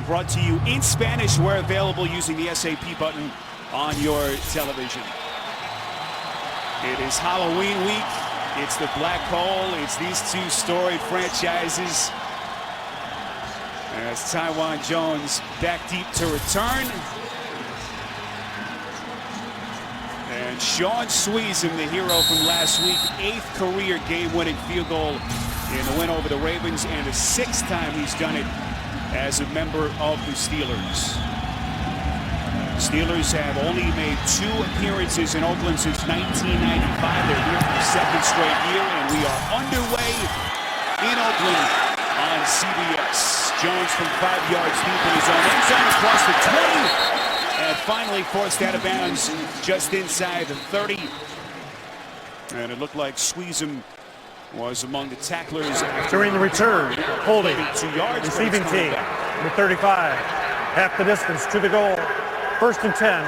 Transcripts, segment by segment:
brought to you in Spanish. We're available using the SAP button on your television. It is Halloween week. It's the Black Hole. It's these two storied franchises. As Taiwan Jones back deep to return. And Sean Sweezum, the hero from last week, 8th career game-winning field goal in the win over the Ravens, and the 6th time he's done it as a member of the Steelers. Steelers have only made 2 appearances in Oakland since 1995. They're here for the 2nd straight year, and we are underway in Oakland on CBS. Jones from 5 yards deep in his own end zone across the 20, and finally forced out of bounds just inside the 30. And it looked like Sweezum was among the tacklers during the return, holding 2 yards. Receiving team, number 35, half the distance to the goal. 1st and 10,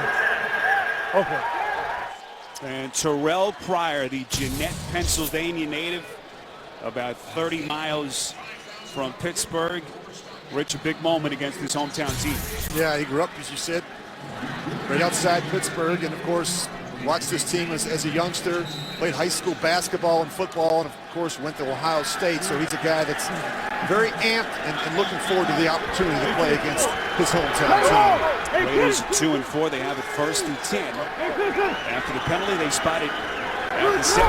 Oakland. And Terrell Pryor, the Jeanette, Pennsylvania native, about 30 miles from Pittsburgh. Rich, a big moment against his hometown team. Yeah, he grew up, as you said, right outside Pittsburgh, and of course watched this team as a youngster, played high school basketball and football, and of course went to Ohio State. So he's a guy that's very amped and looking forward to the opportunity to play against his hometown team. Raiders 2-4. They have it 1st and 10. After the penalty, they spotted at the 7.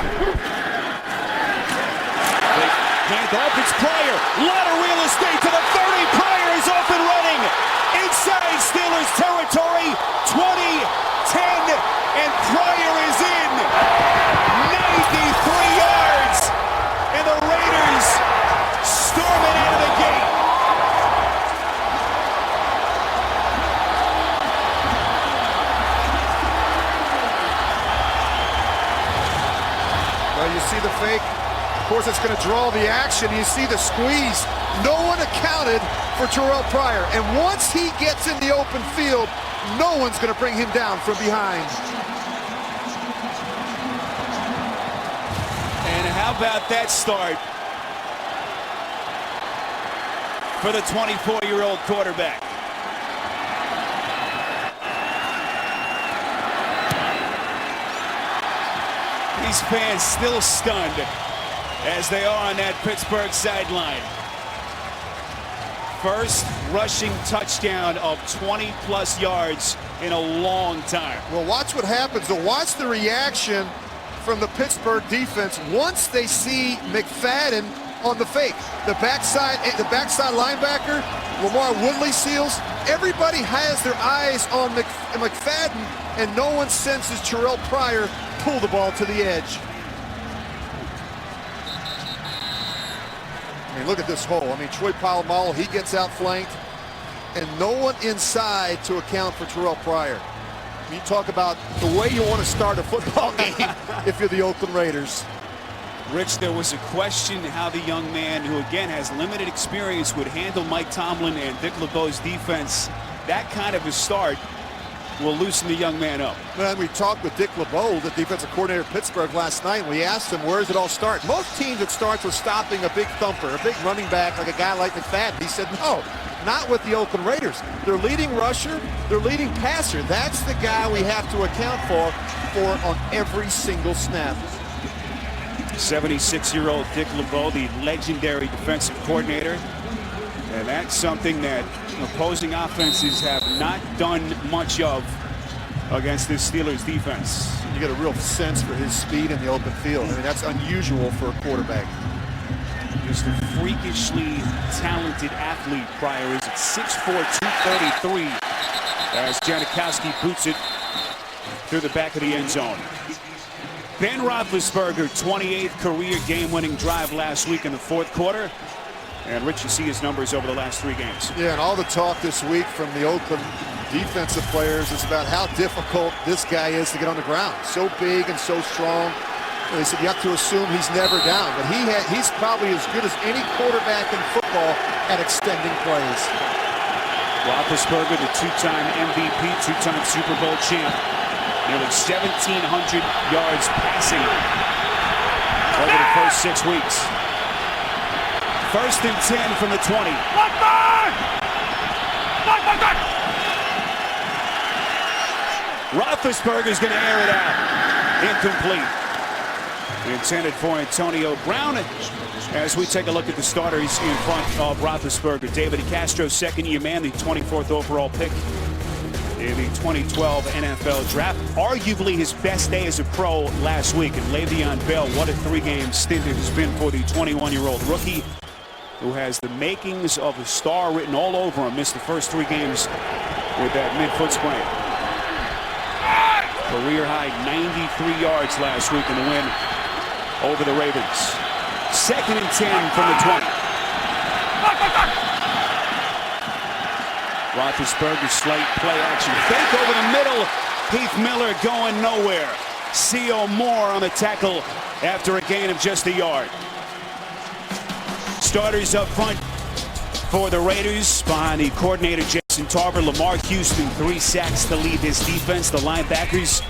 They hand off. It's Pryor. A lot of real estate to the 30. Pryor is off and running inside Steelers territory. 20-10, and Pryor is in. 93 yards, and the Raiders storming out of the gate. Well, you see the fake. Of course, it's going to draw the action. You see the squeeze. No one accounted for Terrell Pryor. And once he gets in the open field, no one's going to bring him down from behind. And how about that start for the 24-year-old quarterback? These fans still stunned as they are on that Pittsburgh sideline. First rushing touchdown of 20-plus yards in a long time. Well, watch what happens. Watch the reaction from the Pittsburgh defense once they see McFadden on the fake. The backside linebacker, Lamar Woodley seals. Everybody has their eyes on McFadden, and no one senses Terrell Pryor pull the ball to the edge. I mean, look at this hole. I mean, Troy Polamalu, he gets outflanked, and no one inside to account for Terrell Pryor. I mean, you talk about the way you want to start a football game if you're the Oakland Raiders. Rich, there was a question how the young man, who again has limited experience, would handle Mike Tomlin and Dick LeBeau's defense. That kind of a start will loosen the young man up. And we talked with Dick LeBeau, the defensive coordinator of Pittsburgh, last night. We asked him, where does it all start? Most teams, it starts with stopping a big thumper, a big running back like a guy like McFadden. He said, no, not with the Oakland Raiders. Their leading rusher, their leading passer. That's the guy we have to account for on every single snap. 76-year-old Dick LeBeau, the legendary defensive coordinator. And that's something that opposing offenses have not done much of against this Steelers defense. You get a real sense for his speed in the open field. I mean, that's unusual for a quarterback. Just a freakishly talented athlete. Pryor is at 6'4", 233 as Janikowski boots it through the back of the end zone. Ben Roethlisberger, 28th career game-winning drive last week in the 4th quarter. And Rich, you see his numbers over the last 3 games. Yeah, and all the talk this week from the Oakland defensive players is about how difficult this guy is to get on the ground. So big and so strong. They said you have to assume he's never down, but he's probably as good as any quarterback in football at extending plays. Roethlisberger, the 2-time MVP, 2-time Super Bowl champ. Nearly 1,700 yards passing over the first 6 weeks. 1st and 10 from the 20. Roethlisberger's going to air it out. Incomplete. Intended for Antonio Brown. As we take a look at the starters in front of Roethlisberger. David Castro, second-year man, the 24th overall pick in the 2012 NFL Draft. Arguably his best day as a pro last week. And Le'Veon Bell, what a three-game stint it has been for the 21-year-old rookie, who has the makings of a star written all over him. Missed the first 3 games with that mid-foot sprain. Career high 93 yards last week in the win over the Ravens. 2nd and 10 from the 20. Roethlisberger slight play action. Fake over the middle. Heath Miller going nowhere. C.O. Moore on the tackle after a gain of just a yard. Starters up front for the Raiders behind the coordinator Jason Tarver. Lamar Houston, 3 sacks to lead this defense. The linebackers,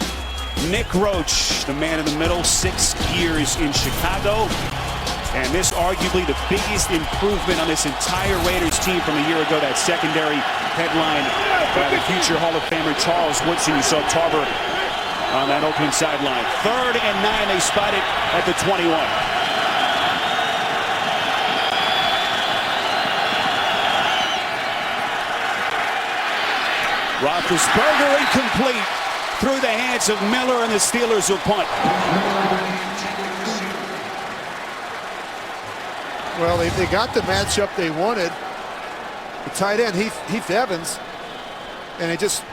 Nick Roach, the man in the middle, 6 years in Chicago. And this arguably the biggest improvement on this entire Raiders team from a year ago. That secondary headline by the future Hall of Famer Charles Woodson. You saw Tarver on that Oakland sideline. 3rd and 9, they spot it at the 21. Roethlisberger incomplete through the hands of Miller, and the Steelers will punt. Well, they got the matchup they wanted. The tight end, Heath Evans, and they just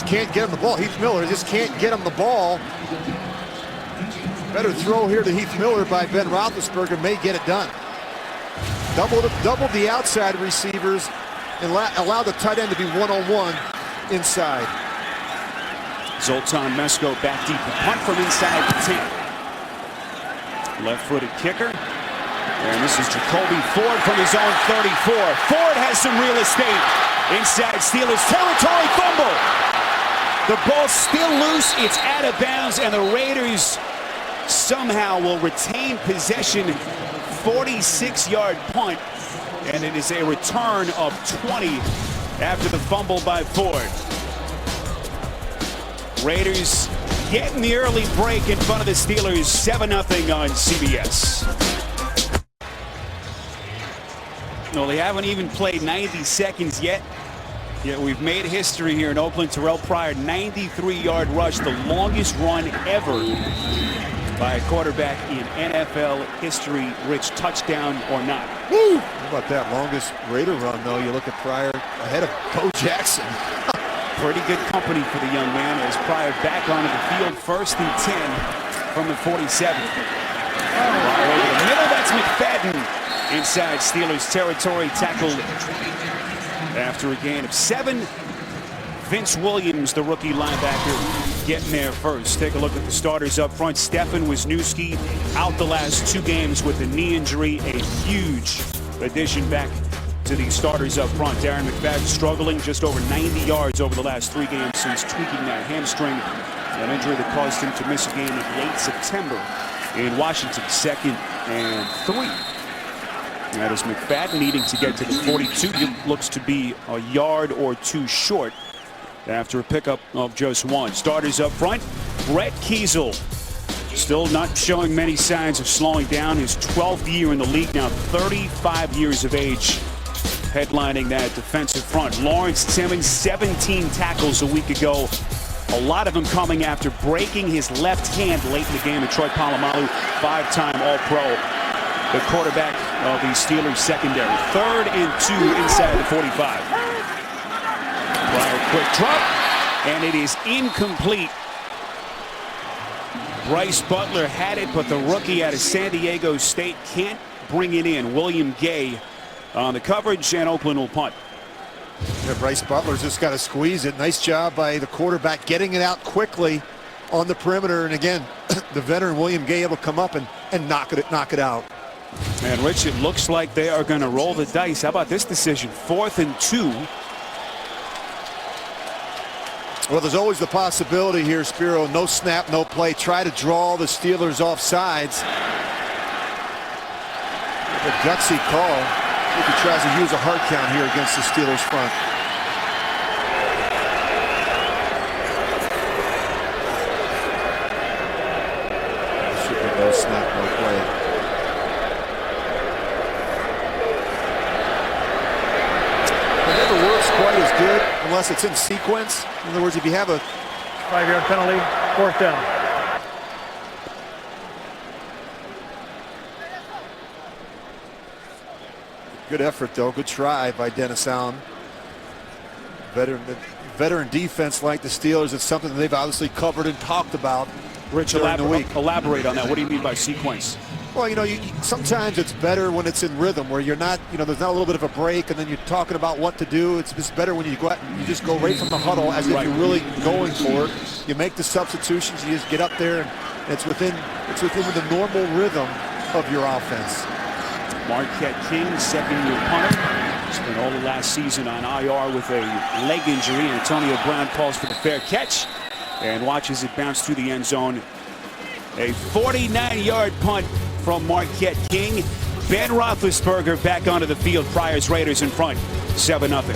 can't get him the ball. Heath Miller just can't get him the ball. Better throw here to Heath Miller by Ben Roethlisberger may get it done. Double the outside receivers and allow the tight end to be one-on-one inside. Zoltan Mesko back deep. The punt from inside the 10. Left-footed kicker. And this is Jacoby Ford from his own 34. Ford has some real estate inside Steelers territory. Fumble. The ball's still loose. It's out of bounds, and the Raiders somehow will retain possession. 46-yard punt, and it is a return of 20 after the fumble by Ford. Raiders getting the early break in front of the Steelers, 7-0 on CBS. No, they haven't even played 90 seconds yet. Yet we've made history here in Oakland. Terrell Pryor, 93-yard rush, the longest run ever by a quarterback in NFL history. Rich, touchdown or not? Woo! How about that longest Raider run, though? You look at Pryor ahead of Bo Jackson. Pretty good company for the young man as Pryor back onto the field. 1st and 10 from the 47. Pryor over the middle. That's McFadden inside Steelers territory, tackled after a gain of 7. Vince Williams, the rookie linebacker, getting there first. Take a look at the starters up front. Stefan Wisniewski out the last 2 games with a knee injury. A huge addition back to the starters up front. Darren McFadden struggling, just over 90 yards over the last 3 games since tweaking that hamstring. An injury that caused him to miss a game in late September in Washington. 2nd and 3. That is McFadden needing to get to the 42. It looks to be a yard or 2 short after a pickup of just 1. Starters up front, Brett Kiesel. Still not showing many signs of slowing down. His 12th year in the league, now 35 years of age, headlining that defensive front. Lawrence Timmons, 17 tackles a week ago. A lot of them coming after breaking his left hand late in the game. And Troy Polamalu, 5-time All-Pro. The quarterback of the Steelers secondary. 3rd and 2 inside the 45. Pryor, quick drop, and it is incomplete. Bryce Butler had it, but the rookie out of San Diego State can't bring it in. William Gay on the coverage, and Oakland will punt. Yeah, Bryce Butler's just got to squeeze it. Nice job by the quarterback getting it out quickly on the perimeter. And again, the veteran William Gay able to come up and knock it out. And Rich, it looks like they are going to roll the dice. How about this decision? 4th and 2. Well, there's always the possibility here, Spiro. No snap, no play. Try to draw the Steelers off sides. A gutsy call. I think he tries to use a hard count here against the Steelers front. is good unless it's in sequence. In other words, if you have a 5-yard penalty, 4th down. good effort, though. Good try by Dennis Allen. Veteran defense like the Steelers, it's something that they've obviously covered and talked about. Rich, elaborate on that. What do you mean by sequence? Well, you know, sometimes it's better when it's in rhythm, where you're not, you know, there's not a little bit of a break, and then you're talking about what to do. It's just better when you go out and you just go right from the huddle as if you're really going for it. You make the substitutions, you just get up there, and it's within the normal rhythm of your offense. Marquette King, second-year punter. Spent all the last season on IR with a leg injury. Antonio Brown calls for the fair catch and watches it bounce through the end zone. A 49-yard punt from Marquette King. Ben Roethlisberger back onto the field. Pryor's Raiders in front, 7-0.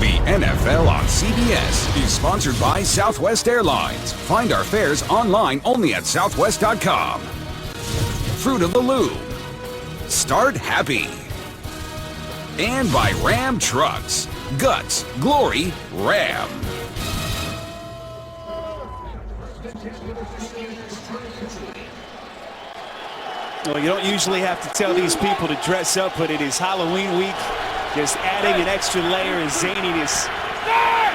The NFL on CBS is sponsored by Southwest Airlines. Find our fares online only at southwest.com. Fruit of the Loom. Start happy. And by Ram Trucks. Guts, glory, Ram. Well, you don't usually have to tell these people to dress up, but it is Halloween week. Just adding an extra layer of zaniness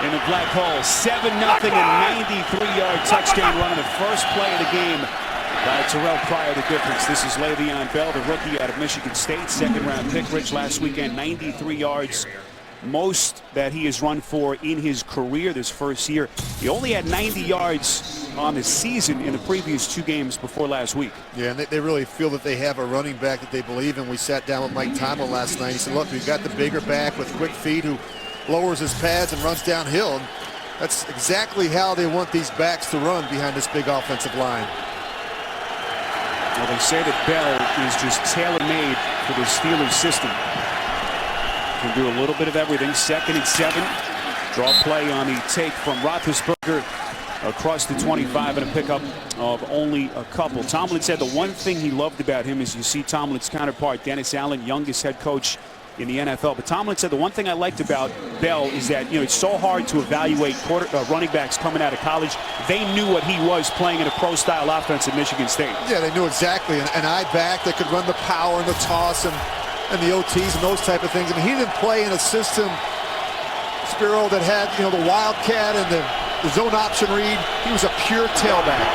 in the black hole. 7-0 and 93-yard touchdown run on the first play of the game by Terrell Pryor, the difference. This is Le'Veon Bell, the rookie out of Michigan State, second-round pick. Rich, last weekend, 93 yards. Most that he has run for in his career this first year. He only had 90 yards on the season in the previous 2 games before last week. Yeah, and they really feel that they have a running back that they believe in. We sat down with Mike Tomlin last night. He said, look, we've got the bigger back with quick feet who lowers his pads and runs downhill. And that's exactly how they want these backs to run behind this big offensive line. Well, they say that Bell is just tailor-made for the Steelers system. Can do a little bit of everything. 2nd and 7. Draw play on the take from Roethlisberger across the 25 and a pickup of only a couple. Tomlin said the one thing he loved about him is you see Tomlin's counterpart, Dennis Allen, youngest head coach in the NFL. But Tomlin said the one thing I liked about Bell is that, you know, it's so hard to evaluate running backs coming out of college. They knew what he was playing in a pro-style offense at Michigan State. Yeah, they knew exactly. An eye back that could run the power and the toss and the OTs and those type of things. I mean, he didn't play in a system, Spiro, that had, you know, the wildcat and the zone option read. He was a pure tailback.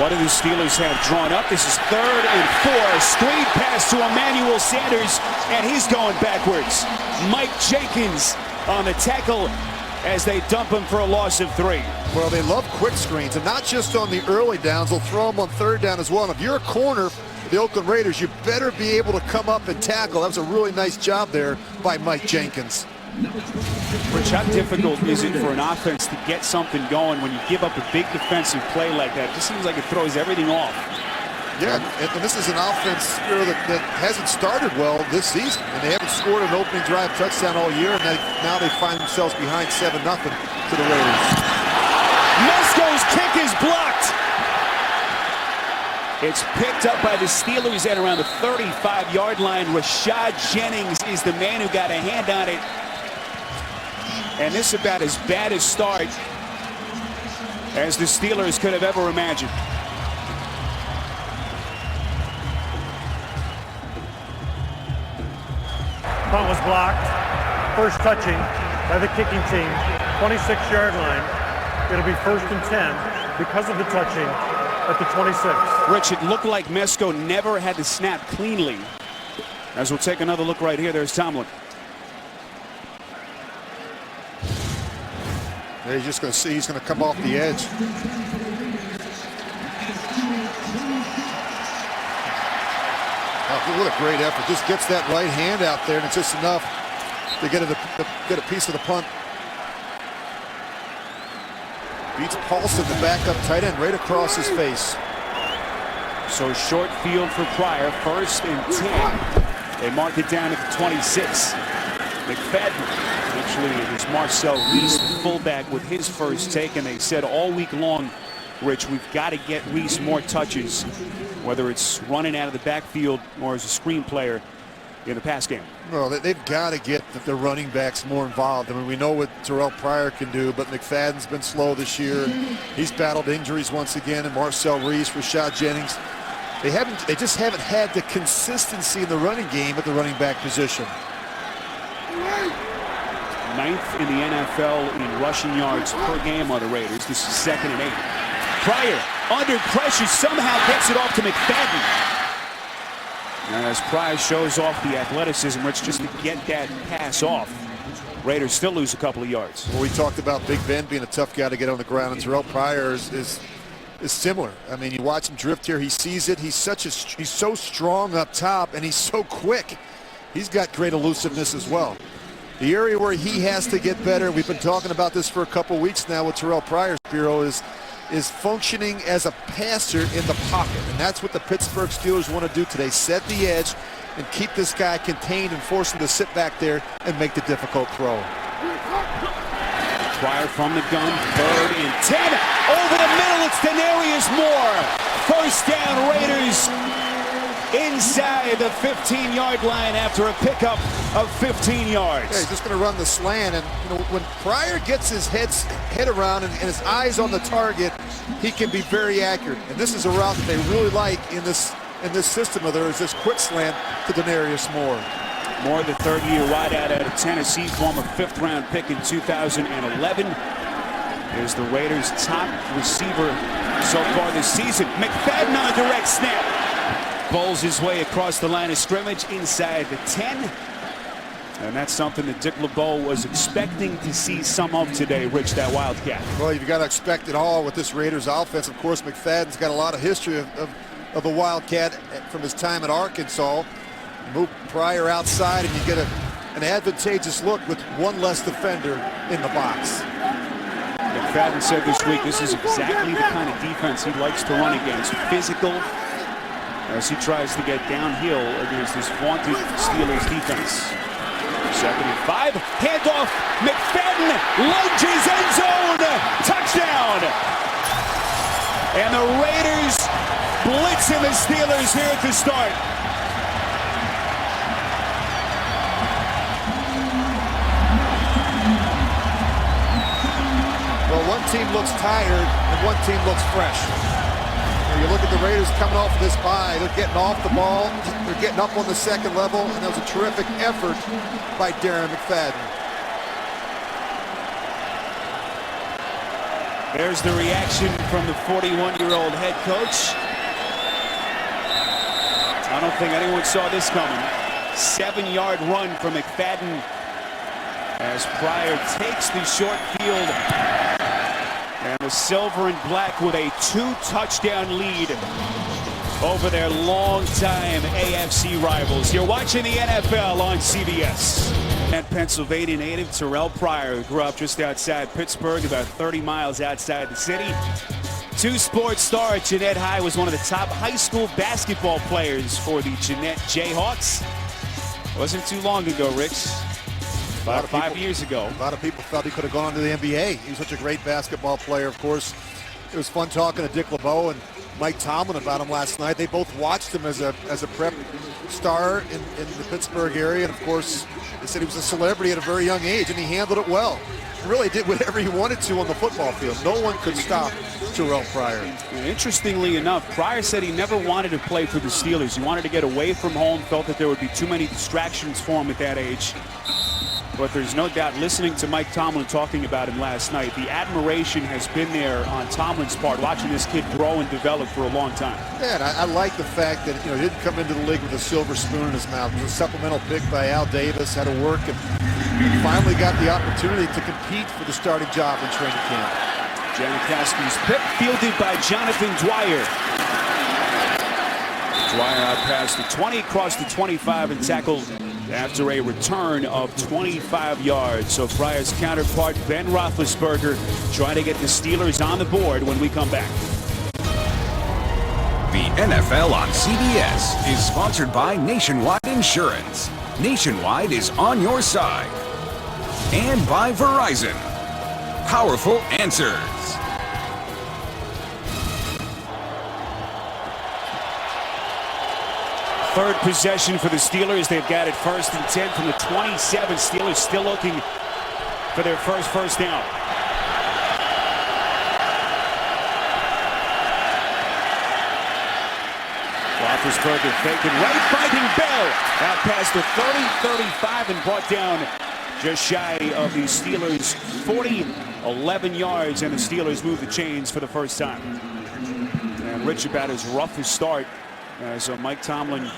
What do the Steelers have drawn up? This is 3rd and 4. Screen pass to Emmanuel Sanders, and he's going backwards. Mike Jenkins on the tackle as they dump him for a loss of 3. Well, they love quick screens, and not just on the early downs. They'll throw them on 3rd down as well. And if you're a corner, the Oakland Raiders, you better be able to come up and tackle. That was a really nice job there by Mike Jenkins. Rich, how difficult is it for an offense to get something going when you give up a big defensive play like that? It just seems like it throws everything off. Yeah, and this is an offense that hasn't started well this season, and they haven't scored an opening drive touchdown all year, and now they find themselves behind 7-0 to the Raiders. Mesko's kick is blocked. It's picked up by the Steelers at around the 35-yard line. Rashad Jennings is the man who got a hand on it. And this is about as bad a start as the Steelers could have ever imagined. Punt was blocked. First touching by the kicking team. 26-yard line. It'll be 1st and 10 because of the touching at the 26. Rich, it looked like Mesko never had the snap cleanly. As we'll take another look right here, there's Tomlin. Yeah, you're just going to see he's going to come off the edge. Oh, what a great effort. Just gets that right hand out there, and it's just enough to get a piece of the punt. Beats Paulson, the backup tight end, right across his face. So short field for Pryor, 1st and 10. They mark it down at the 26. McFadden, actually it was Marcel Reese, the fullback, with his first take, and they said all week long Rich, we've got to get Reese more touches, whether it's running out of the backfield or as a screen player in the pass game. Well, they've got to get the running backs more involved. I mean, we know what Terrell Pryor can do, but McFadden's been slow this year. He's battled injuries once again, and Marcel Reese, Rashad Jennings. They just haven't had the consistency in the running game at the running back position. 9th in the NFL in rushing yards per game on the Raiders. This is 2nd and 8. Pryor, under pressure, somehow gets it off to McFadden. And as Pryor shows off the athleticism, Rich, just to get that pass off, Raiders still lose a couple of yards. Well, we talked about Big Ben being a tough guy to get on the ground, and Terrell Pryor is similar. I mean, you watch him drift here, he sees it. He's so strong up top, and he's so quick. He's got great elusiveness as well. The area where he has to get better, we've been talking about this for a couple weeks now with Terrell Pryor, Spiro, is functioning as a passer in the pocket. And that's what the Pittsburgh Steelers want to do today. Set the edge and keep this guy contained and force him to sit back there and make the difficult throw. Pryor from the gun, 3rd and 10. Over the middle, it's Denarius Moore. First down, Raiders inside the 15-yard line after a pickup of 15 yards. Yeah, he's just going to run the slant, and when Pryor gets his head around and his eyes on the target, he can be very accurate. And this is a route that they really like in this system of theirs, this quick slant to Denarius Moore. Moore, the 3rd-year wideout out of Tennessee, former 5th-round pick in 2011, is the Raiders' top receiver so far this season. McFadden on a direct snap. Bowls his way across the line of scrimmage inside the 10. And that's something that Dick LeBeau was expecting to see some of today, Rich, that Wildcat. Well, you've got to expect it all with this Raiders offense. Of course, McFadden's got a lot of history of the Wildcat from his time at Arkansas. Move Pryor outside, and you get an advantageous look with one less defender in the box. McFadden said this week this is exactly the kind of defense he likes to run against. Physical, as he tries to get downhill against this vaunted Steelers defense. 2nd and 5. Handoff. McFadden lunges end zone. Touchdown. And the Raiders blitzing the Steelers here at the start. Well, one team looks tired and one team looks fresh. You look at the Raiders coming off of this bye. They're getting off the ball. They're getting up on the 2nd level. And that was a terrific effort by Darren McFadden. There's the reaction from the 41-year-old head coach. I don't think anyone saw this coming. 7-yard run for McFadden as Pryor takes the short field. And the silver and black with a 2-touchdown lead over their longtime AFC rivals. You're watching the NFL on CBS. And Pennsylvania native Terrell Pryor, who grew up just outside Pittsburgh, about 30 miles outside the city. 2 sports star Jeanette High was one of the top high school basketball players for the Jeanette Jayhawks. Wasn't too long ago, Rich. About 5 years ago. A lot of people thought he could have gone to the NBA. He was such a great basketball player. Of course, it was fun talking to Dick LeBeau and Mike Tomlin about him last night. They both watched him as a prep star in the Pittsburgh area. And, of course, they said he was a celebrity at a very young age, and he handled it well. He really did whatever he wanted to on the football field. No one could stop Terrell Pryor. And interestingly enough, Pryor said he never wanted to play for the Steelers. He wanted to get away from home, felt that there would be too many distractions for him at that age. But there's no doubt, listening to Mike Tomlin talking about him last night, the admiration has been there on Tomlin's part, watching this kid grow and develop for a long time. Yeah, and I like the fact that he didn't come into the league with a silver spoon in his mouth. It was a supplemental pick by Al Davis, had to work, and finally got the opportunity to compete for the starting job in training camp. Janikowski's pick fielded by Jonathan Dwyer. Dwyer out past the 20, crossed the 25, and tackled after a return of 25 yards. So Pryor's counterpart, Ben Roethlisberger, trying to get the Steelers on the board when we come back. The NFL on CBS is sponsored by Nationwide Insurance. Nationwide is on your side. And by Verizon. Powerful answers. Third possession for the Steelers. They've got it 1st and 10 from the 27. Steelers still looking for their first down. Roethlisberger faking right, finding Bell. Out past the 30-35 and brought down just shy of the Steelers 40, 11 yards, and the Steelers move the chains for the first time. And Rich, about as rough a start as Mike Tomlin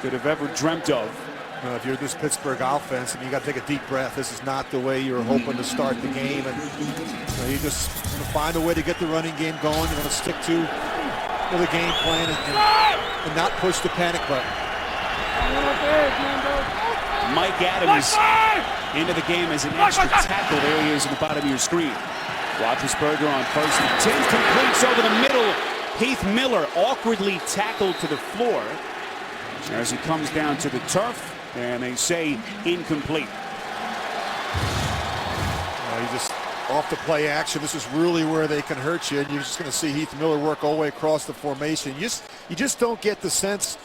could have ever dreamt of. If you're this Pittsburgh offense, and you got to take a deep breath. This is not the way you were hoping to start the game, and you just find a way to get the running game going. You're going to stick to the game plan and not push the panic button. Mike Adams into the game as an extra tackle. There he is in the bottom of your screen. Roethlisberger on 1st and 10, completes over the middle. Heath Miller awkwardly tackled to the floor as he comes down to the turf, and they say incomplete. You just off the play action. This is really where they can hurt you, and you're just going to see Heath Miller work all the way across the formation. You just don't get the sense,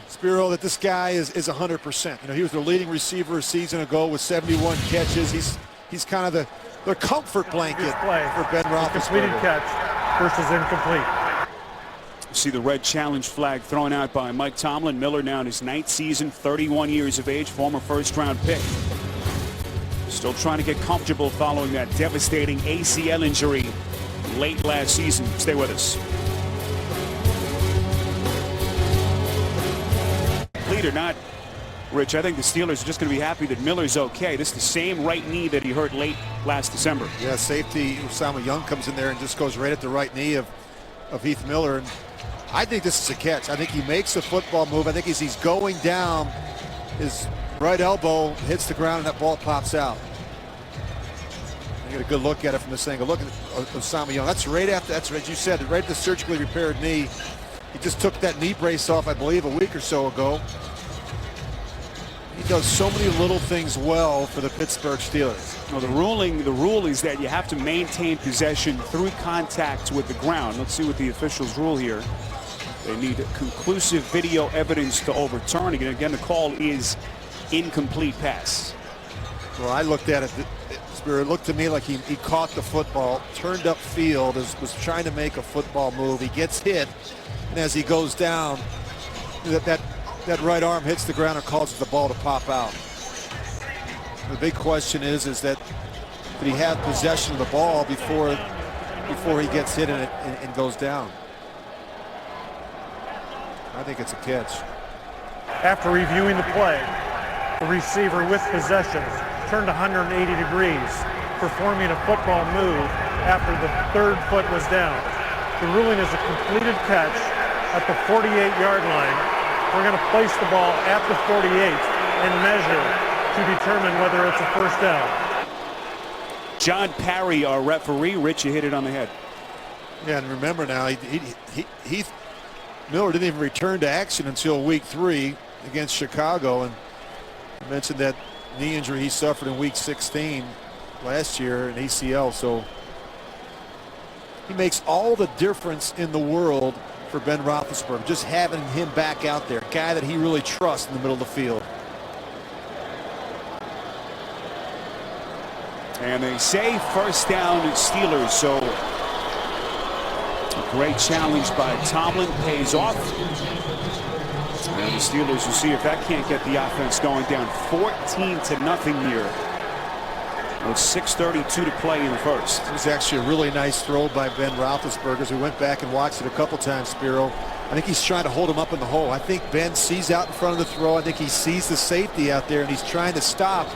Spiro, that this guy is 100%. He was their leading receiver a season ago with 71 catches. He's kind of the comfort blanket for Ben Roethlisberger. Completed catch versus incomplete. See the red challenge flag thrown out by Mike Tomlin. Miller now in his 9th season, 31 years of age, former first-round pick. Still trying to get comfortable following that devastating ACL injury late last season. Stay with us. Lead or not, Rich, I think the Steelers are just going to be happy that Miller's okay. This is the same right knee that he hurt late last December. Yeah, safety Usama Young comes in there and just goes right at the right knee of Heath Miller. And I think this is a catch. I think he makes a football move. I think as he's going down, his right elbow hits the ground and that ball pops out. You get a good look at it from this angle. Look at Usama Young. That's right after, that's as you said, right at the surgically repaired knee. He just took that knee brace off, I believe, a week or so ago. He does so many little things well for the Pittsburgh Steelers. Well, the rule is that you have to maintain possession through contact with the ground. Let's see what the officials rule here. They need conclusive video evidence to overturn it. Again, the call is incomplete pass. Well, I looked at it. It looked to me like he caught the football, turned upfield, was trying to make a football move. He gets hit, and as he goes down, that right arm hits the ground and causes the ball to pop out. The big question is that did he have possession of the ball before he gets hit and goes down? I think it's a catch. After reviewing the play, the receiver with possession turned 180 degrees, performing a football move after the 3rd foot was down. The ruling is a completed catch at the 48-yard line. We're going to place the ball at the 48 and measure to determine whether it's a first down. John Parry, our referee. Rich, you hit it on the head. Yeah, and remember now, Heath Miller didn't even return to action until week 3 against Chicago. And I mentioned that knee injury he suffered in week 16 last year, an ACL. So he makes all the difference in the world for Ben Roethlisberger, just having him back out there, a guy that he really trusts in the middle of the field. And they say first down Steelers, so a great challenge by Tomlin pays off. And the Steelers will see if that can't get the offense going, down 14-0 here. With 6:32 to play in the first. It was actually a really nice throw by Ben Roethlisberger. As we went back and watched it a couple times, Spiro, I think he's trying to hold him up in the hole. I think Ben sees out in front of the throw. I think he sees the safety out there, and he's trying to stop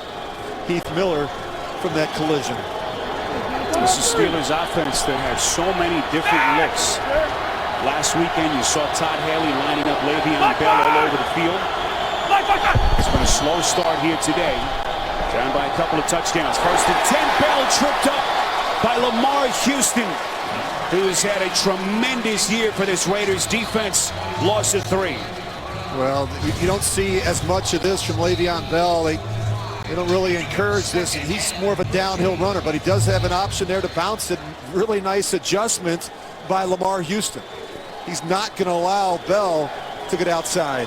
Heath Miller from that collision. This is Steelers offense that has so many different looks. Last weekend, you saw Todd Haley lining up Le'Veon Bell all over the field. It's been a slow start here today. Down by a couple of touchdowns. 1st and 10. Bell tripped up by Lamar Houston, who's had a tremendous year for this Raiders defense. Loss of 3. Well, you don't see as much of this from Le'Veon Bell. They don't really encourage this. He's more of a downhill runner, but he does have an option there to bounce it. Really nice adjustment by Lamar Houston. He's not going to allow Bell took it outside.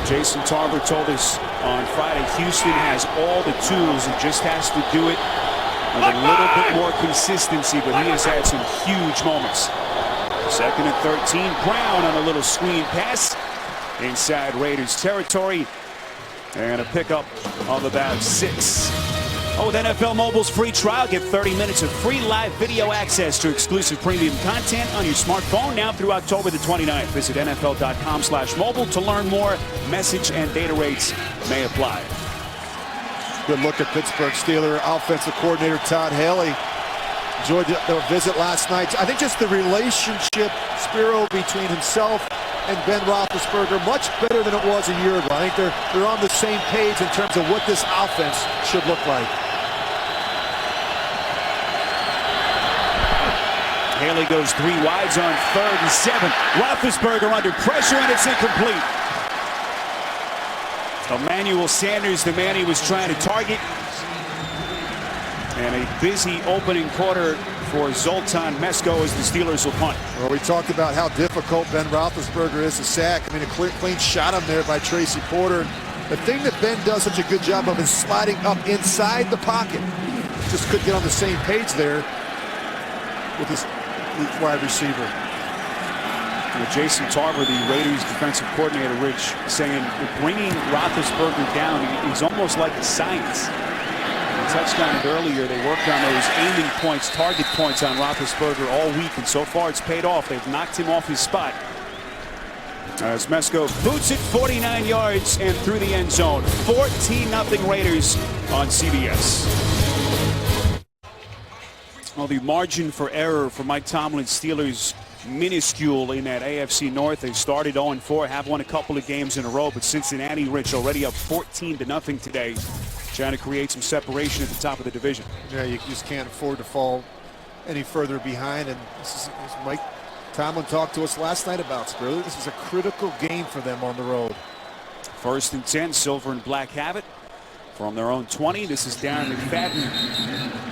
Jason Tarver told us on Friday, Houston has all the tools. It just has to do it with a little bit more consistency, but he has had some huge moments. 2nd and 13, Brown on a little screen pass inside Raiders territory, and a pickup of about 6. Oh, with NFL Mobile's free trial, get 30 minutes of free live video access to exclusive premium content on your smartphone now through October the 29th. Visit NFL.com/mobile to learn more. Message and data rates may apply. Good look at Pittsburgh Steelers offensive coordinator Todd Haley. Enjoyed their visit last night. I think just the relationship, Spiro, between himself and Ben Roethlisberger, much better than it was a year ago. I think they're on the same page in terms of what this offense should look like. Haley goes 3 wides on 3rd and 7. Roethlisberger under pressure, and it's incomplete. Emmanuel Sanders, the man he was trying to target. And a busy opening quarter for Zoltan Mesko as the Steelers will punt. Well, we talked about how difficult Ben Roethlisberger is to sack. I mean, a clean shot him there by Tracy Porter. The thing that Ben does such a good job of is sliding up inside the pocket. Just couldn't get on the same page there with his wide receiver. With Jason Tarver, the Raiders defensive coordinator, Rich, saying bringing Roethlisberger down is almost like a science. We touched on it earlier. They worked on those aiming points, target points on Roethlisberger all week, and so far it's paid off. They've knocked him off his spot. As Mesko boots it 49 yards and through the end zone. 14-0 Raiders on CBS. Well, the margin for error for Mike Tomlin's Steelers minuscule in that AFC North. They started 0-4, have won a couple of games in a row, but Cincinnati, Rich, already up 14-0 today, trying to create some separation at the top of the division. Yeah, you just can't afford to fall any further behind, and this is Mike Tomlin talked to us last night about Spurley. This is a critical game for them on the road. 1st and 10, Silver and Black have it from their own 20. This is Darren McFadden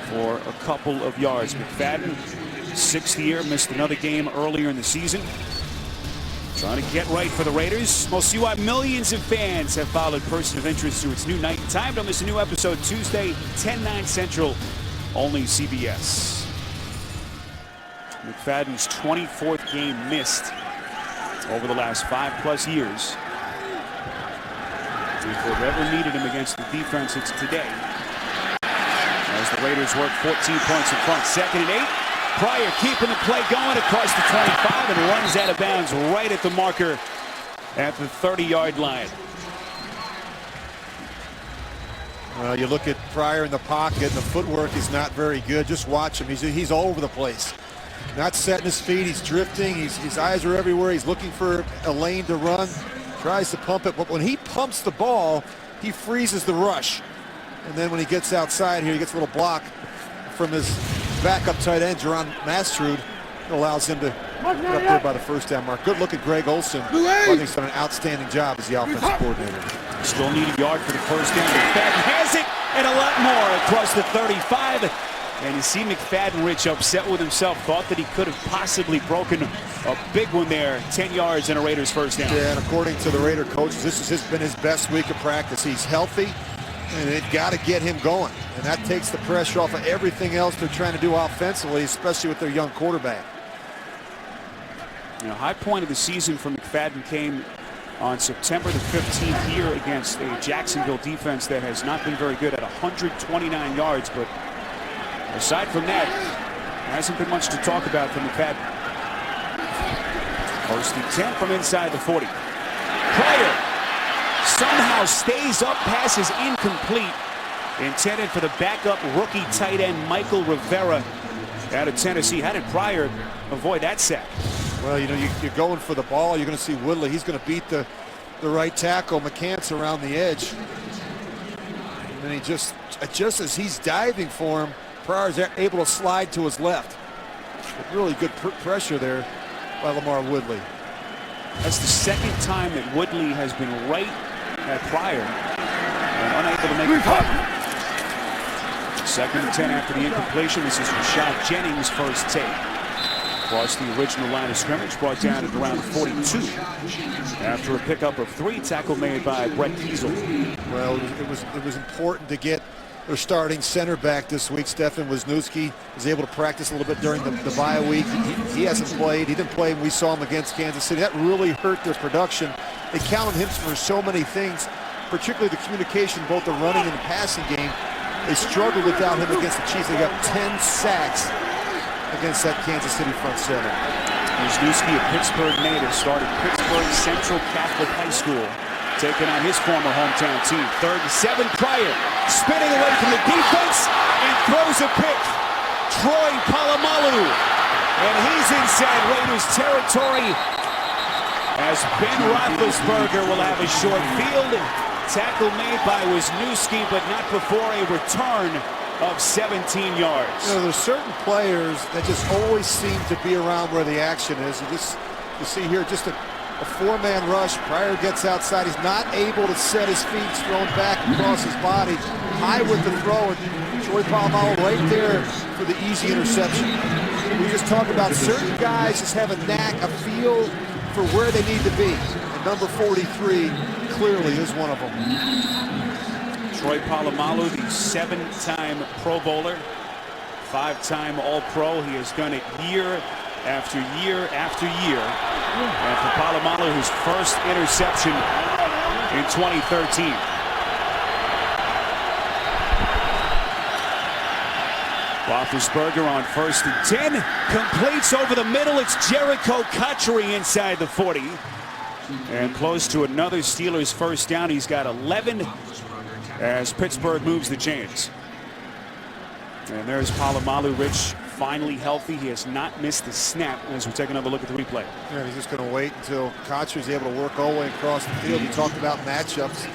for a couple of yards. McFadden, 6th year, missed another game earlier in the season. Trying to get right for the Raiders. We'll see why millions of fans have followed Person of Interest to its new night and time. Don't miss a new episode Tuesday, 10/9 Central, only CBS. McFadden's 24th game missed over the last 5+ years. If they've ever needed him against the defense, it's today. As the Raiders work 14 points in front. 2nd and 8. Pryor keeping the play going across the 25 and runs out of bounds right at the marker at the 30-yard line. Well, you look at Pryor in the pocket, and the footwork is not very good. Just watch him. He's all over the place. Not setting his feet. He's drifting. His eyes are everywhere. He's looking for a lane to run. Tries to pump it, but when he pumps the ball, he freezes the rush. And then when he gets outside here, he gets a little block from his backup tight end, Jerron Mastrud. It allows him to get up there by the 1st down mark. Good look at Greg Olson. I think he's done an outstanding job as the offensive coordinator. Still need a yard for the 1st down. McFadden has it, and a lot more across the 35. And you see McFadden, Rich, upset with himself. Thought that he could have possibly broken a big one there. 10 yards and a Raiders 1st down. Yeah, and according to the Raider coaches, this has been his best week of practice. He's healthy, and they've got to get him going. And that takes the pressure off of everything else they're trying to do offensively, especially with their young quarterback. You know, high point of the season for McFadden came on September the 15th here against a Jacksonville defense that has not been very good at 129 yards. But aside from that, there hasn't been much to talk about from McFadden. 1st and 10 from inside the 40. Pryor somehow stays up, pass is incomplete. Intended for the backup rookie tight end Michael Rivera out of Tennessee. How did Pryor avoid that sack? Well, you know, you're going for the ball. You're going to see Woodley. He's going to beat the right tackle. McCants around the edge. And then he just as he's diving for him, Pryor's able to slide to his left. Really good pressure there by Lamar Woodley. That's the 2nd time that Woodley has been right at Pryor and unable to make the cut. 2nd and 10 after the incompletion. This is Rashad Jennings' first take. Across the original line of scrimmage, brought down at around 42. After a pickup of 3, tackle made by Brett Kiesel. Well, it was important to get their starting center back this week. Stefan Wisniewski was able to practice a little bit during the bye week. He hasn't played. He didn't play when we saw him against Kansas City. That really hurt their production. They count on him for so many things, particularly the communication, both the running and the passing game. They struggled without him against the Chiefs. They got 10 sacks against that Kansas City front seven. Wisniewski, a Pittsburgh native, started Pittsburgh Central Catholic High School, taking on his former hometown team. 3rd and 7, Pryor spinning away from the defense and throws a pick. Troy Polamalu, and he's inside Raiders territory as Ben Roethlisberger will have a short field. Tackle made by Wisniewski, but not before a return of 17 yards. You know, there's certain players that just always seem to be around where the action is. You see here just a 4-man rush. Pryor gets outside. He's not able to set his feet. He's thrown back across his body. High with the throw. And Troy Polamalu right there for the easy interception. We just talk about certain guys just have a knack, a feel for where they need to be. And number 43 clearly is one of them. Troy Polamalu, the 7-time Pro Bowler, 5-time All-Pro. He has done it year after year after year. And for Polamalu, his first interception in 2013. Roethlisberger on 1st and 10. Completes over the middle. It's Jericho Cutchery inside the 40. And close to another Steelers first down. He's got 11 as Pittsburgh moves the chains. And there's Polamalu, Rich, finally healthy. He has not missed the snap as we take another look at the replay. Yeah, he's just going to wait until Cotchery's able to work all the way across the field. We talked about matchups.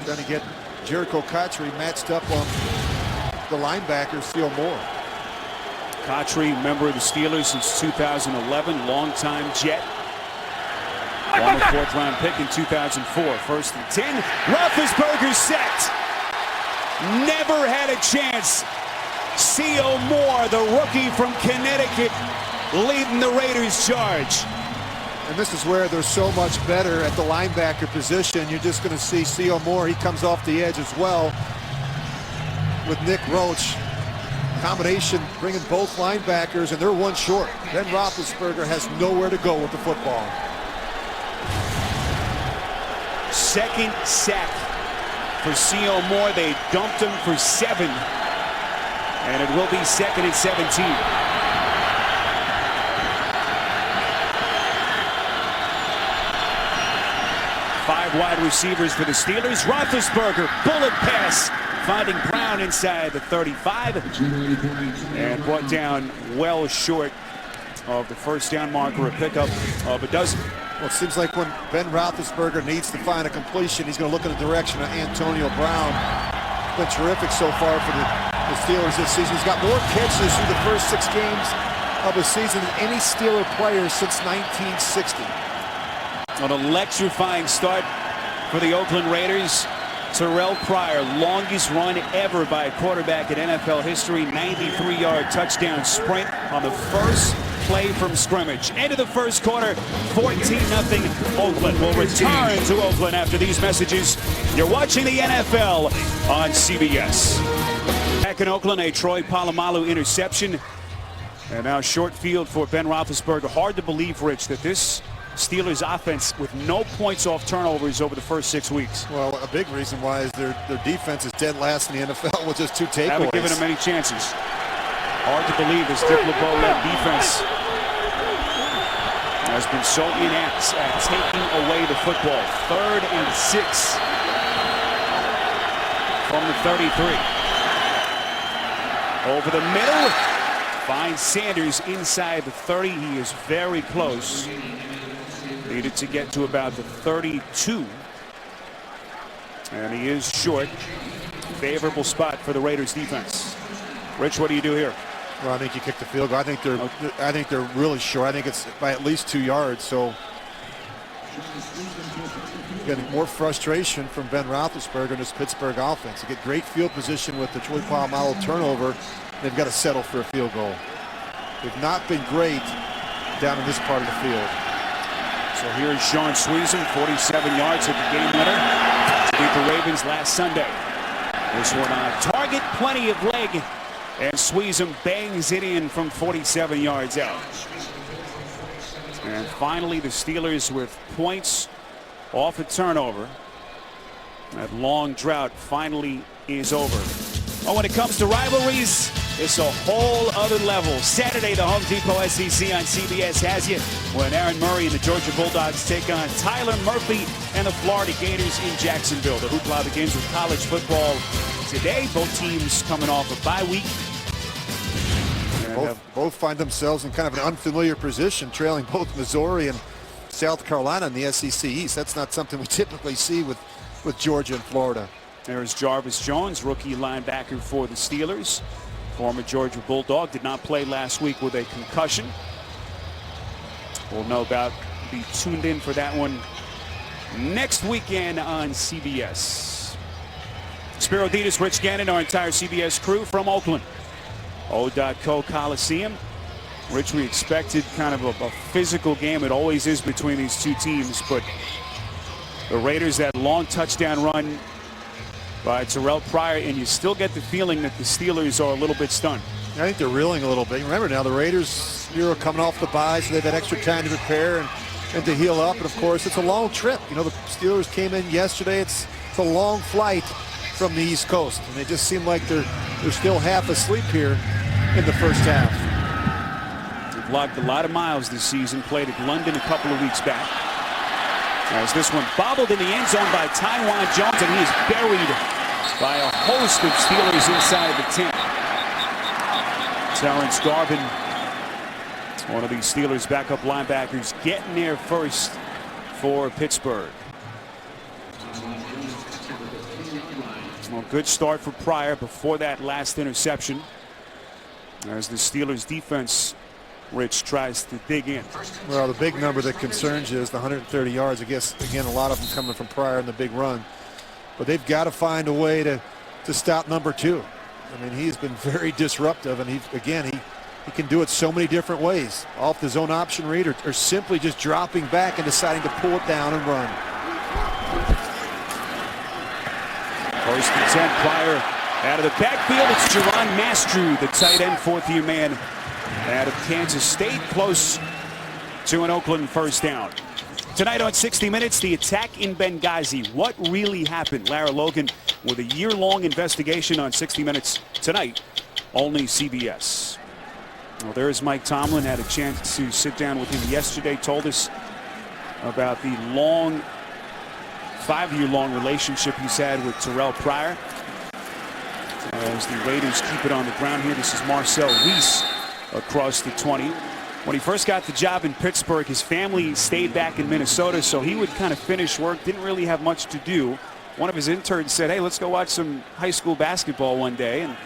Trying to get Jericho Cotchery matched up on the linebacker, Seal Moore. Cotchery, member of the Steelers since 2011, longtime Jet. Won a 4th-round pick in 2004. 1st and 10. Roethlisberger set. Never had a chance. Seal Moore, the rookie from Connecticut, leading the Raiders charge. And this is where they're so much better at the linebacker position. You're just going to see Seal Moore. He comes off the edge as well with Nick Roach. Combination bringing both linebackers, and they're one short. Ben Roethlisberger has nowhere to go with the football. 2nd sack for Seal Moore. They dumped him for 7. And it will be 2nd and 17. 5 wide receivers for the Steelers. Roethlisberger, bullet pass, finding Brown inside the 35. And brought down well short of the first down marker, a pickup of a dozen. Well, it seems like when Ben Roethlisberger needs to find a completion, he's going to look in the direction of Antonio Brown. Been terrific so far for the Steelers this season. He's got more catches through the first 6 games of the season than any Steeler player since 1960. An electrifying start for the Oakland Raiders. Terrell Pryor, longest run ever by a quarterback in NFL history. 93-yard touchdown sprint on the first play from scrimmage. End of the first quarter, 14-0 Oakland. Will return to Oakland after these messages. You're watching the NFL on CBS. Back in Oakland, a Troy Polamalu interception. And now short field for Ben Roethlisberger. Hard to believe, Rich, that this Steelers offense with no points off turnovers over the first 6 weeks. Well, a big reason why is their defense is dead last in the NFL with just 2 takeaways. Haven't given them any chances. Hard to believe this Dick LeBeau-led defense has been so inept at taking away the football. 3rd and 6 from the 33. Over the middle. Finds Sanders inside the 30. He is very close. Needed to get to about the 32. And he is short. Favorable spot for the Raiders defense. Rich, what do you do here? Well, I think you kick the field goal. I think they're really short. I think it's by at least 2 yards. So getting more frustration from Ben Roethlisberger and this Pittsburgh offense. They get great field position with the Troy Polamalu turnover. They've got to settle for a field goal. They've not been great down in this part of the field. So here's Sean Sweezum, 47 yards at the game winner to beat the Ravens last Sunday. This one on target, plenty of leg, and Sweezum bangs it in from 47 yards out. And finally, the Steelers with points off a turnover. That long drought finally is over. Oh, when it comes to rivalries, it's a whole other level. Saturday, the Home Depot SEC on CBS has you when Aaron Murray and the Georgia Bulldogs take on Tyler Murphy and the Florida Gators in Jacksonville. The hoopla begins with college football today. Both teams coming off a bye week. Both find themselves in kind of an unfamiliar position, trailing both Missouri and South Carolina in the SEC East. That's not something we typically see with Georgia and Florida. There's Jarvis Jones, rookie linebacker for the Steelers. Former Georgia Bulldog, did not play last week with a concussion. We'll no doubt be tuned in for that one next weekend on CBS. Spiro Ditas, Rich Gannon, our entire CBS crew from Oakland. O.co Coliseum. Rich, we expected kind of a physical game. It always is between these two teams, but the Raiders, that long touchdown run by Terrell Pryor, and you still get the feeling that the Steelers are a little bit stunned. I think they're reeling a little bit. Remember now, the Raiders, coming off the bye, so they've had extra time to prepare and to heal up. And of course, it's a long trip. The Steelers came in yesterday. It's a long flight from the East Coast, and they just seem like they're still half asleep here in the first half. They've logged a lot of miles this season. Played at London a couple of weeks back. As this one bobbled in the end zone by Taiwan Jones, and he is buried by a host of Steelers inside the 10. Terrence Garvin, one of these Steelers backup linebackers, getting there first for Pittsburgh. Well, good start for Pryor before that last interception, as the Steelers defense, Rich, tries to dig in. Well, the big number that concerns you is the 130 yards. I guess, again, a lot of them coming from Pryor in the big run. But they've got to find a way to stop number 2. I mean, he's been very disruptive, and he can do it so many different ways. Off the zone option read or simply just dropping back and deciding to pull it down and run. First and 10, Pryor out of the backfield. It's Jerron Mastrew, the tight end, fourth-year man out of Kansas State, close to an Oakland first down. Tonight on 60 Minutes, the attack in Benghazi. What really happened? Lara Logan with a year-long investigation on 60 Minutes tonight, only CBS. Well, there's Mike Tomlin. Had a chance to sit down with him yesterday. Told us about the long, 5-year-long relationship he's had with Terrell Pryor. As the Raiders keep it on the ground here, this is Marcel Reese across the 20. When he first got the job in Pittsburgh, his family stayed back in Minnesota, so he would kind of finish work, didn't really have much to do. One of his interns said, hey, let's go watch some high school basketball one day. And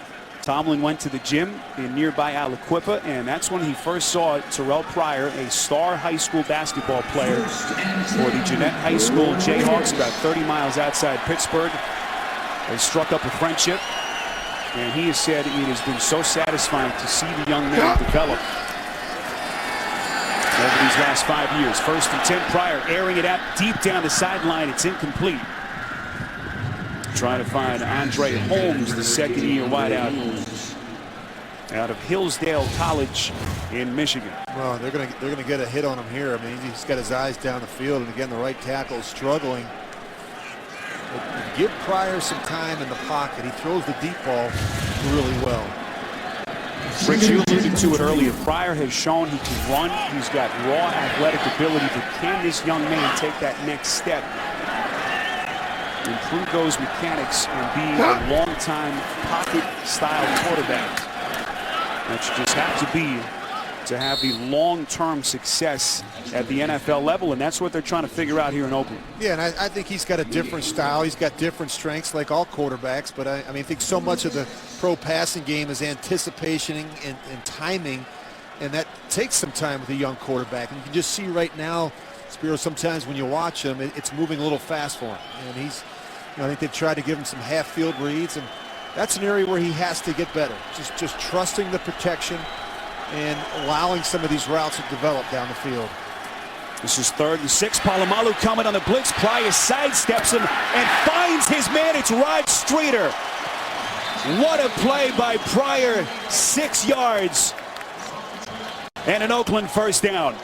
Tomlin went to the gym in nearby Aliquippa, and that's when he first saw Terrell Pryor, a star high school basketball player for the Jeanette High School Jayhawks, about 30 miles outside Pittsburgh. They struck up a friendship, and he has said it has been so satisfying to see the young man develop over these last 5 years. First and 10, Pryor airing it out deep down the sideline. It's incomplete. Trying to find Andre Holmes, the second-year wideout out of Hillsdale College in Michigan. Well, they're gonna get a hit on him here. I mean, he's got his eyes down the field, and again, the right tackle is struggling. But give Pryor some time in the pocket. He throws the deep ball really well. Rich, you alluded to it earlier. Pryor has shown he can run. He's got raw athletic ability, but can this young man take that next step, improve those mechanics, and be a long-time pocket-style quarterback? That should just have to be to have the long-term success at the NFL level, and that's what they're trying to figure out here in Oakland. Yeah, and I think he's got a different style. He's got different strengths like all quarterbacks, but I mean, I think so much of the pro passing game is anticipation and timing, and that takes some time with a young quarterback. And you can just see right now, Spiro, sometimes when you watch him, it's moving a little fast for him. And he's, I think they've tried to give him some half-field reads, and that's an area where he has to get better. Just trusting the protection and allowing some of these routes to develop down the field. This is 3rd and 6. Polamalu coming on the blitz. Pryor sidesteps him and finds his man. It's Rod Streeter. What a play by Pryor. 6 yards. And an Oakland first down.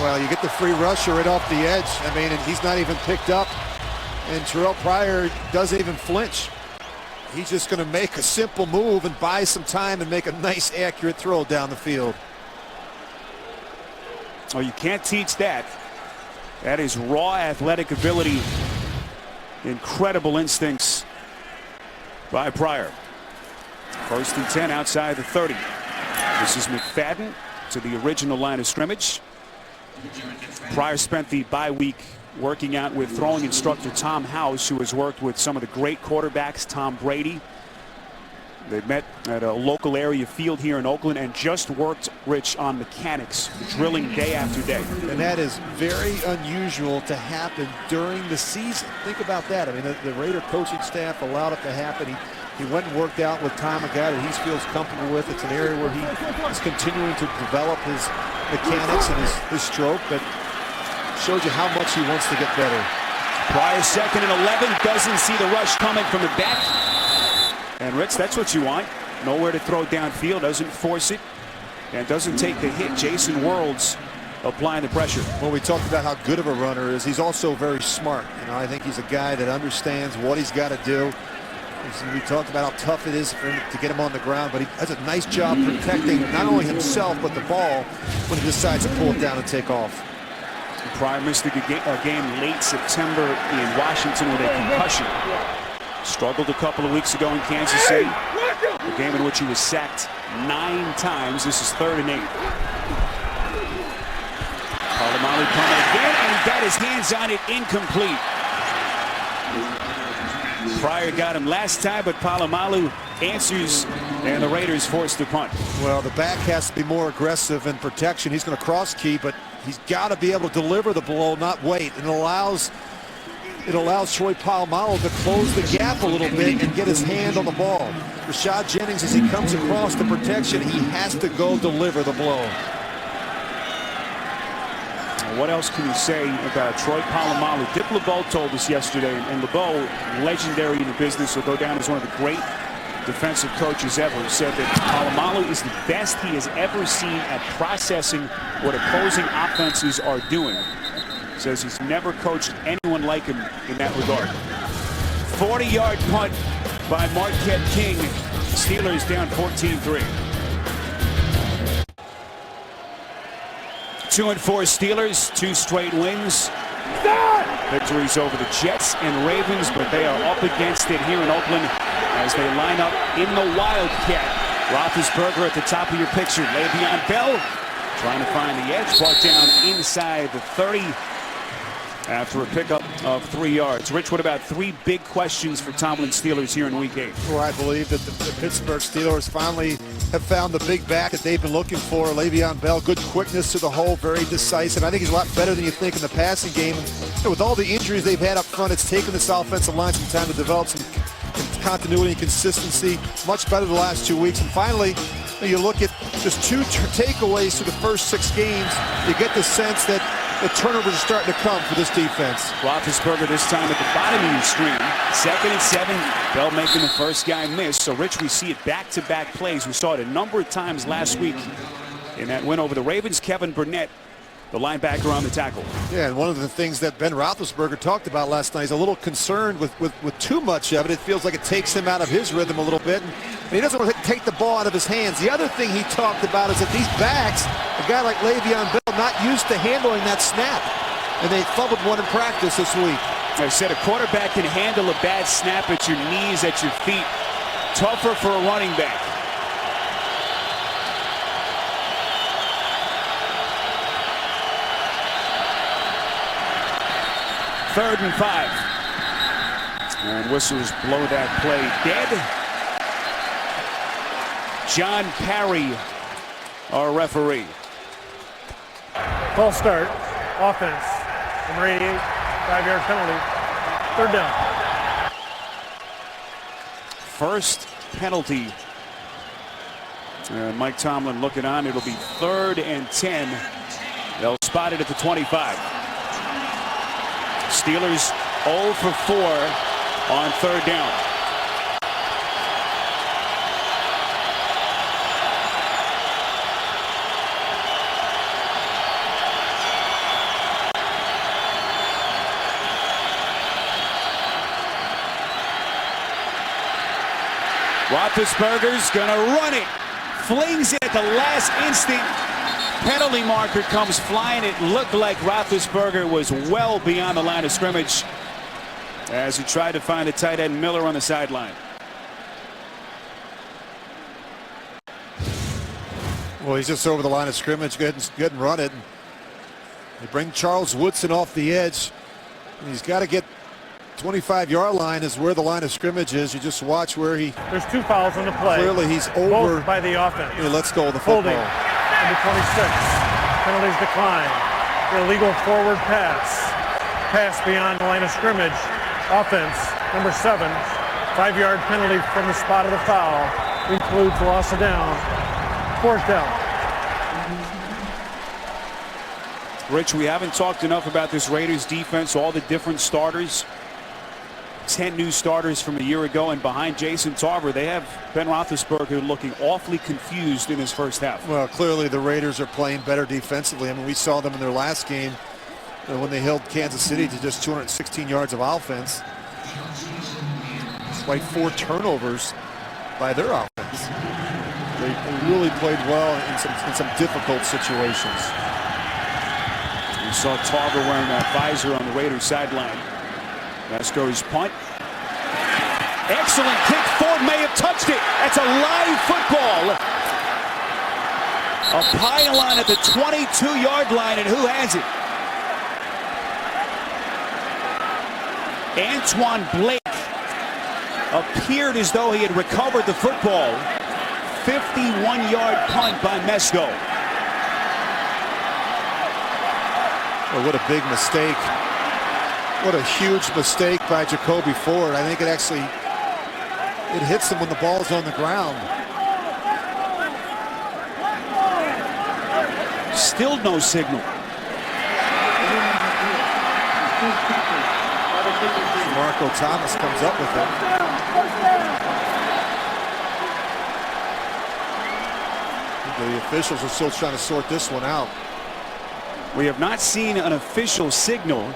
Well, you get the free rusher right off the edge. I mean, and he's not even picked up. And Terrell Pryor doesn't even flinch. He's just going to make a simple move and buy some time and make a nice, accurate throw down the field. Oh, you can't teach that. That is raw athletic ability. Incredible instincts by Pryor. 1st and 10 outside the 30. This is McFadden to the original line of scrimmage. Pryor spent the bye week working out with throwing instructor Tom House, who has worked with some of the great quarterbacks, Tom Brady. They met at a local area field here in Oakland and just worked, Rich, on mechanics, drilling day after day. And that is very unusual to happen during the season. Think about that. I mean, the Raider coaching staff allowed it to happen. He went and worked out with Tom, a guy that he feels comfortable with. It's an area where he is continuing to develop his mechanics and his stroke, but shows you how much he wants to get better. Pryor 2nd and 11, doesn't see the rush coming from the back. And Rich, that's what you want. Nowhere to throw downfield, doesn't force it, and doesn't take the hit. Jason Worlds applying the pressure. Well, we talked about how good of a runner is. He's also very smart. You know, I think he's a guy that understands what he's got to do. We talked about how tough it is for him to get him on the ground, but he does a nice job protecting not only himself but the ball when he decides to pull it down and take off. Pryor missed a game late September in Washington with a concussion. Struggled a couple of weeks ago in Kansas City, a game in which he was sacked 9 times. This is 3rd and 8. Polamalu coming again, and he got his hands on it, incomplete. Pryor got him last time, but Polamalu answers, and the Raiders forced to punt. Well, the back has to be more aggressive in protection. He's going to cross key, but he's got to be able to deliver the blow, not wait. It allows Troy Polamalu to close the gap a little bit and get his hand on the ball. Rashad Jennings, as he comes across the protection, he has to go deliver the blow. What else can you say about Troy Polamalu? Dick LeBeau told us yesterday, and LeBeau, legendary in the business, will go down as one of the great defensive coaches ever, said that Polamalu is the best he has ever seen at processing what opposing offenses are doing. Says he's never coached anyone like him in that regard. 40-yard punt by Marquette King. Steelers down 14-3. 2-4 Steelers, 2 straight wins. Victories over the Jets and Ravens, but they are up against it here in Oakland as they line up in the Wildcat. Roethlisberger at the top of your picture. Le'Veon Bell trying to find the edge, brought down inside the 30 after a pickup of 3 yards. Rich, what about 3 big questions for Tomlin Steelers here in Week 8? Well, I believe that the Pittsburgh Steelers finally have found the big back that they've been looking for. Le'Veon Bell, good quickness to the hole, very decisive. I think he's a lot better than you think in the passing game. And with all the injuries they've had up front, it's taken this offensive line some time to develop some continuity and consistency. Much better the last 2 weeks. And finally, you look at just 2 takeaways through the first 6 games, you get the sense that the turnovers are starting to come for this defense. Roethlisberger this time at the bottom of your screen. 2nd and 7. Bell making the first guy miss. So, Rich, we see it back-to-back plays. We saw it a number of times last week in that win over the Ravens. Kevin Burnett, the linebacker, on the tackle. Yeah, and one of the things that Ben Roethlisberger talked about last night, he's a little concerned with too much of it. It feels like it takes him out of his rhythm a little bit. And he doesn't want to take the ball out of his hands. The other thing he talked about is that these backs, a guy like Le'Veon Bell, not used to handling that snap. And they fumbled one in practice this week. I said a quarterback can handle a bad snap at your knees, at your feet. Tougher for a running back. Third and 5. And whistles blow that play dead. John Parry, our referee. False start. Offense. Number 88. 5-yard penalty. 3rd down. First penalty. Mike Tomlin looking on. It'll be 3rd and 10. They'll spot it at the 25. Steelers 0 for 4 on 3rd down. Roethlisberger's gonna run it. Flings it at the last instant. Penalty marker comes flying. It looked like Roethlisberger was well beyond the line of scrimmage as he tried to find the tight end Miller on the sideline. Well, he's just over the line of scrimmage. Go ahead and run it. They bring Charles Woodson off the edge. And he's got to get 25-yard line is where the line of scrimmage is. You just watch where he. There's 2 fouls on the play. Clearly he's over. Both by the offense. Hey, let's go with the football. Holding. Number 26. Penalties decline. Illegal forward pass. Pass beyond the line of scrimmage. Offense. Number 7. 5-yard penalty from the spot of the foul. Includes loss of down. 4th down. Rich, we haven't talked enough about this Raiders defense. All the different starters. 10 new starters from a year ago, and behind Jason Tarver, they have Ben Roethlisberger looking awfully confused in his first half. Well, clearly the Raiders are playing better defensively. I mean, we saw them in their last game when they held Kansas City to just 216 yards of offense. Despite 4 turnovers by their offense. They really played well in some difficult situations. We saw Tarver wearing a visor on the Raiders sideline. Vasco's punt. Excellent kick. Ford may have touched it. That's a live football. A pylon at the 22-yard line, and who has it? Antoine Blake appeared as though he had recovered the football. 51-yard punt by Mesco. Oh, what a big mistake. What a huge mistake by Jacoby Ford. I think it hits him when the ball's on the ground. Still no signal. Marco Thomas comes up with it. The officials are still trying to sort this one out. We have not seen an official signal,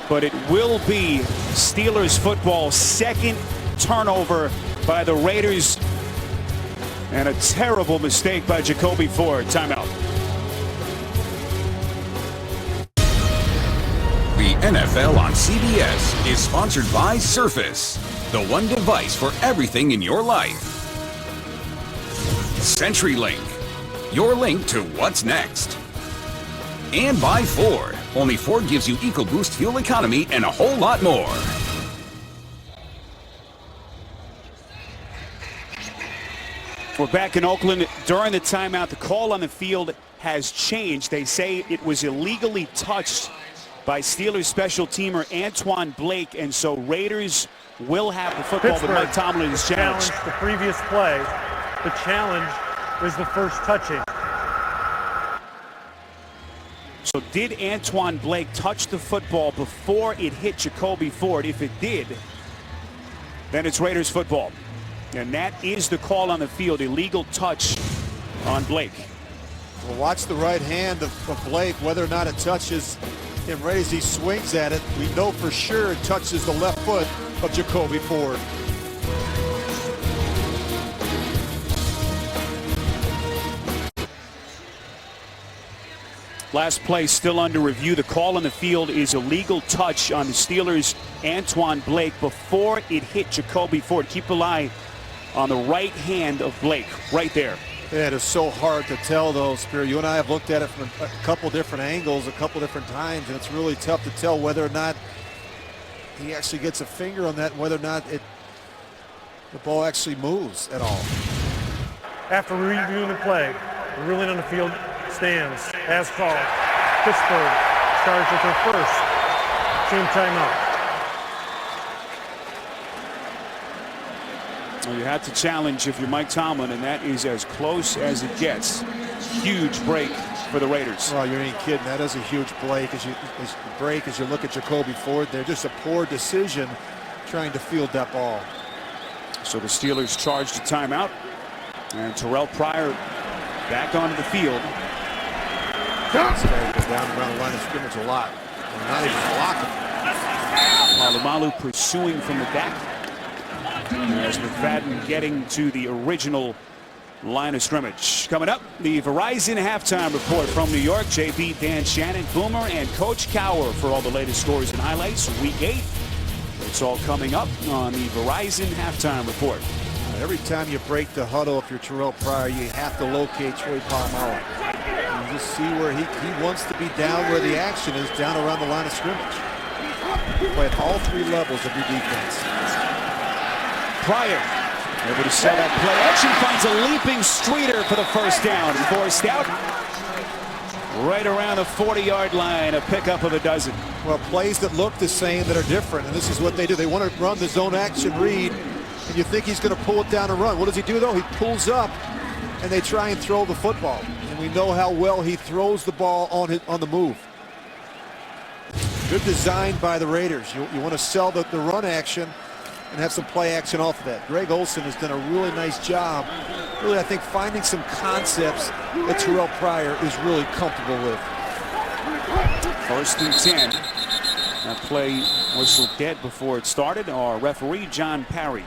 but it will be Steelers football. 2nd turnover by the Raiders. And a terrible mistake by Jacoby Ford. Timeout. The NFL on CBS is sponsored by Surface, the one device for everything in your life. CenturyLink, your link to what's next. And by Ford. Only Ford gives you EcoBoost fuel economy and a whole lot more. We're back in Oakland. During the timeout, the call on the field has changed. They say it was illegally touched by Steelers special teamer Antoine Blake, and so Raiders will have the football, Pittsburgh but Mike Tomlin is challenged. The previous play. The challenge was the first touching. So did Antoine Blake touch the football before it hit Jacoby Ford? If it did, then it's Raiders football. And that is the call on the field, illegal touch on Blake. Well, watch the right hand of Blake, whether or not it touches him right as he swings at it. We know for sure it touches the left foot of Jacoby Ford. Last play still under review. The call on the field is illegal touch on the Steelers' Antoine Blake before it hit Jacoby Ford. Keep an eye on the right hand of Blake right there. Yeah, it is so hard to tell, though, Spear. You and I have looked at it from a couple different angles, a couple different times, and it's really tough to tell whether or not he actually gets a finger on that and whether or not the ball actually moves at all. After reviewing the play, the ruling on the field stands as called. Pittsburgh charged with their first team timeout. Well, you have to challenge if you're Mike Tomlin, and that is as close as it gets. Huge break for the Raiders. Oh, you ain't kidding. That is a huge break as you look at Jacoby Ford there. Just a poor decision trying to field that ball. So the Steelers charged a timeout, and Terrell Pryor back onto the field. Down around the line of scrimmage a lot. They're not even blocking. Polamalu pursuing from the back. As McFadden getting to the original line of scrimmage. Coming up, the Verizon halftime report from New York. JB, Dan Shannon, Boomer, and Coach Cowher for all the latest scores and highlights. Week 8. It's all coming up on the Verizon halftime report. Every time you break the huddle, if you're Terrell Pryor, you have to locate Troy Polamalu. You just see where he wants to be down where the action is, down around the line of scrimmage. Play at all 3 levels of your defense. Pryor able to sell that play action, finds a leaping Streeter for the first down. Forced out right around the 40-yard line, a pickup of a dozen. Well, plays that look the same that are different, and this is what they do. They want to run the zone action read, and you think he's going to pull it down and run. What does he do, though? He pulls up, and they try and throw the football. And we know how well he throws the ball on the move. Good design by the Raiders. You want to sell the run action and have some play action off of that. Greg Olsen has done a really nice job. Really, I think, finding some concepts that Terrell Pryor is really comfortable with. 1st and 10. That play whistled dead before it started. Our referee, John Parry.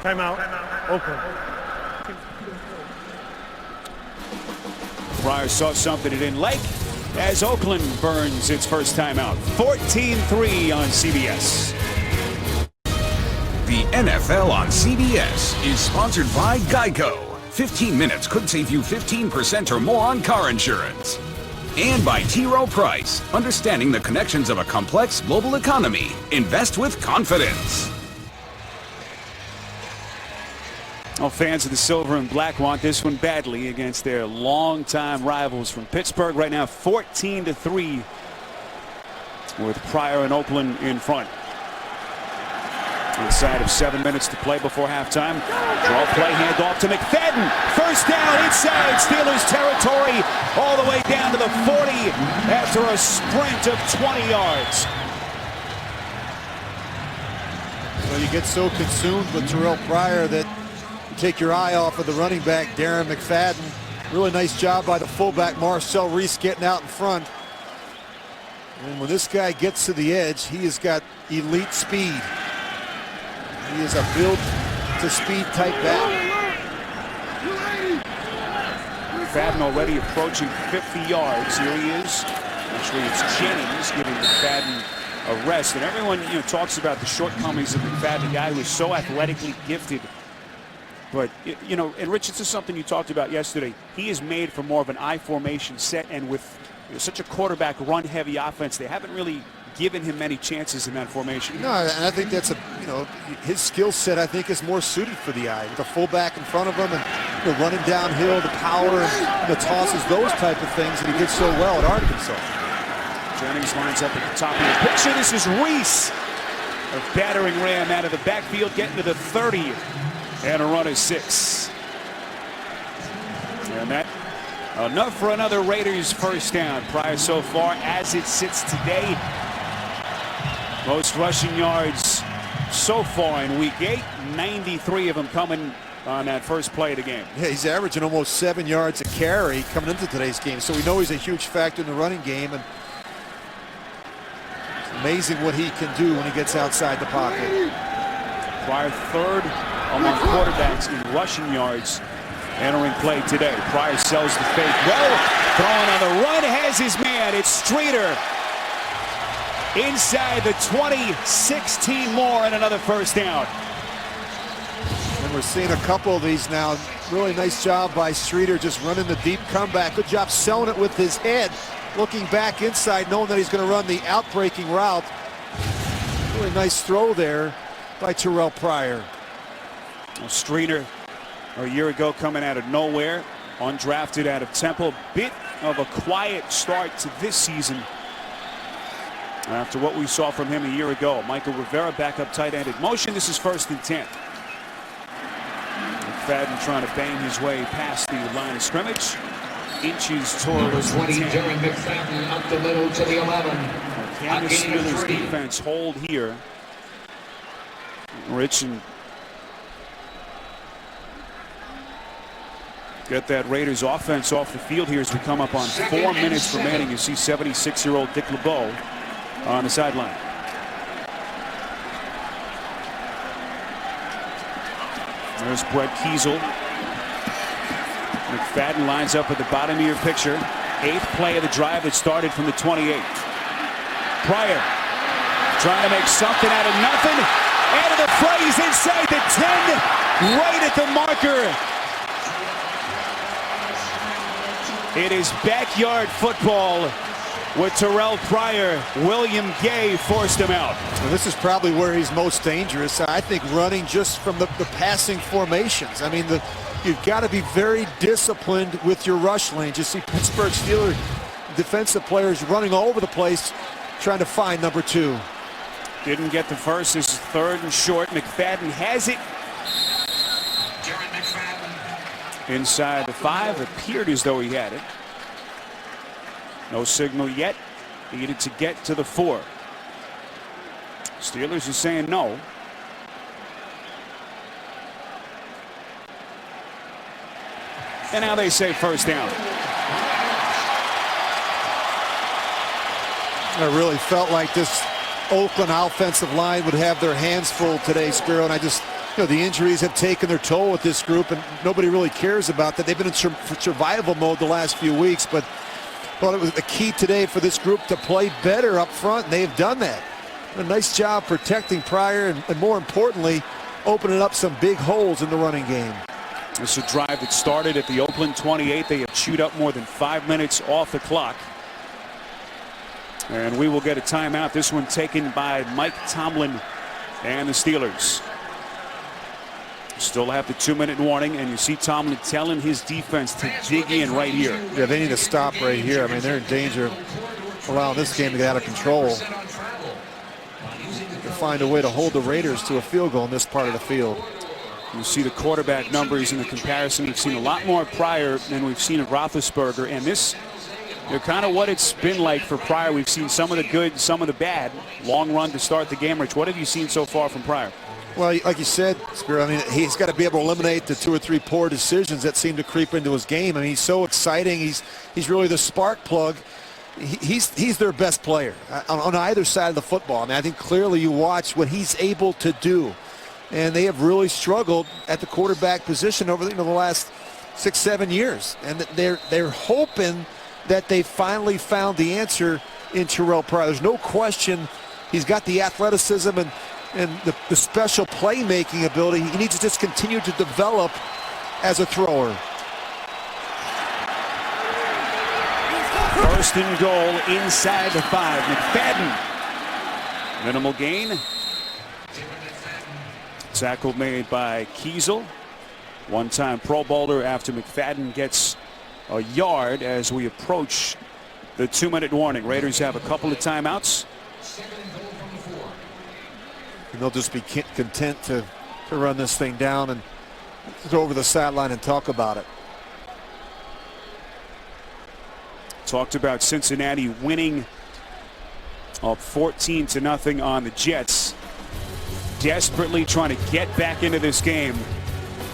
Timeout. Oakland. Pryor saw something he didn't like as Oakland burns its first timeout. 14-3 on CBS. The NFL on CBS is sponsored by Geico. 15 minutes could save you 15% or more on car insurance. And by T. Rowe Price, understanding the connections of a complex global economy. Invest with confidence. Well, fans of the silver and black want this one badly against their longtime rivals from Pittsburgh. Right now, 14-3 with Pryor and Oakland in front. Inside of 7 minutes to play before halftime. Draw play, handoff to McFadden. First down inside Steelers territory, all the way down to the 40 after a sprint of 20 yards. So you get so consumed with Terrell Pryor that you take your eye off of the running back, Darren McFadden. Really nice job by the fullback, Marcel Reese, getting out in front. And when this guy gets to the edge, he has got elite speed. He is a build-to-speed type back. McFadden already approaching 50 yards. Here he is. Actually, it's Jennings giving McFadden a rest. And everyone, talks about the shortcomings of McFadden, a guy who is so athletically gifted. But, and Rich, this is something you talked about yesterday. He is made for more of an I formation set, and with such a quarterback run-heavy offense, they haven't really given him many chances in that formation. No, and I think that's his skill set, I think, is more suited for the eye. With the fullback in front of him and running downhill, the power and the tosses, those type of things that he did so well at Arkansas. Jennings lines up at the top of the picture. This is Reese, a battering ram out of the backfield, getting to the 30 and a run of 6. And that enough for another Raiders first down. Pryor so far as it sits today. Most rushing yards so far in week 8, 93 of them coming on that first play of the game. Yeah, he's averaging almost 7 yards a carry coming into today's game, so we know he's a huge factor in the running game, and it's amazing what he can do when he gets outside the pocket. Pryor third among quarterbacks in rushing yards entering play today. Pryor sells the fake well, throwing on the run, has his man. It's Streeter. Inside the 20, 16 more and another first down. And we're seeing a couple of these now. Really nice job by Streeter, just running the deep comeback. Good job selling it with his head, looking back inside, knowing that he's going to run the outbreaking route. Really nice throw there by Terrell Pryor. Well, Streeter, a year ago, coming out of nowhere, undrafted out of Temple. Bit of a quiet start to this season. After what we saw from him a year ago. Michael Rivera back up tight end in motion. This is 1st and 10. McFadden trying to bang his way past the line of scrimmage. Inches towards Number 20, the 10. Darren McFadden up the middle to the 11. Can the Steelers defense hold here? Rich, and get that Raiders offense off the field here as we come up on 4 minutes remaining. You see 76-year-old Dick LeBeau on the sideline. There's Brett Kiesel. McFadden lines up at the bottom of your picture. 8th play of the drive that started from the 28. Pryor trying to make something out of nothing. Out of the fray, he's inside the 10, right at the marker. It is backyard football with Terrell Pryor. William Gay forced him out. Well, this is probably where he's most dangerous. I think running just from the passing formations. I mean, you've got to be very disciplined with your rush lanes. You see Pittsburgh Steelers defensive players running all over the place trying to find number 2. Didn't get the first. This is 3rd and short. McFadden has it. Inside the 5. Appeared as though he had it. No signal yet. Needed to get to the 4. Steelers are saying no. And now they say 1st down. I really felt like this Oakland offensive line would have their hands full today, Spiro, and the injuries have taken their toll with this group, and nobody really cares about that. They've been in survival mode the last few weeks, but thought it was the key today for this group to play better up front, and they've done that. A nice job protecting Pryor, and more importantly, opening up some big holes in the running game. This is a drive that started at the Oakland 28. They have chewed up more than 5 minutes off the clock. And we will get a timeout. This one taken by Mike Tomlin and the Steelers. Still have the 2-minute warning, and you see Tomlin telling his defense to dig in right here. Yeah, they need to stop right here. I mean, they're in danger of allowing this game to get out of control. To find a way to hold the Raiders to a field goal in this part of the field. You see the quarterback numbers in the comparison. We've seen a lot more Pryor than we've seen of Roethlisberger, and this, kind of what it's been like for Pryor. We've seen some of the good, some of the bad. Long run to start the game. Rich, what have you seen so far from Pryor? Well, like you said, Spiro, I mean, he's got to be able to eliminate the 2 or 3 poor decisions that seem to creep into his game. I mean, he's so exciting. He's really the spark plug. He's their best player on either side of the football. I mean, I think clearly you watch what he's able to do. And they have really struggled at the quarterback position over the last 6-7 years. And they're hoping that they finally found the answer in Terrell Pryor. There's no question he's got the athleticism and the special playmaking ability. He needs to just continue to develop as a thrower. 1st and goal inside the 5. McFadden. Minimal gain. Tackle made by Kiesel. One-time Pro Bowler after McFadden gets a yard as we approach the 2-minute warning. Raiders have a couple of timeouts. And they'll just be content to run this thing down and go over the sideline and talk about it. Talked about Cincinnati winning up 14-0 on the Jets. Desperately trying to get back into this game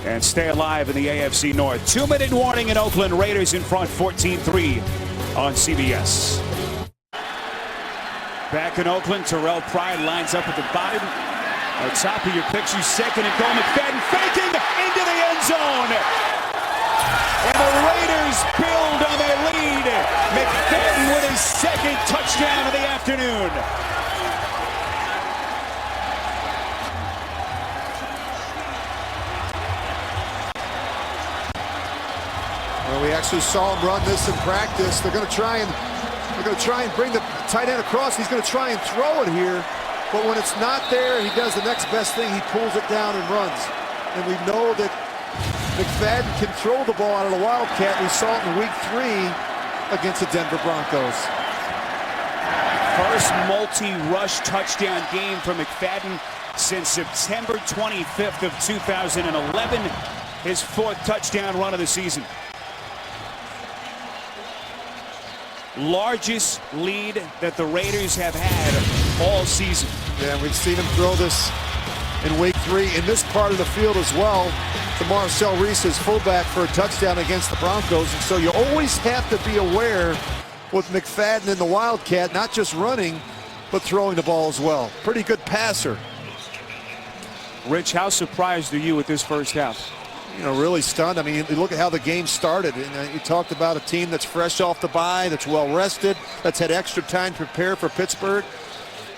and stay alive in the AFC North. 2-minute warning in Oakland. Raiders in front 14-3 on CBS. Back in Oakland, Terrell Pryor lines up at the bottom. On top of your picture, 2nd and goal. McFadden faking into the end zone. And the Raiders build on their lead. McFadden with his 2nd touchdown of the afternoon. Well, we actually saw him run this in practice. They're going to try and bring the tight end across. He's going to try and throw it here, but when it's not there, he does the next best thing. He pulls it down and runs. And we know that McFadden can throw the ball out of the Wildcat. We saw it in week 3 against the Denver Broncos. First multi-rush touchdown game for McFadden since September 25th of 2011. His fourth touchdown run of the season. Largest lead that the Raiders have had all season. Yeah, we've seen him throw this in week 3 in this part of the field as well to Marcel Reese, his fullback, for a touchdown against the Broncos. And so you always have to be aware with McFadden and the Wildcat, not just running, but throwing the ball as well. Pretty good passer. Rich, how surprised are you with this first half? You know, really stunned. I mean, you look at how the game started, and you talked about a team that's fresh off the bye, that's well rested, that's had extra time to prepare for Pittsburgh.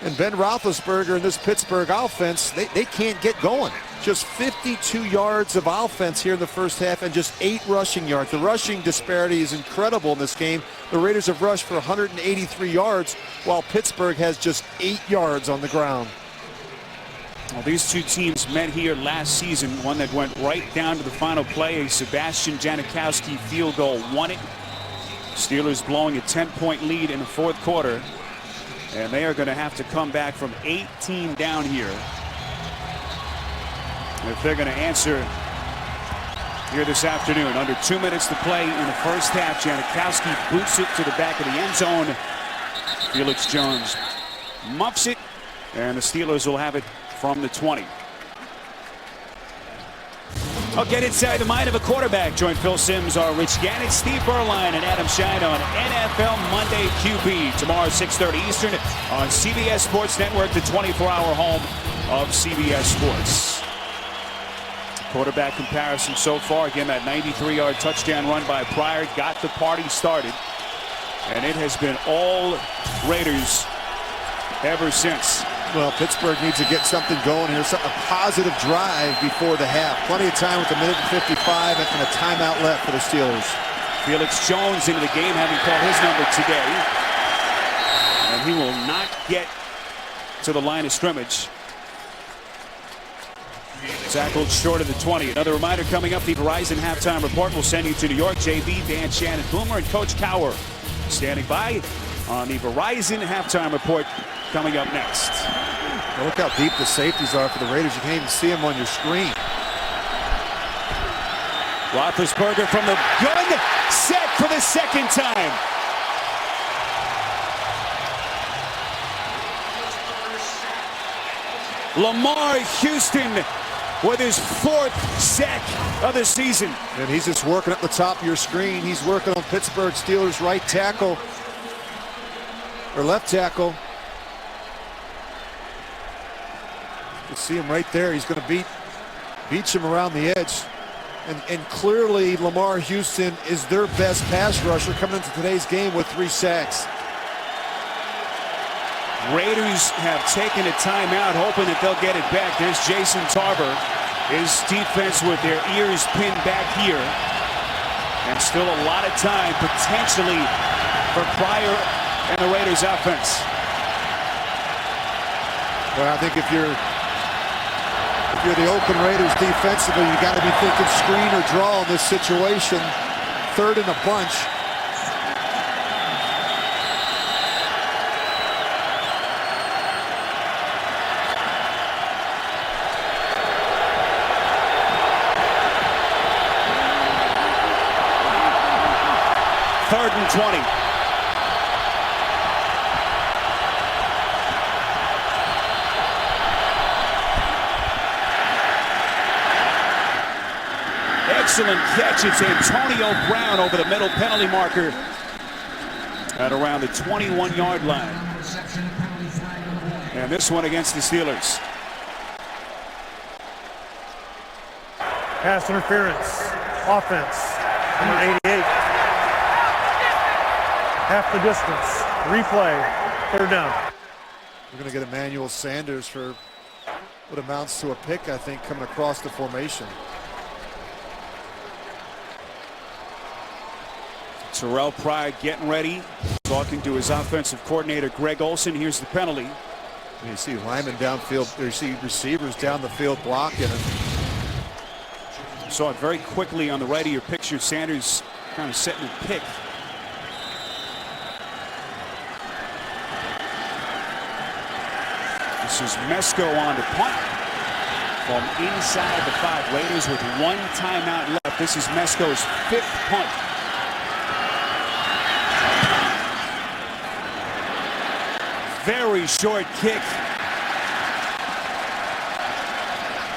And Ben Roethlisberger and this Pittsburgh offense, they can't get going. Just 52 yards of offense here in the first half and just 8 rushing yards. The rushing disparity is incredible in this game. The Raiders have rushed for 183 yards, while Pittsburgh has just 8 yards on the ground. Well, these two teams met here last season, one that went right down to the final play. A Sebastian Janikowski field goal won it. Steelers blowing a 10-point lead in the fourth quarter. And they are going to have to come back from 18 down here if they're going to answer here this afternoon. Under 2 minutes to play in the first half. Janikowski boots it to the back of the end zone. Felix Jones muffs it, and the Steelers will have it from the 20. I'll get inside the mind of a quarterback. Join Phil Simms, our Rich Gannon, Steve Berline, and Adam Schein on NFL Monday QB. Tomorrow, 6:30 Eastern on CBS Sports Network, the 24-hour home of CBS Sports. Quarterback comparison so far. Again, that 93-yard touchdown run by Pryor got the party started. And it has been all Raiders ever since. Well, Pittsburgh needs to get something going here, a positive drive before the half. Plenty of time with a minute and 55 and a timeout left for the Steelers. Felix Jones into the game, having called his number today. And he will not get to the line of scrimmage. Tackled short of the 20. Another reminder coming up, the Verizon halftime report will send you to New York. JV, Dan, Shannon, Boomer, and Coach Cower standing by on the Verizon halftime report coming up next. Well, look how deep the safeties are for the Raiders. You can't even see them on your screen. Roethlisberger from the gun, set for the second time. Lamar Houston with his 4th sack of the season. And he's just working up the top of your screen. He's working on Pittsburgh Steelers right tackle, or left tackle. You see him right there. He's going to beat him around the edge. And clearly Lamar Houston is their best pass rusher coming into today's game with 3 sacks. Raiders have taken a timeout, hoping that they'll get it back. There's Jason Tarver. His defense with their ears pinned back here. And still a lot of time potentially for Pryor and the Raiders offense. Well, I think if you're the Oakland Raiders defensively, you got to be thinking screen or draw in this situation. 3rd and a bunch. Third and 20. Excellent catch. It's Antonio Brown over the middle penalty marker at around the 21-yard line. And this one against the Steelers. Pass interference. Offense. Number 88. Half the distance. Replay. 3rd down. We're going to get Emmanuel Sanders for what amounts to a pick, I think, coming across the formation. Terrell Pryor getting ready, talking to his offensive coordinator, Greg Olson. Here's the penalty. You see linemen downfield, you see receivers down the field blocking him. Saw it very quickly on the right of your picture. Sanders kind of setting a pick. This is Mesko on the punt from inside the 5. Raiders with 1 timeout left. This is Mesko's 5th punt. Very short kick.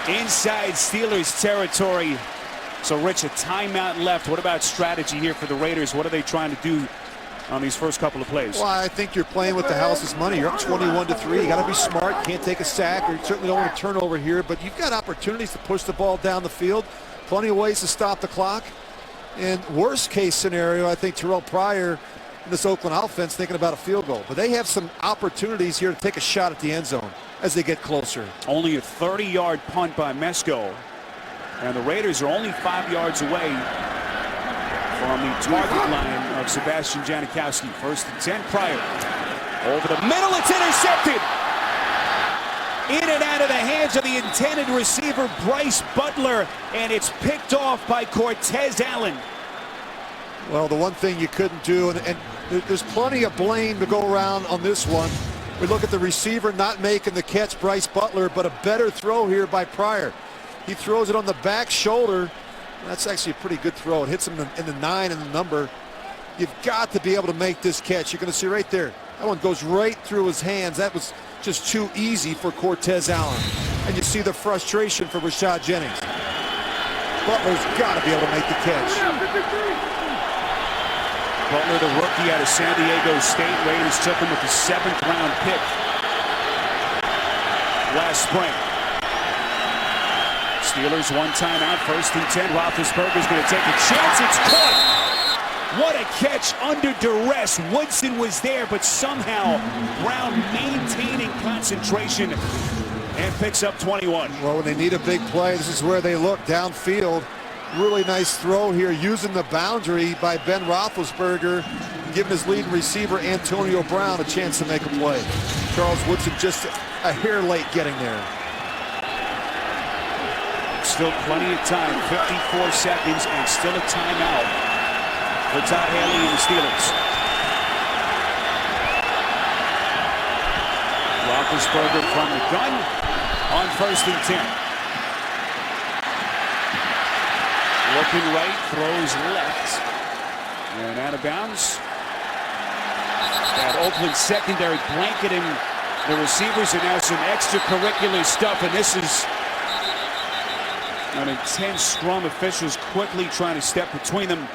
Inside Steelers territory. So, Rich, a timeout left. What about strategy here for the Raiders? What are they trying to do on these first couple of plays? Well, I think you're playing with the house's money. You're up 21-3. You got to be smart. Can't take a sack, or you certainly don't want to turn over here. But you've got opportunities to push the ball down the field. Plenty of ways to stop the clock. And worst case scenario, I think Terrell Pryor in this Oakland offense thinking about a field goal. But they have some opportunities here to take a shot at the end zone as they get closer. Only a 30-yard punt by Mesko. And the Raiders are only 5 yards away from the target line of Sebastian Janikowski. 1st and 10, Pryor. Over the middle, it's intercepted. In and out of the hands of the intended receiver, Bryce Butler, and it's picked off by Cortez Allen. Well, the one thing you couldn't do, and there's plenty of blame to go around on this one. We look at the receiver not making the catch, Bryce Butler, but a better throw here by Pryor. He throws it on the back shoulder. That's actually a pretty good throw. It hits him in the 9 and the number. You've got to be able to make this catch. You're going to see right there. That one goes right through his hands. That was just too easy for Cortez Allen. And you see the frustration for Rashad Jennings. Butler's got to be able to make the catch. Butler, the rookie out of San Diego State. Raiders took him with the 7th round pick last spring. Steelers 1 timeout, 1st and 10. Roethlisberger's going to take a chance. It's caught. What a catch under duress. Woodson was there, but somehow Brown maintaining concentration and picks up 21. Well, when they need a big play, this is where they look downfield. Really nice throw here, using the boundary by Ben Roethlisberger, giving his leading receiver Antonio Brown a chance to make a play. Charles Woodson just a hair late getting there. Still plenty of time, 54 seconds, and still a timeout for Todd Haley and the Steelers. Roethlisberger from the gun on 1st and 10. Looking right, throws left, and out of bounds. That Oakland secondary blanketing the receivers, and now some extracurricular stuff, and this is an intense scrum. Officials quickly trying to step between them.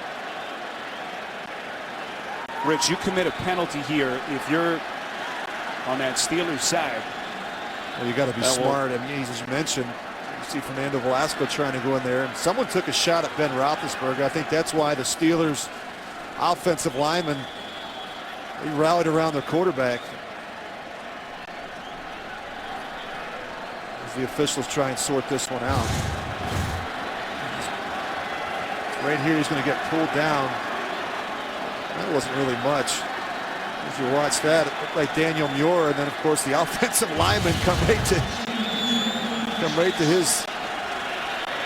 Rich, you commit a penalty here if you're on that Steelers side. Well, you got to be smart. I mean, as you mentioned, you see Fernando Velasco trying to go in there, and someone took a shot at Ben Roethlisberger. I think that's why the Steelers offensive linemen, they rallied around their quarterback as the officials try and sort this one out. Right here, he's going to get pulled down. That wasn't really much. As you watch that, it looked like Daniel Muir, and then of course the offensive linemen come right to his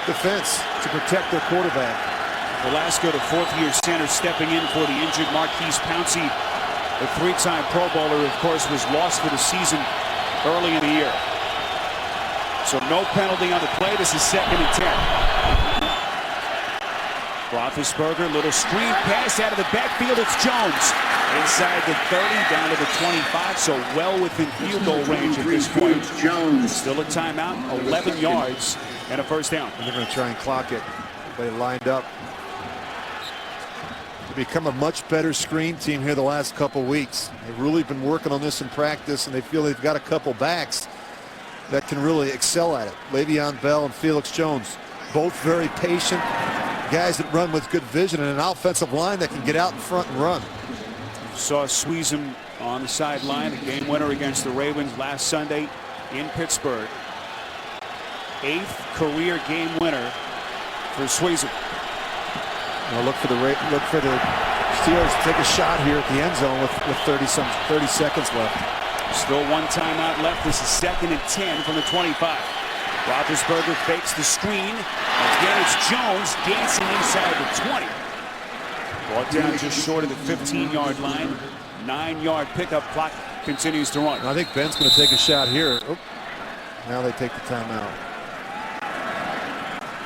defense to protect their quarterback. Velasco, the 4th-year center, stepping in for the injured Marquise Pouncey. The 3-time Pro Bowler, of course, was lost for the season early in the year. So no penalty on the play. This is 2nd and 10. Roethlisberger, little screen pass out of the backfield. It's Jones inside the 30, down to the 25, so well within field goal range at this point. Jones. Still a timeout, 11 yards, and a 1st down. And they're going to try and clock it. They lined up to become a much better screen team here the last couple weeks. They've really been working on this in practice, and they feel they've got a couple backs that can really excel at it. Le'Veon Bell and Felix Jones, both very patient guys that run with good vision, and an offensive line that can get out in front and run. Saw Sweezum on the sideline, a game winner against the Ravens last Sunday in Pittsburgh. 8th career game winner for Sweezum. Now look for the Steelers to take a shot here at the end zone with 30 seconds left. Still 1 timeout left. This is 2nd and 10 from the 25. Roethlisberger fakes the screen. Again, it's Jones dancing inside the 20. Brought down just short of the 15-yard line. 9-yard pickup. Clock continues to run. I think Ben's going to take a shot here. Oh, Now they take the timeout.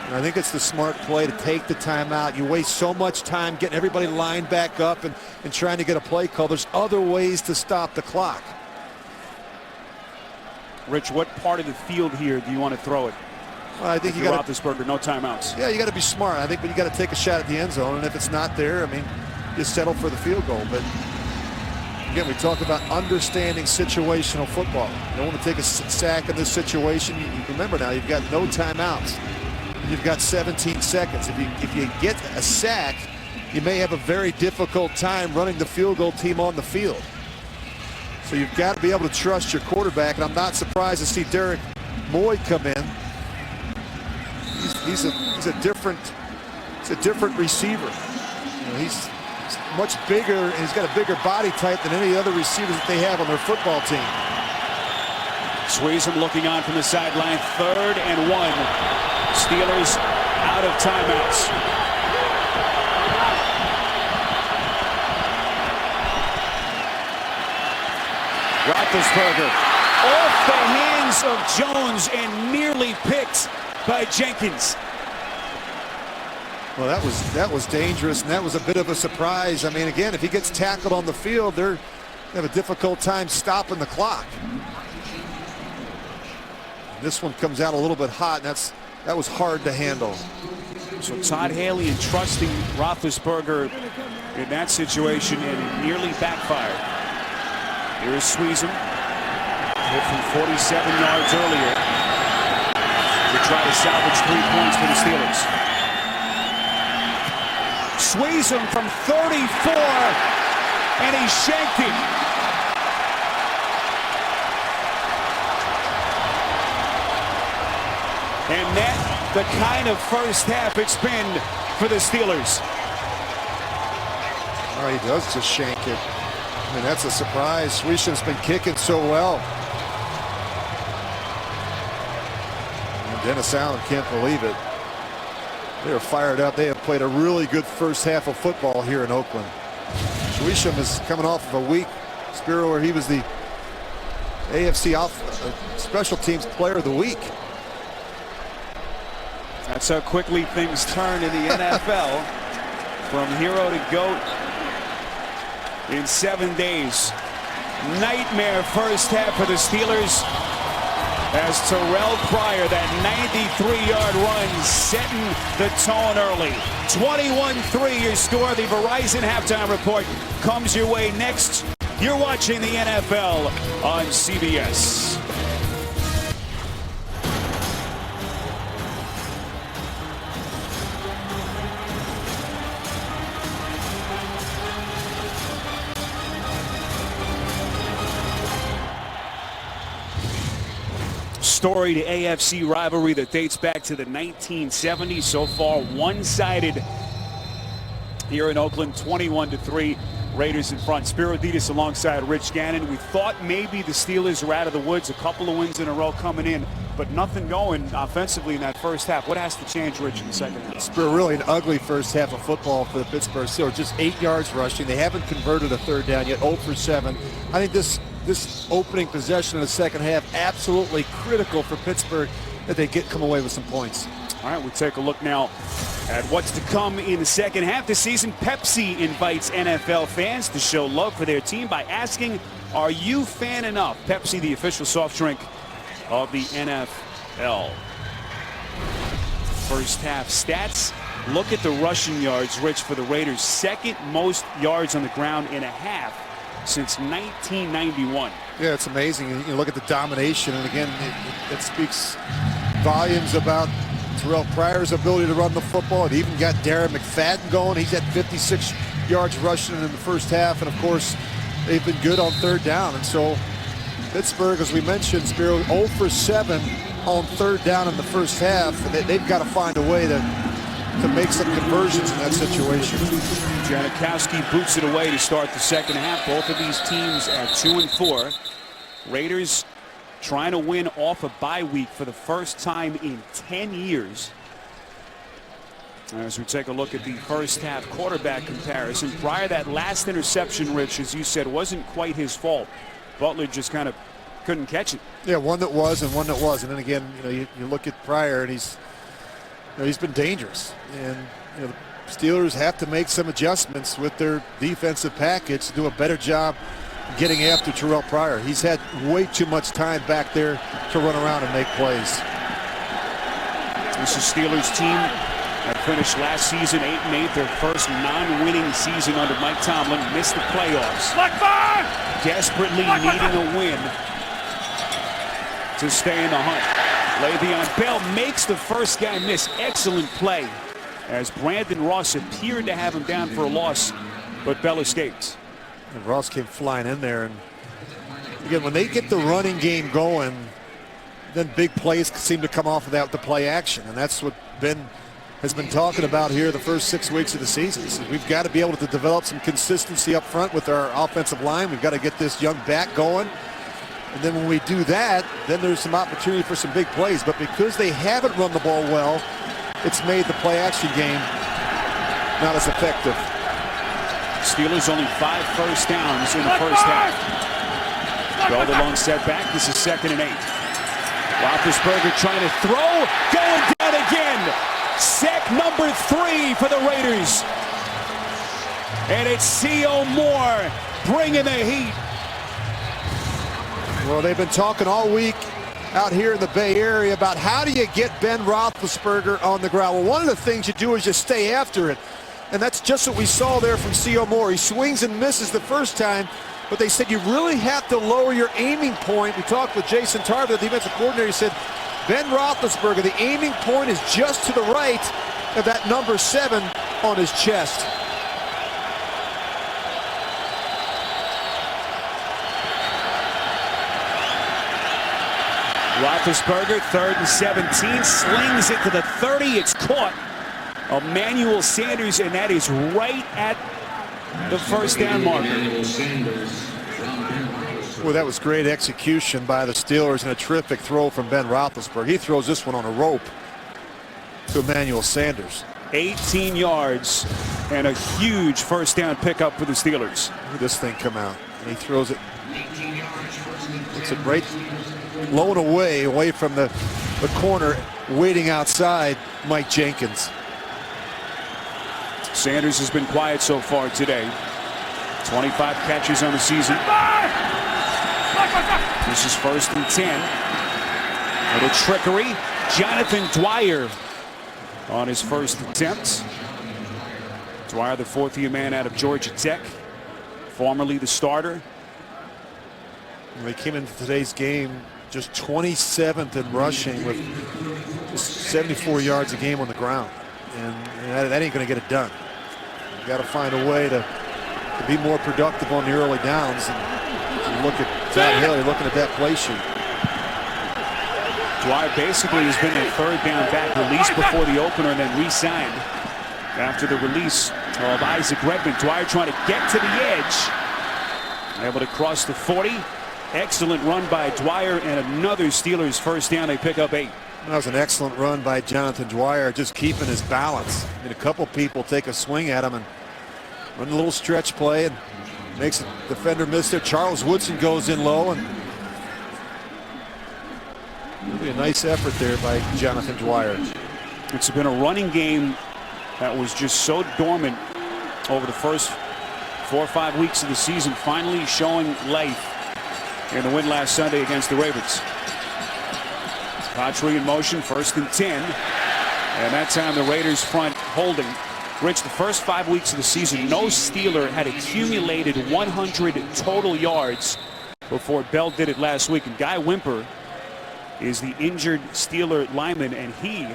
And I think it's the smart play to take the timeout. You waste so much time getting everybody lined back up and trying to get a play call. There's other ways to stop the clock. Rich, what part of the field here do you want to throw it? Well, I think you got Roethlisberger, no timeouts. Yeah, you got to be smart. I think, but you got to take a shot at the end zone, and if it's not there, I mean, you settle for the field goal. But again, we talk about understanding situational football. You don't want to take a sack in this situation. You remember now, you've got no timeouts. You've got 17 seconds. If you get a sack, you may have a very difficult time running the field goal team on the field. So you've got to be able to trust your quarterback, and I'm not surprised to see Derek Moy come in. He's a different receiver. You know, he's much bigger, and he's got a bigger body type than any other receivers that they have on their football team. Swayze looking on from the sideline. 3rd and 1. Steelers out of timeouts. Roethlisberger off the hands of Jones and nearly picked by Jenkins. Well, that was dangerous, and that was a bit of a surprise. I mean, again, if he gets tackled on the field, they have a difficult time stopping the clock. This one comes out a little bit hot, and that was hard to handle. So Todd Haley entrusting Roethlisberger in that situation, and it nearly backfired. Here's Swayze, hit from 47 yards earlier to try to salvage 3 points for the Steelers. Swayze from 34, and he shanked it. And that the kind of first half it's been for the Steelers. Oh, he does just shank it. I mean, that's a surprise. Swayze's been kicking so well. And Dennis Allen can't believe it. They are fired up. They have played a really good first half of football here in Oakland. Swayze is coming off of a week, Spiro, where he was the AFC Special Teams Player of the Week. That's how quickly things turn in the NFL. From hero to GOAT in 7 days. Nightmare first half for the Steelers as Terrell Pryor, that 93-yard run, setting the tone early. 21-3 your score. The Verizon Halftime Report comes your way next. You're watching the NFL on CBS. Storied AFC rivalry that dates back to the 1970s. So far, one-sided here in Oakland, 21-3. Raiders in front. Spiro Dedes alongside Rich Gannon. We thought maybe the Steelers were out of the woods. A couple of wins in a row coming in, but nothing going offensively in that first half. What has to change, Rich, in the second half? Spiro, really an ugly first half of football for the Pittsburgh Steelers. Just 8 yards rushing. They haven't converted a third down yet. 0 for 7. I think this opening possession in the second half, absolutely critical for Pittsburgh that they come away with some points. All right, we'll take a look now at what's to come in the second half this season. Pepsi invites NFL fans to show love for their team by asking, are you fan enough? Pepsi, the official soft drink of the NFL. First half stats. Look at the rushing yards, Rich, for the Raiders. Second most yards on the ground in a half since 1991. Yeah, it's amazing. You look at the domination, and again, it speaks volumes about Terrell Pryor's ability to run the football. It even got Darren McFadden going. He's at 56 yards rushing in the first half, and of course, they've been good on third down. And so Pittsburgh, as we mentioned, Spiro, 0 for 7 on third down in the first half. They've got to find a way to make some conversions in that situation. Janikowski boots it away to start the second half. Both of these teams at 2-4. Raiders trying to win off a bye week for the first time in 10 years. As we take a look at the first half quarterback comparison, Pryor, that last interception, Rich, as you said, wasn't quite his fault. Butler just kind of couldn't catch it. Yeah, one that was and one that wasn't. And again, you look at Pryor, and he's been dangerous. And the Steelers have to make some adjustments with their defensive package to do a better job getting after Terrell Pryor. He's had way too much time back there to run around and make plays. This is Steelers team that finished last season 8-8, their first non-winning season under Mike Tomlin. Missed the playoffs. Desperately needing a win to stay in the hunt. Le'Veon Bell makes the first guy miss. Excellent play as Brandon Ross appeared to have him down for a loss, but Bell escaped. And Ross came flying in there. And again, when they get the running game going, then big plays seem to come off of that with the play action. And that's what Ben has been talking about here the first 6 weeks of the season. So we've got to be able to develop some consistency up front with our offensive line. We've got to get this young back going. And then when we do that, then there's some opportunity for some big plays. But because they haven't run the ball well, it's made the play action game not as effective. Steelers only 5 first downs in the first half. Bell the long setback. This is 2nd and 8. Roethlisberger trying to throw, going down again. Sack number 3 for the Raiders. And it's C.O. Moore bringing the heat. Well, they've been talking all week out here in the Bay Area about how do you get Ben Roethlisberger on the ground. Well, one of the things you do is you stay after it. And that's just what we saw there from C.O. Moore. He swings and misses the first time, but they said you really have to lower your aiming point. We talked with Jason Tarver, the defensive coordinator. He said, Ben Roethlisberger, the aiming point is just to the right of that number 7 on his chest. Roethlisberger, 3rd and 17, slings it to the 30. It's caught. Emmanuel Sanders, and that is right at the first down marker. Well, that was great execution by the Steelers and a terrific throw from Ben Roethlisberger. He throws this one on a rope to Emmanuel Sanders. 18 yards and a huge first down pickup for the Steelers. Look at this thing come out. And he throws it. It's a great low and away from the corner, waiting outside Mike Jenkins. Sanders has been quiet so far today. 25 catches on the season. This is 1st and 10. Little trickery. Jonathan Dwyer on his first attempt. Dwyer, the 4th-year man out of Georgia Tech, formerly the starter. They came into today's game just 27th in rushing with just 74 yards a game on the ground. And that ain't going to get it done. You've got to find a way to be more productive on the early downs. And you look at Todd Hill, you're looking at that play sheet. Dwyer basically has been a 3rd down back, released before the opener and then re-signed after the release of Isaac Redmond. Dwyer trying to get to the edge. Able to cross the 40. Excellent run by Dwyer, and another Steelers first down. They pick up 8. That was an excellent run by Jonathan Dwyer, just keeping his balance. I mean, a couple people take a swing at him and run a little stretch play and makes the defender miss there. Charles Woodson goes in low, and really a nice effort there by Jonathan Dwyer. It's been a running game that was just so dormant over the first 4 or 5 weeks of the season, finally showing life in the win last Sunday against the Ravens. Patry in motion, 1st and 10. And that time the Raiders front holding. Rich, the first 5 weeks of the season, no Steeler had accumulated 100 total yards before Bell did it last week. And Guy Wimper is the injured Steeler lineman, and he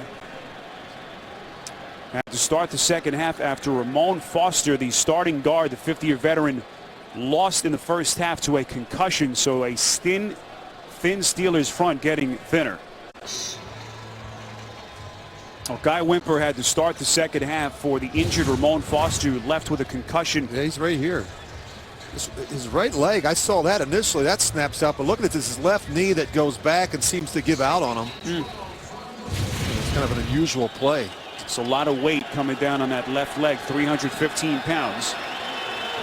had to start the second half after Ramon Foster, the starting guard, the 50-year veteran, lost in the first half to a concussion. So a thin Steelers front getting thinner. Well, Guy Wimper had to start the second half for the injured Ramon Foster, who left with a concussion. Yeah, he's right here. His right leg, I saw that initially. That snaps out, but look at this, his left knee that goes back and seems to give out on him. It's kind of an unusual play. It's a lot of weight coming down on that left leg, 315 pounds.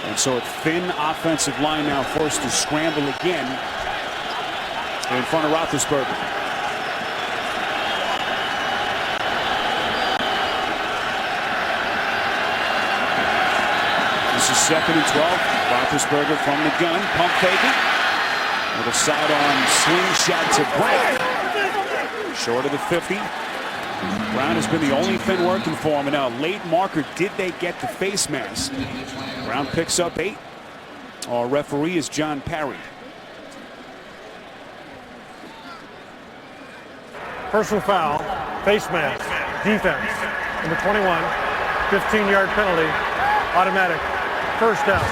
And so a thin offensive line now forced to scramble again. in front of Roethlisberger. This is 2nd and 12. Roethlisberger from the gun, pump faking. With a sidearm slingshot to Brown. Short of the 50. Brown has been the only thing working for him. And now late marker, did they get the face mask? Brown picks up 8. Our referee is John Parry. Personal foul, face mask, defense. Number 21, 15-yard penalty, automatic, first down.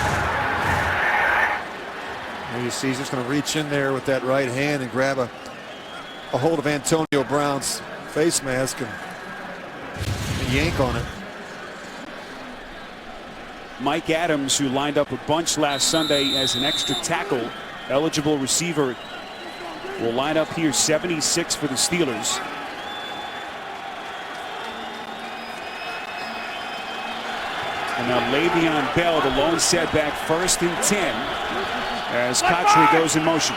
And you see he's just going to reach in there with that right hand and grab a hold of Antonio Brown's face mask and yank on it. Mike Adams, who lined up a bunch last Sunday as an extra tackle, eligible receiver, will line up here 76 for the Steelers. And now Le'Veon Bell, the lone setback, 1st and 10 as Kotri goes in motion.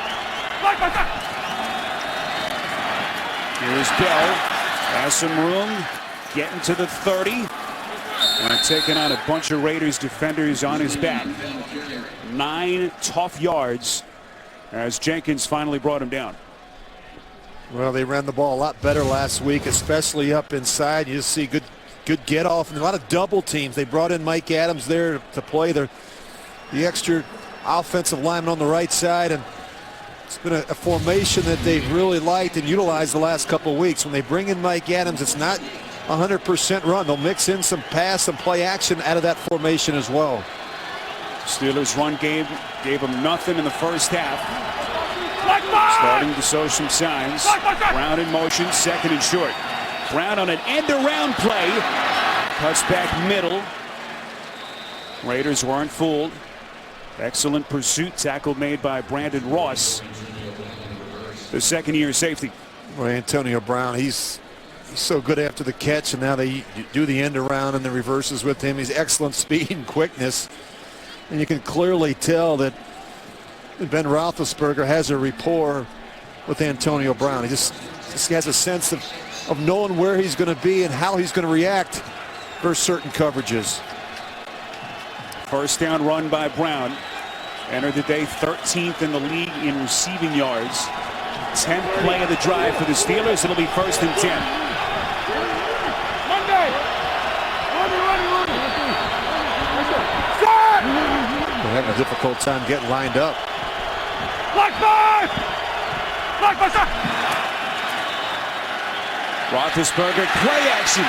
Here's Bell, has some room, getting to the 30. And taking on a bunch of Raiders defenders on his back. 9 tough yards as Jenkins finally brought him down. Well, they ran the ball a lot better last week, especially up inside. You just see good get off and a lot of double teams. They brought in Mike Adams there to play the extra offensive lineman on the right side, and it's been a formation that they've really liked and utilized the last couple of weeks. When they bring in Mike Adams, it's not 100% run. They'll mix in some pass and play action out of that formation as well. Steelers run game gave them nothing in the first half. Starting to show some signs. Brown in motion, 2nd and short. Brown on an end-around play. Cuts back middle. Raiders weren't fooled. Excellent pursuit, tackle made by Brandon Ross, the 2nd-year safety. Well, Antonio Brown, he's so good after the catch, and now they do the end around and the reverses with him. He's excellent speed and quickness, and you can clearly tell that Ben Roethlisberger has a rapport with Antonio Brown. He just has a sense of knowing where he's going to be and how he's going to react for certain coverages. First down run by Brown. Entered the day 13th in the league in receiving yards. 10th play of the drive for the Steelers. It'll be 1st and 10. They're having a difficult time getting lined up. Roethlisberger, play action.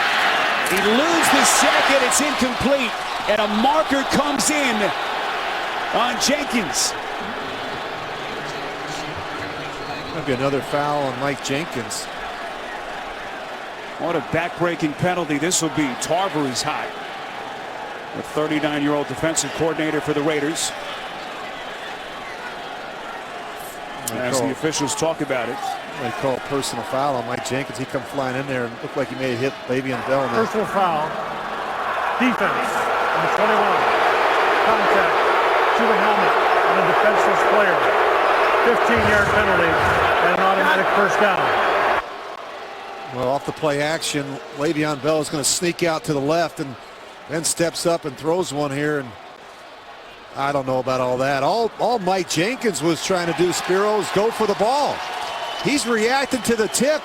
He loses the second. It's incomplete. And a marker comes in on Jenkins. Maybe another foul on Mike Jenkins. What a back-breaking penalty this will be. Tarver is hot. The 39-year-old defensive coordinator for the Raiders. As the officials talk about it. They call personal foul on Mike Jenkins. He come flying in there and looked like he may have hit Le'Veon Bell. Personal foul, defense, number 21, contact to the helmet on a defenseless player. 15-yard penalty and an automatic first down. Well, off the play action, Le'Veon Bell is going to sneak out to the left and then steps up and throws one here. And I don't know about all that. All Mike Jenkins was trying to do, Spiro, is go for the ball. He's reacting to the tip,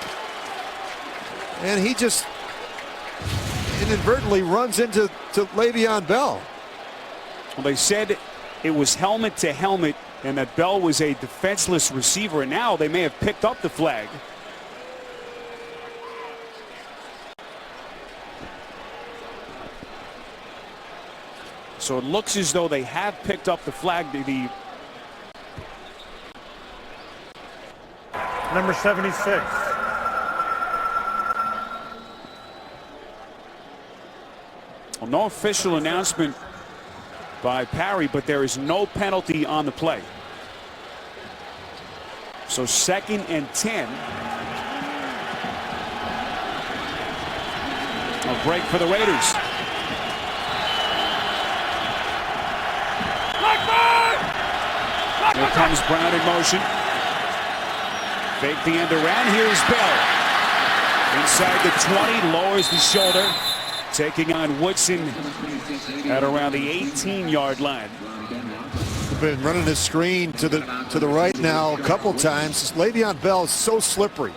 and he just inadvertently runs into Le'Veon Bell. Well, they said it was helmet to helmet and that Bell was a defenseless receiver, and now they may have picked up the flag. So it looks as though they have picked up the flag. Number 76. Well, no official announcement by Parry, but there is no penalty on the play. So 2nd and 10. A break for the Raiders. Here comes Brown in motion. Fake the end around. Here's Bell. Inside the 20, lowers the shoulder. Taking on Woodson at around the 18-yard line. Been running the screen to the right now a couple times. Le'Veon Bell is so slippery.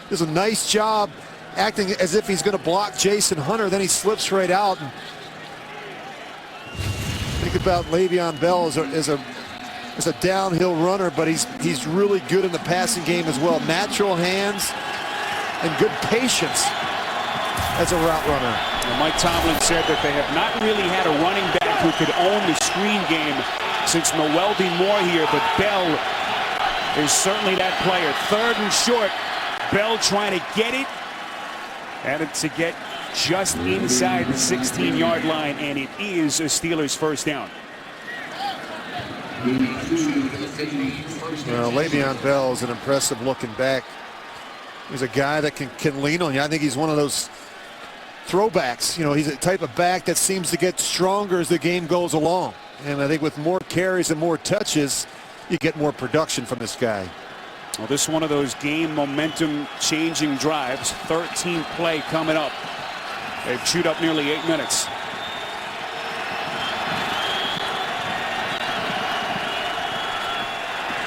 Does a nice job acting as if he's going to block Jason Hunter, then he slips right out. And think about Le'Veon Bell as a downhill runner, but he's really good in the passing game as well. Natural hands and good patience as a route runner. Well, Mike Tomlin said that they have not really had a running back who could own the screen game since Noelby Moore here, but Bell is certainly that player. 3rd and short. Bell trying to get it, and to get just inside the 16-yard line, and it is a Steelers first down. Well, Le'Veon Bell is an impressive looking back. He's a guy that can lean on you. I think he's one of those throwbacks. You know, he's a type of back that seems to get stronger as the game goes along. And I think with more carries and more touches, you get more production from this guy. Well, this is one of those game momentum changing drives. 13th play coming up. They've chewed up nearly 8 minutes.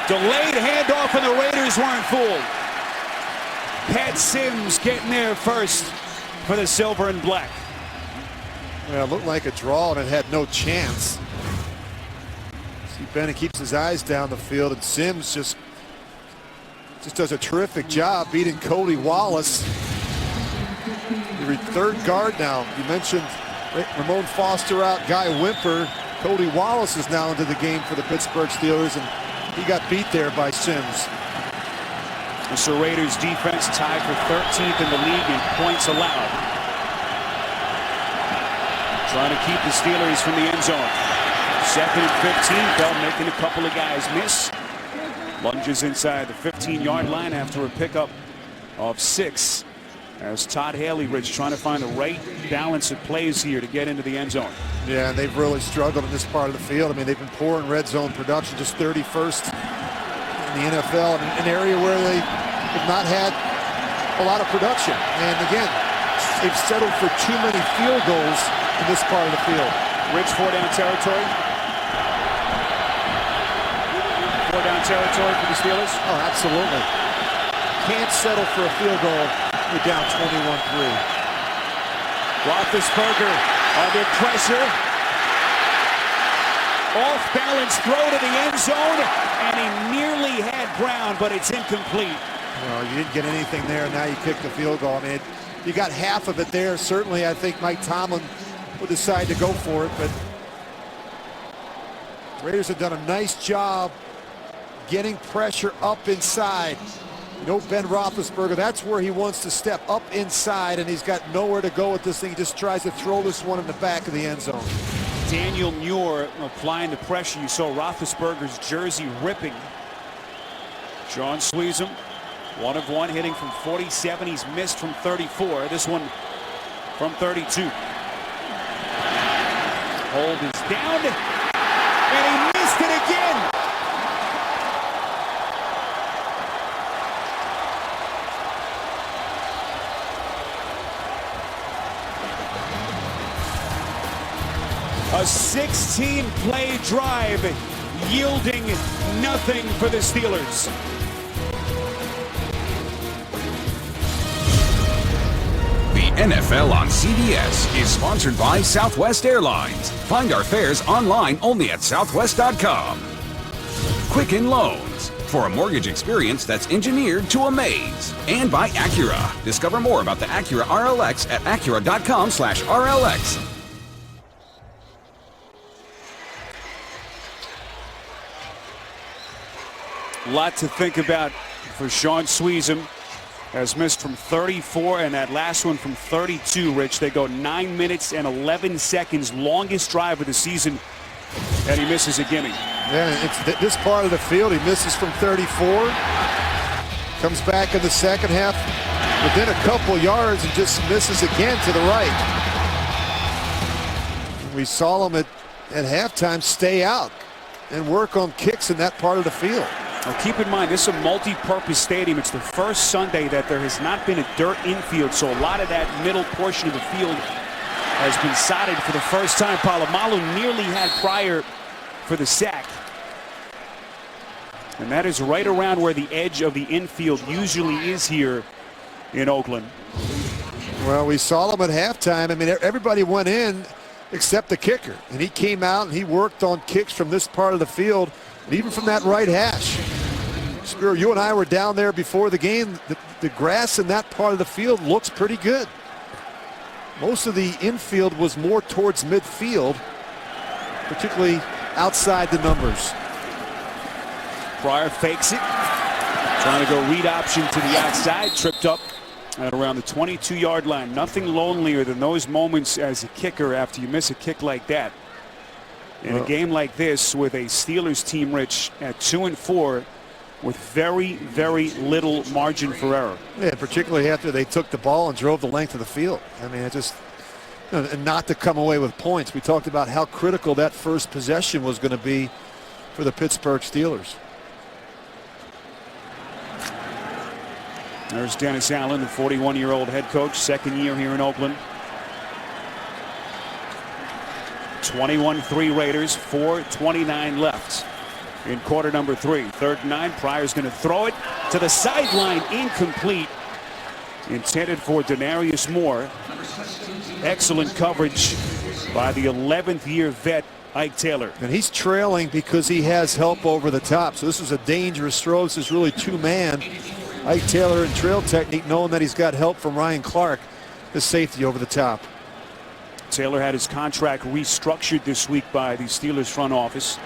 Delayed handoff, and the Raiders weren't fooled. Pat Sims getting there first for the silver and black. Well, it looked like a draw, and it had no chance. See, Bennett keeps his eyes down the field, and Sims just does a terrific job beating Cody Wallace. You're 3rd guard now. You mentioned Ramon Foster out, Guy Wimper. Cody Wallace is now into the game for the Pittsburgh Steelers, and he got beat there by Sims. The Raiders defense tied for 13th in the league in points allowed. Trying to keep the Steelers from the end zone. 2nd and 15. Bell making a couple of guys miss. Lunges inside the 15-yard line after a pickup of 6. As Todd Haley, Rich, trying to find the right balance of plays here to get into the end zone. Yeah, and they've really struggled in this part of the field. I mean, they've been poor in red zone production, just 31st in the NFL, in an area where they have not had a lot of production. And again, they've settled for too many field goals in this part of the field. Rich, 4-down territory. 4-down territory for the Steelers. Oh, absolutely. Can't settle for a field goal. You're down 21-3. Roethlisberger under pressure. Off balance throw to the end zone, and he nearly had Brown, but it's incomplete. Well, you didn't get anything there. Now you kick the field goal. I mean, you got half of it there. Certainly, I think Mike Tomlin would decide to go for it, but Raiders have done a nice job getting pressure up inside. You know, Ben Roethlisberger, that's where he wants to step up inside, and he's got nowhere to go with this thing. He just tries to throw this one in the back of the end zone. Daniel Muir applying the pressure. You saw Roethlisberger's jersey ripping. John Sweezum, 1 of 1, hitting from 47. He's missed from 34. This one from 32. Hold is down, and he missed it again. A 16-play drive yielding nothing for the Steelers. The NFL on CBS is sponsored by Southwest Airlines. Find our fares online only at southwest.com. Quicken Loans, for a mortgage experience that's engineered to amaze. And by Acura. Discover more about the Acura RLX at acura.com/RLX. A lot to think about for Sean Sweezum. Has missed from 34, and that last one from 32, Rich. They go 9 minutes and 11 seconds, longest drive of the season, and he misses a gimme. Yeah, it's this part of the field. He misses from 34. Comes back in the second half within a couple yards and just misses again to the right. We saw him at halftime stay out and work on kicks in that part of the field. Well, keep in mind, this is a multi-purpose stadium. It's the first Sunday that there has not been a dirt infield, so a lot of that middle portion of the field has been sodded for the first time. Polamalu nearly had Pryor for the sack. And that is right around where the edge of the infield usually is here in Oakland. Well, we saw him at halftime. I mean, everybody went in except the kicker. And he came out and he worked on kicks from this part of the field, and even from that right hash. Spiro, you and I were down there before the game. The grass in that part of the field looks pretty good. Most of the infield was more towards midfield, particularly outside the numbers. Pryor fakes it. Trying to go read option to the outside. Tripped up at around the 22-yard line. Nothing lonelier than those moments as a kicker after you miss a kick like that. In a game like this with a Steelers team, Rich, at 2-4 with very, very little margin for error. Yeah, particularly after they took the ball and drove the length of the field. I mean, it just, and not to come away with points. We talked about how critical that first possession was going to be for the Pittsburgh Steelers. There's Dennis Allen, the 41-year-old head coach, second year here in Oakland. 21-3 Raiders, 4:29 left in quarter number 3. 3rd and 9. Pryor's going to throw it to the sideline, incomplete. Intended for Denarius Moore. Excellent coverage by the 11th-year vet Ike Taylor. And he's trailing because he has help over the top. So this is a dangerous throw. This is really two-man. Ike Taylor in trail technique, knowing that he's got help from Ryan Clark, the safety over the top. Taylor had his contract restructured this week by the Steelers front office.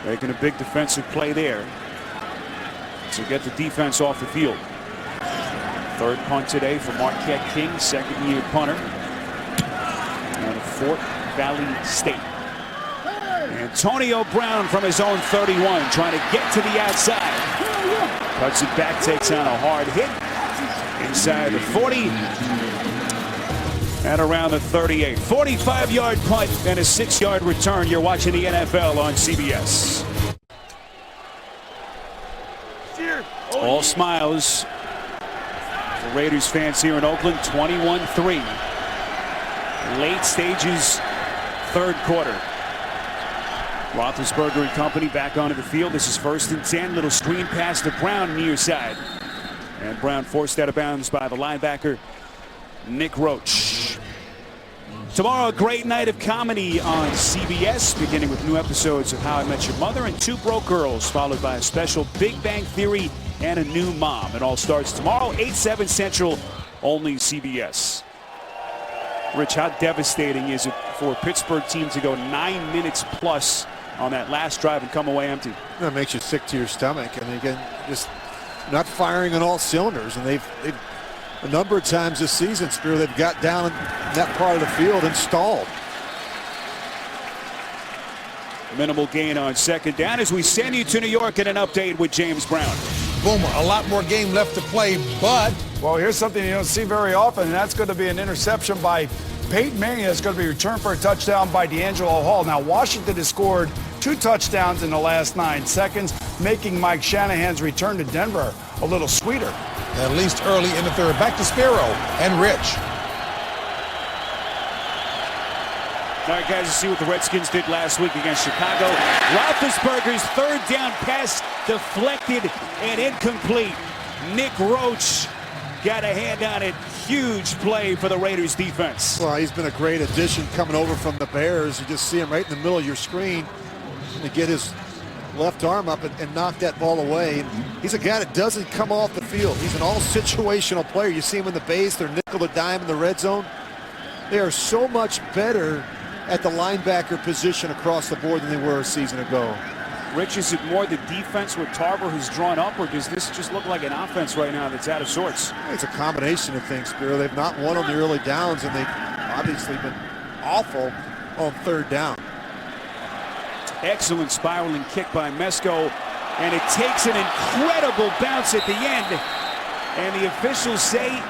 Making a big defensive play there to get the defense off the field. 3rd punt today for Marquette King, second-year punter out of Fort Valley State. Antonio Brown from his own 31 trying to get to the outside. Cuts it back, takes on a hard hit inside the 40 and around the 38. 45-yard punt and a 6-yard return. You're watching the NFL on CBS. All smiles for Raiders fans here in Oakland. 21-3. Late stages, 3rd quarter. Roethlisberger and company back onto the field. This is 1st and 10. Little screen pass to Brown near side. And Brown forced out of bounds by the linebacker, Nick Roach. Tomorrow, a great night of comedy on CBS, beginning with new episodes of How I Met Your Mother and Two Broke Girls, followed by a special Big Bang Theory and a new mom. It all starts tomorrow, 8/7 Central, only CBS. Rich, how devastating is it for a Pittsburgh team to go 9 minutes plus on that last drive and come away empty? That makes you sick to your stomach. And again, just not firing on all cylinders. And they've a number of times this season, Spear, they've got down in that part of the field and stalled. Minimal gain on 2nd down as we send you to New York in an update with James Brown. Boomer, a lot more game left to play, but well, here's something you don't see very often, and that's going to be an interception by Peyton Manning. That's going to be returned for a touchdown by D'Angelo Hall. Now, Washington has scored 2 touchdowns in the last 9 seconds, making Mike Shanahan's return to Denver a little sweeter. At least early in the 3rd. Back to Spiro and Rich. All right, guys, let's see what the Redskins did last week against Chicago. Roethlisberger's 3rd down pass deflected and incomplete. Nick Roach got a hand on it. Huge play for the Raiders defense. Well, he's been a great addition coming over from the Bears. You just see him right in the middle of your screen to get his left arm up and knock that ball away. He's a guy that doesn't come off the field. He's an all-situational player. You see him in the base, their nickel or dime in the red zone. They are so much better at the linebacker position across the board than they were a season ago. Rich, is it more the defense what Tarver has drawn up, or does this just look like an offense right now that's out of sorts? It's a combination of things, Spiro. They've not won on the early downs, and they've obviously been awful on 3rd down. Excellent spiraling kick by Mesko, and it takes an incredible bounce at the end, and the officials say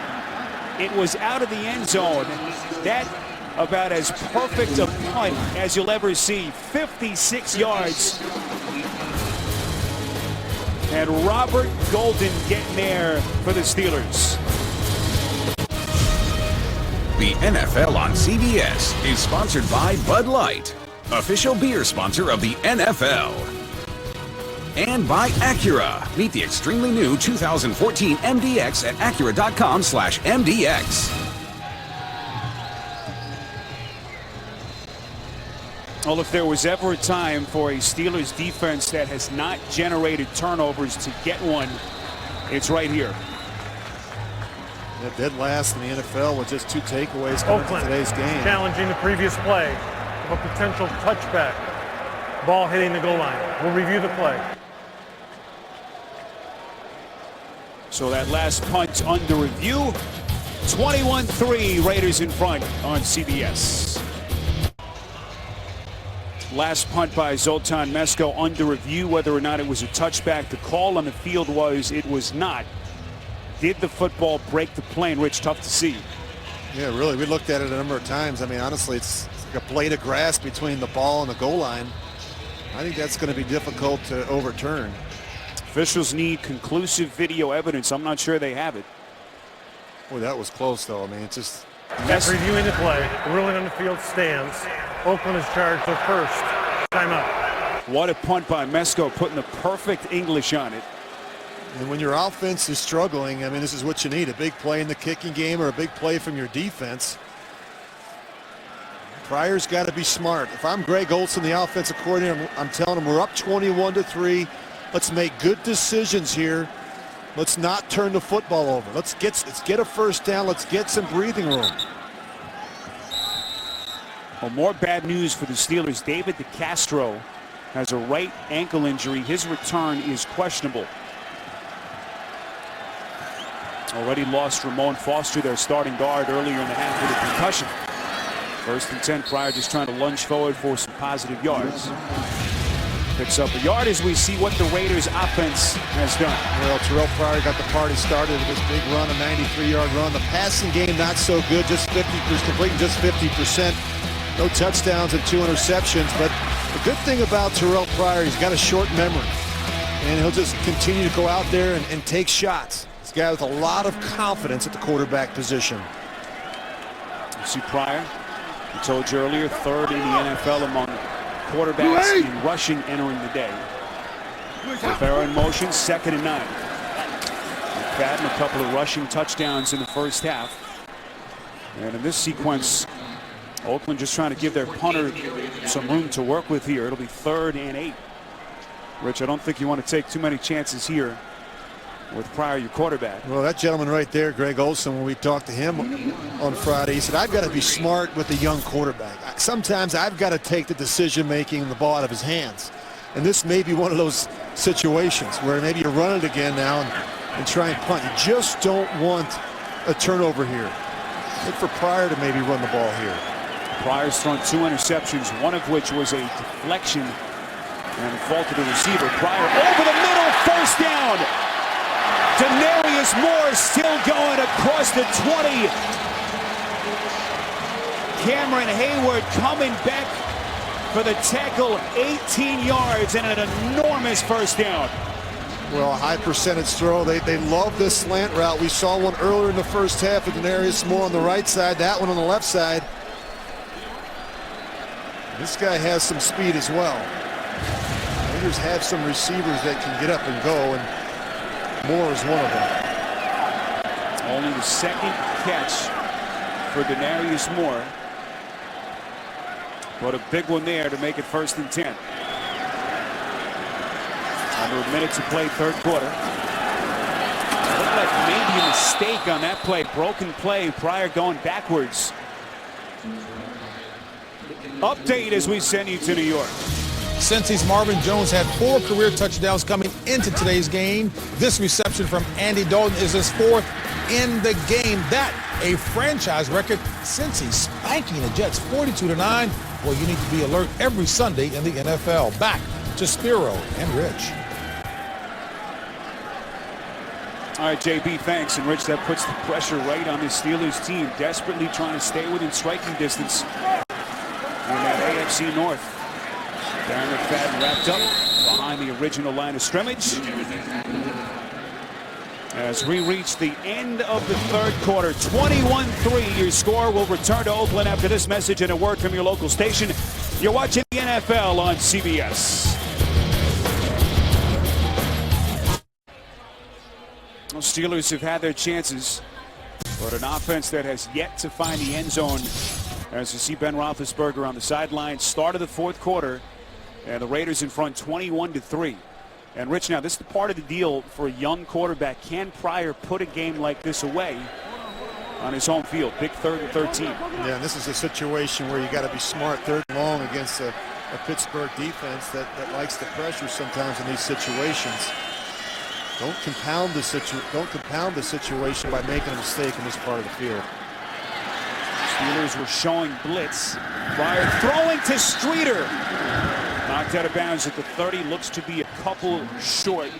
it was out of the end zone. That about as perfect a punt as you'll ever see. 56 yards. And Robert Golden getting there for the Steelers. The NFL on CBS is sponsored by Bud Light, official beer sponsor of the NFL. And by Acura. Meet the extremely new 2014 MDX at Acura.com/MDX. Well, if there was ever a time for a Steelers defense that has not generated turnovers to get one, it's right here. Dead last in the NFL with just 2 takeaways coming to today's game. Challenging the previous play of a potential touchback. Ball hitting the goal line. We'll review the play. So that last punt under review. 21-3 Raiders in front on CBS. Last punt by Zoltan Mesko under review. Whether or not it was a touchback, the call on the field was it was not. Did the football break the plane? Rich, tough to see. Yeah, really. We looked at it a number of times. I mean, honestly, it's like a blade of grass between the ball and the goal line. I think that's going to be difficult to overturn. Officials need conclusive video evidence. I'm not sure they have it. Boy, that was close, though. I mean, it's just... After reviewing the play, the ruling on the field stands. Oakland is charged with first. Timeout. What a punt by Mesko, putting the perfect English on it. And when your offense is struggling, I mean, this is what you need. A big play in the kicking game or a big play from your defense. Pryor's got to be smart. If I'm Greg Olson, the offensive coordinator, I'm telling him we're up 21-3. Let's make good decisions here. Let's not turn the football over. Let's get a first down. Let's get some breathing room. Well, more bad news for the Steelers. David DeCastro has a right ankle injury. His return is questionable. Already lost Ramon Foster, their starting guard, earlier in the half with a concussion. 1st and 10. Pryor just trying to lunge forward for some positive yards. Picks up a yard as we see what the Raiders offense has done. Well, Terrell Pryor got the party started with this big run, a 93-yard run. The passing game not so good, just 50%, completing just 50%. No touchdowns and 2 interceptions. But the good thing about Terrell Pryor, he's got a short memory. And he'll just continue to go out there and take shots. He's a guy with a lot of confidence at the quarterback position. You see Pryor, I told you earlier, 3rd in the NFL among quarterbacks in rushing entering the day. Pryor in motion, 2nd and 9. McFadden, a couple of rushing touchdowns in the first half. And in this sequence, Oakland just trying to give their punter some room to work with here. It'll be 3rd and 8. Rich, I don't think you want to take too many chances here with Pryor, your quarterback. Well, that gentleman right there, Greg Olson, when we talked to him on Friday, he said, I've got to be smart with the young quarterback. Sometimes I've got to take the decision-making and the ball out of his hands. And this may be one of those situations where maybe you run it again now and try and punt. You just don't want a turnover here. Look for Pryor to maybe run the ball here. Pryor's thrown 2 interceptions, one of which was a deflection and fault to the receiver. Pryor over the middle, first down. Denarius Moore still going across the 20. Cameron Hayward coming back for the tackle, 18 yards and an enormous first down. Well, a high percentage throw. They love this slant route. We saw one earlier in the first half with Denarius Moore on the right side, that one on the left side. This guy has some speed as well. Raiders have some receivers that can get up and go, and Moore is one of them. Only the 2nd catch for Denarius Moore. But a big one there to make it 1st and 10. Under a minute to play, 3rd quarter. Looked like maybe a mistake on that play. Broken play. Pryor going backwards. Update as we send you to New York. Cincy's Marvin Jones had 4 career touchdowns coming into today's game. This reception from Andy Dalton is his 4th in the game. That a franchise record. Cincy spanking the Jets 42-9. Well, you need to be alert every Sunday in the NFL. Back to Spiro and Rich. All right, JB, thanks. And Rich, that puts the pressure right on the Steelers team, desperately trying to stay within striking distance in that AFC North. Darren McFadden wrapped up behind the original line of scrimmage. As we reach the end of the third quarter, 21-3, your score. Will return to Oakland after this message and a word from your local station. You're watching the NFL on CBS. The Steelers have had their chances, but an offense that has yet to find the end zone. As you see Ben Roethlisberger on the sideline, start of the fourth quarter, and the Raiders in front 21-3. And Rich, now this is the part of the deal for a young quarterback. Can Pryor put a game like this away on his home field? Big 3rd and 13. Yeah, and this is a situation where you got to be smart, 3rd and long against a Pittsburgh defense that likes the pressure sometimes in these situations. Don't compound the situation by making a mistake in this part of the field. Steelers were showing blitz. Pryor throwing to Streeter. Knocked out of bounds at the 30. Looks to be a couple short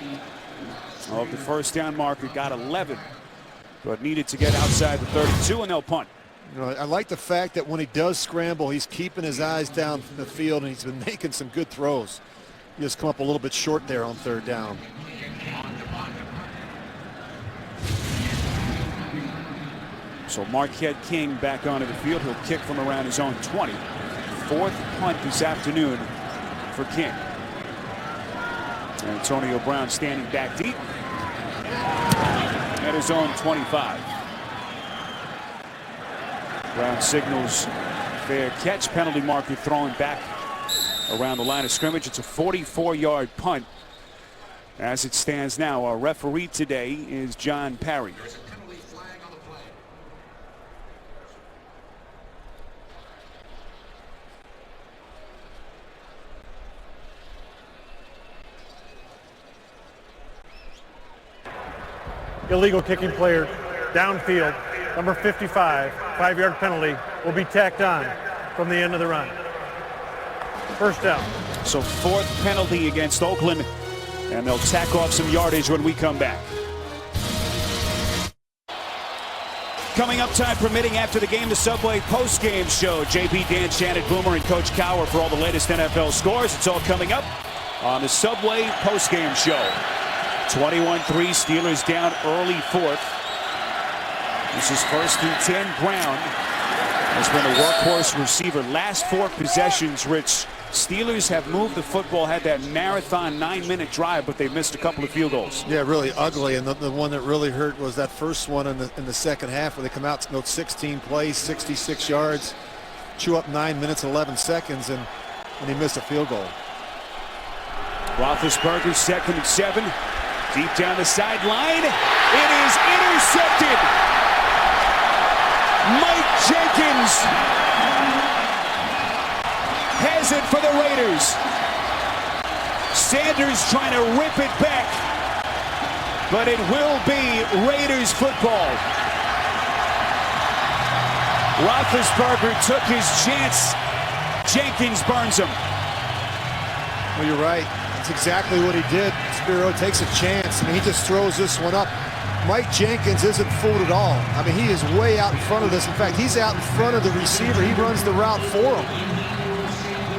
of the first down marker. Got 11, but needed to get outside the 32, and they'll punt. You know, I like the fact that when he does scramble, he's keeping his eyes down from the field, and he's been making some good throws. He just come up a little bit short there on 3rd down. So Marquette King back onto the field. He'll kick from around his own 20. 4th punt this afternoon for King. Antonio Brown standing back deep at his own 25. Brown signals fair catch. Penalty marker thrown back around the line of scrimmage. It's a 44-yard punt. As it stands now, our referee today is John Parry. Illegal kicking player downfield, number 55, 5-yard penalty will be tacked on from the end of the run. First down. So 4th penalty against Oakland, and they'll tack off some yardage when we come back. Coming up, time permitting, after the game, the Subway post-game show. JP, Dan, Shannon, Boomer, and Coach Cower for all the latest NFL scores. It's all coming up on the Subway post-game show. 21-3, Steelers down early 4th. This is 1st and 10. Brown has been a workhorse receiver. Last 4 possessions, Rich, Steelers have moved the football, had that marathon 9-minute drive, but they missed a couple of field goals. Yeah, really ugly, and the one that really hurt was that first one in the second half, where they come out, 16 plays, 66 yards, chew up 9 minutes and 11 seconds, and he missed a field goal. Roethlisberger, 2nd and 7. Deep down the sideline. It is intercepted. Mike Jenkins has it for the Raiders. Sanders trying to rip it back, but it will be Raiders football. Roethlisberger took his chance. Jenkins burns him. Well, you're right. That's exactly what he did. Spiro takes a chance. I mean, he just throws this one up. Mike Jenkins isn't fooled at all. I mean, he is way out in front of this. In fact, he's out in front of the receiver. He runs the route for him.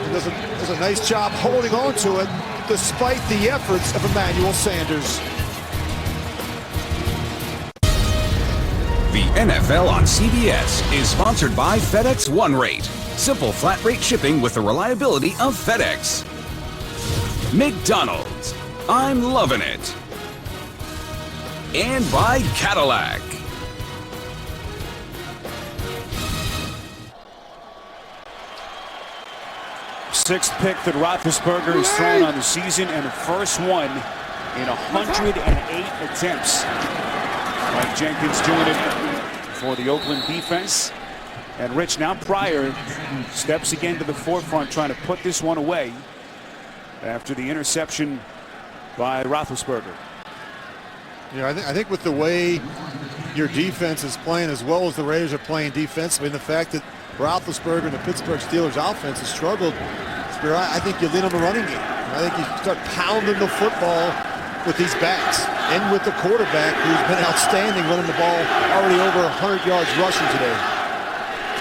He does a nice job holding on to it, despite the efforts of Emmanuel Sanders. The NFL on CBS is sponsored by FedEx One Rate. Simple flat rate shipping with the reliability of FedEx. McDonald's, I'm loving it. And by Cadillac. Sixth pick that Roethlisberger has thrown on the season, and the first one in 108 attempts. Mike Jenkins doing it for the Oakland defense. And Rich, now Pryor steps again to the forefront, trying to put this one away after the interception by Roethlisberger. You know, I think with the way your defense is playing as well as the Raiders are playing defensively, and the fact that Roethlisberger and the Pittsburgh Steelers offense has struggled, I think you lean on the running game. I think you start pounding the football with these backs and with the quarterback, who's been outstanding running the ball, already over 100 yards rushing today.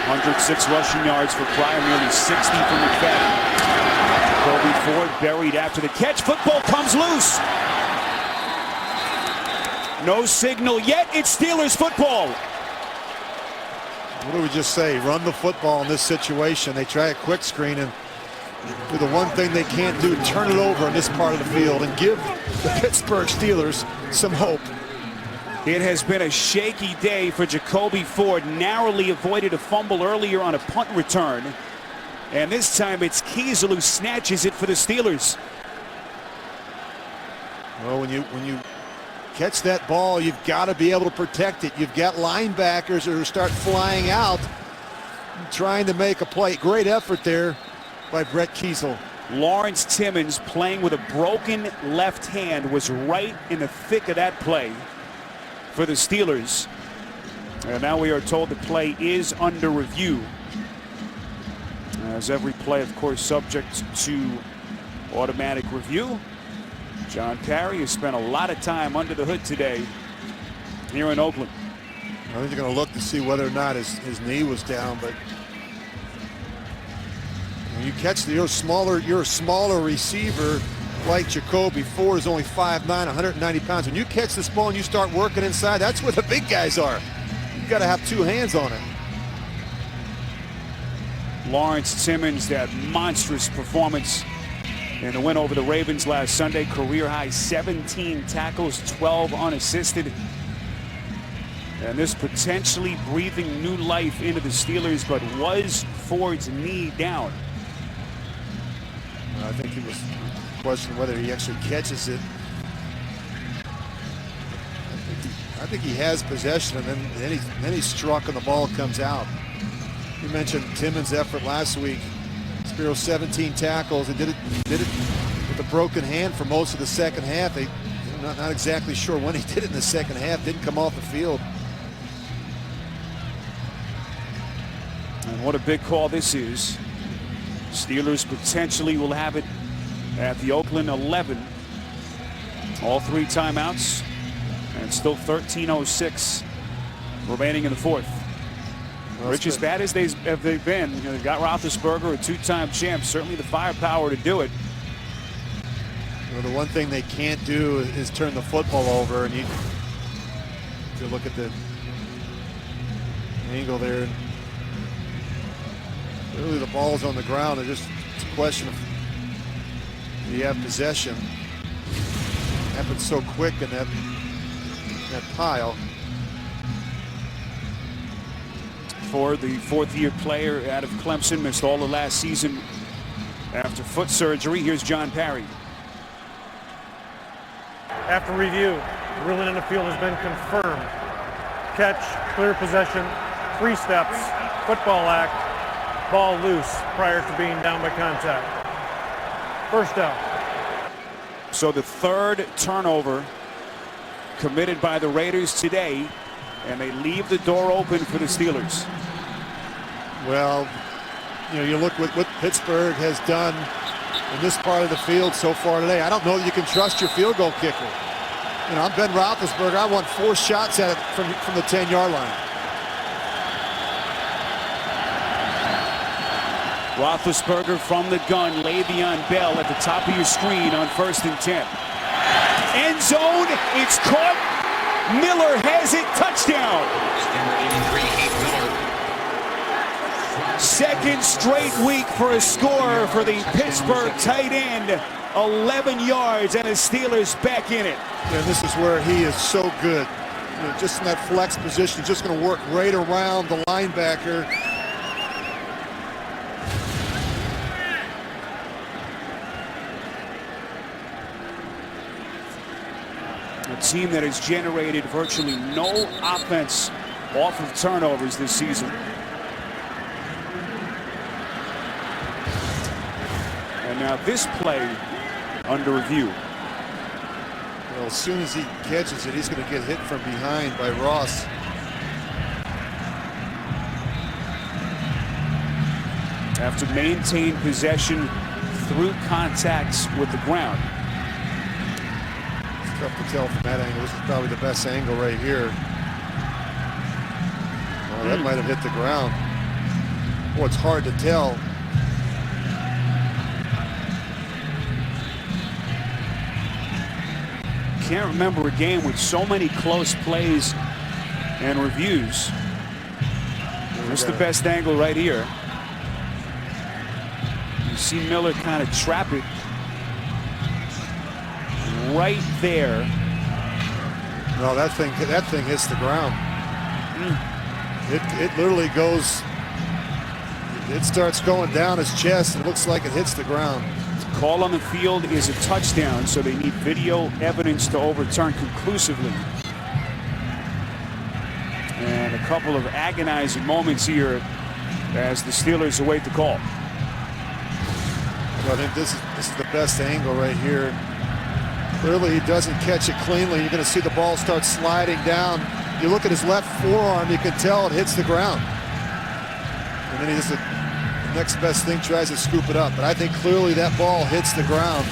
106 rushing yards for Pryor, nearly 60 for McFadden. Kobe Ford buried after the catch. Football comes loose. No signal yet. It's Steelers football. What do we just say? Run the football in this situation. They try a quick screen and do the one thing they can't do, turn it over in this part of the field and give the Pittsburgh Steelers some hope. It has been a shaky day for Jacoby Ford. Narrowly avoided a fumble earlier on a punt return. And this time it's Kiesel who snatches it for the Steelers. Well, when you catch that ball, you've got to be able to protect it. You've got linebackers who start flying out, trying to make a play. Great effort there by Brett Kiesel. Lawrence Timmons, playing with a broken left hand, was right in the thick of that play for the Steelers. And now we are told the play is under review. As every play, of course, subject to automatic review. John Parry has spent a lot of time under the hood today here in Oakland. I think they're going to look to see whether or not his knee was down, but when you catch you're a smaller receiver like Jacoby Ford is only 5'9", 190 pounds. When you catch this ball and you start working inside, that's where the big guys are. You've got to have two hands on it. Lawrence Timmons, that monstrous performance in the win over the Ravens last Sunday. Career high 17 tackles, 12 unassisted. And this potentially breathing new life into the Steelers, but was Ford's knee down? I think he was questioning whether he actually catches it. I think he has possession, and then he's struck and the ball comes out. You mentioned Timmons' effort last week. Spiro 17 tackles and did it with a broken hand for most of the second half. Not exactly sure when he did it in the second half. Didn't come off the field. And what a big call this is. Steelers potentially will have it at the Oakland 11. All three timeouts, and still 13:06 remaining in the fourth. Well, Rich, as bad as they've been, they've got Roethlisberger, a two-time champ, certainly the firepower to do it. Well, the one thing they can't do is turn the football over, and you look at the angle there. Really, the ball's on the ground. It's a question of, do you have possession? It happened so quick in that pile. For the fourth-year player out of Clemson, missed all the last season after foot surgery. Here's John Parry. After review, ruling on the field has been confirmed. Catch, clear possession, 3 steps, football act, ball loose prior to being down by contact. First down. So the third turnover committed by the Raiders today, and they leave the door open for the Steelers. Well, you look what Pittsburgh has done in this part of the field so far today. I don't know that you can trust your field goal kicker. I'm Ben Roethlisberger. I want 4 shots at it from the 10-yard line. Roethlisberger from the gun. Le'Veon Bell at the top of your screen on 1st and 10. End zone. It's caught. Miller has it. Touchdown. Second straight week for a score for the Pittsburgh tight end. 11 yards and the Steelers back in it. And this is where he is so good. Just in that flex position, he's just going to work right around the linebacker. A team that has generated virtually no offense off of turnovers this season. And now this play under review. Well, as soon as he catches it, he's going to get hit from behind by Ross. Have to maintain possession through contacts with the ground. It's tough to tell from that angle. This is probably the best angle right here. Well, that might have hit the ground. Well, it's hard to tell. Can't remember a game with so many close plays and reviews. That's the best angle right here. You see Miller kind of trap it right there. No, that thing hits the ground. It literally goes. It starts going down his chest. It looks like it hits the ground. Call on the field is a touchdown, so they need video evidence to overturn conclusively. And a couple of agonizing moments here as the Steelers await the call. Well, I think this is the best angle right here. Clearly, he doesn't catch it cleanly. You're going to see the ball start sliding down. You look at his left forearm, you can tell it hits the ground. And then he does the next best thing, tries to scoop it up. But I think clearly that ball hits the ground.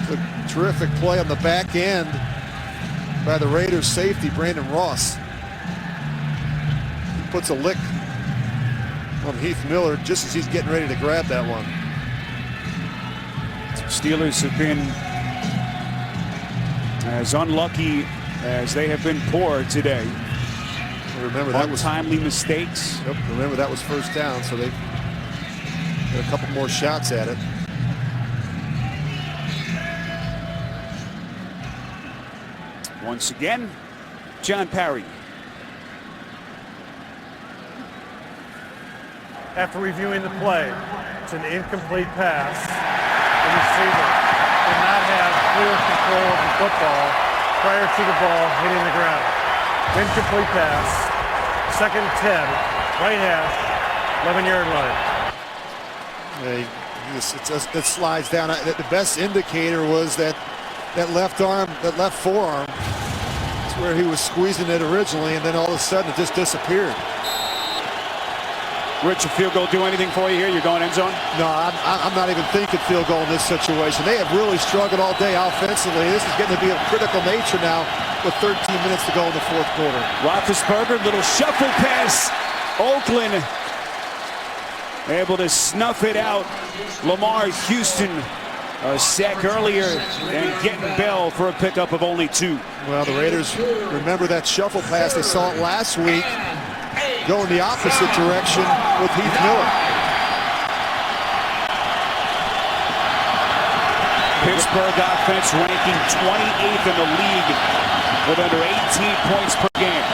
It's a terrific play on the back end by the Raiders safety, Brandon Ross. He puts a lick on Heath Miller just as he's getting ready to grab that one. Steelers have been as unlucky as they have been poor today. Remember that was timely mistakes. Yep, remember that was first down, so they've got a couple more shots at it. Once again, John Parry. After reviewing the play, it's an incomplete pass. The receiver did not have clear control of the football prior to the ball hitting the ground. Incomplete pass. 2nd and 10, right hash, 11-yard line. It slides down. The best indicator was that left arm, that left forearm. That's where he was squeezing it originally, and then all of a sudden it just disappeared. Rich, a field goal do anything for you here? You're going end zone? No, I'm not even thinking field goal in this situation. They have really struggled all day offensively. This is getting to be of critical nature now with 13 minutes to go in the 4th quarter. Roethlisberger, little shuffle pass. Oakland able to snuff it out. Lamar Houston a sack earlier and getting Bell for a pickup of only 2. Well, the Raiders remember that shuffle pass. They saw it last week. Go in the opposite direction with Heath Miller. Pittsburgh offense ranking 28th in the league with under 18 points per game.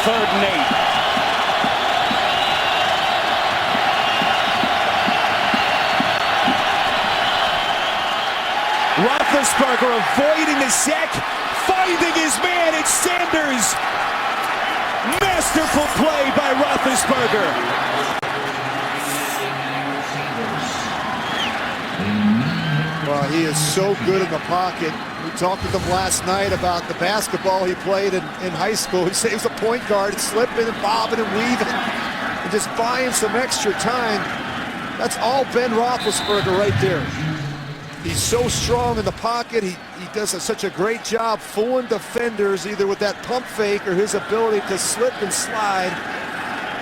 3rd and 8. Roethlisberger avoiding the sack, finding his man. It's Sanders. Masterful play by Roethlisberger. Well, he is so good in the pocket. We talked with him last night about the basketball he played in high school. He said he was a point guard, slipping and bobbing and weaving and just buying some extra time. That's all Ben Roethlisberger right there. He's so strong in the pocket. He does such a great job fooling defenders, either with that pump fake or his ability to slip and slide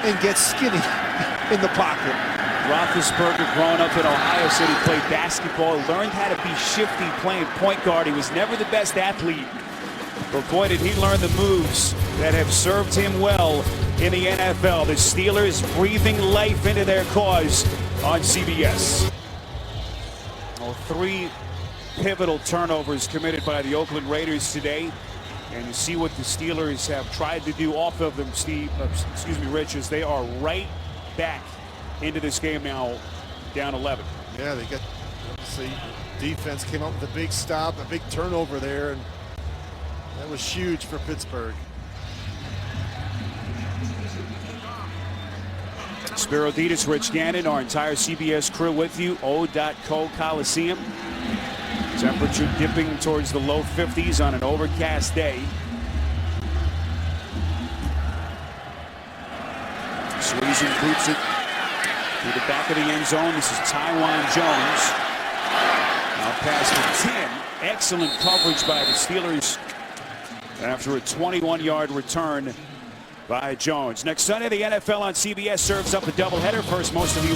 and get skinny in the pocket. Roethlisberger, growing up in Ohio City, played basketball, learned how to be shifty playing point guard. He was never the best athlete, but boy, did he learn the moves that have served him well in the NFL. The Steelers breathing life into their cause on CBS. Well, 3 pivotal turnovers committed by the Oakland Raiders today. And you see what the Steelers have tried to do off of them, Rich, as they are right back into this game now, down 11. Yeah, they get, obviously, defense came up with a big stop, a big turnover there, and that was huge for Pittsburgh. Spiro Ditas, Rich Gannon, our entire CBS crew with you. O.co Coliseum. Temperature dipping towards the low 50s on an overcast day. Swayze boots it to the back of the end zone. This is Tywan Jones. Now past the 10. Excellent coverage by the Steelers after a 21-yard return by Jones. Next Sunday, the NFL on CBS serves up a doubleheader. First, most of you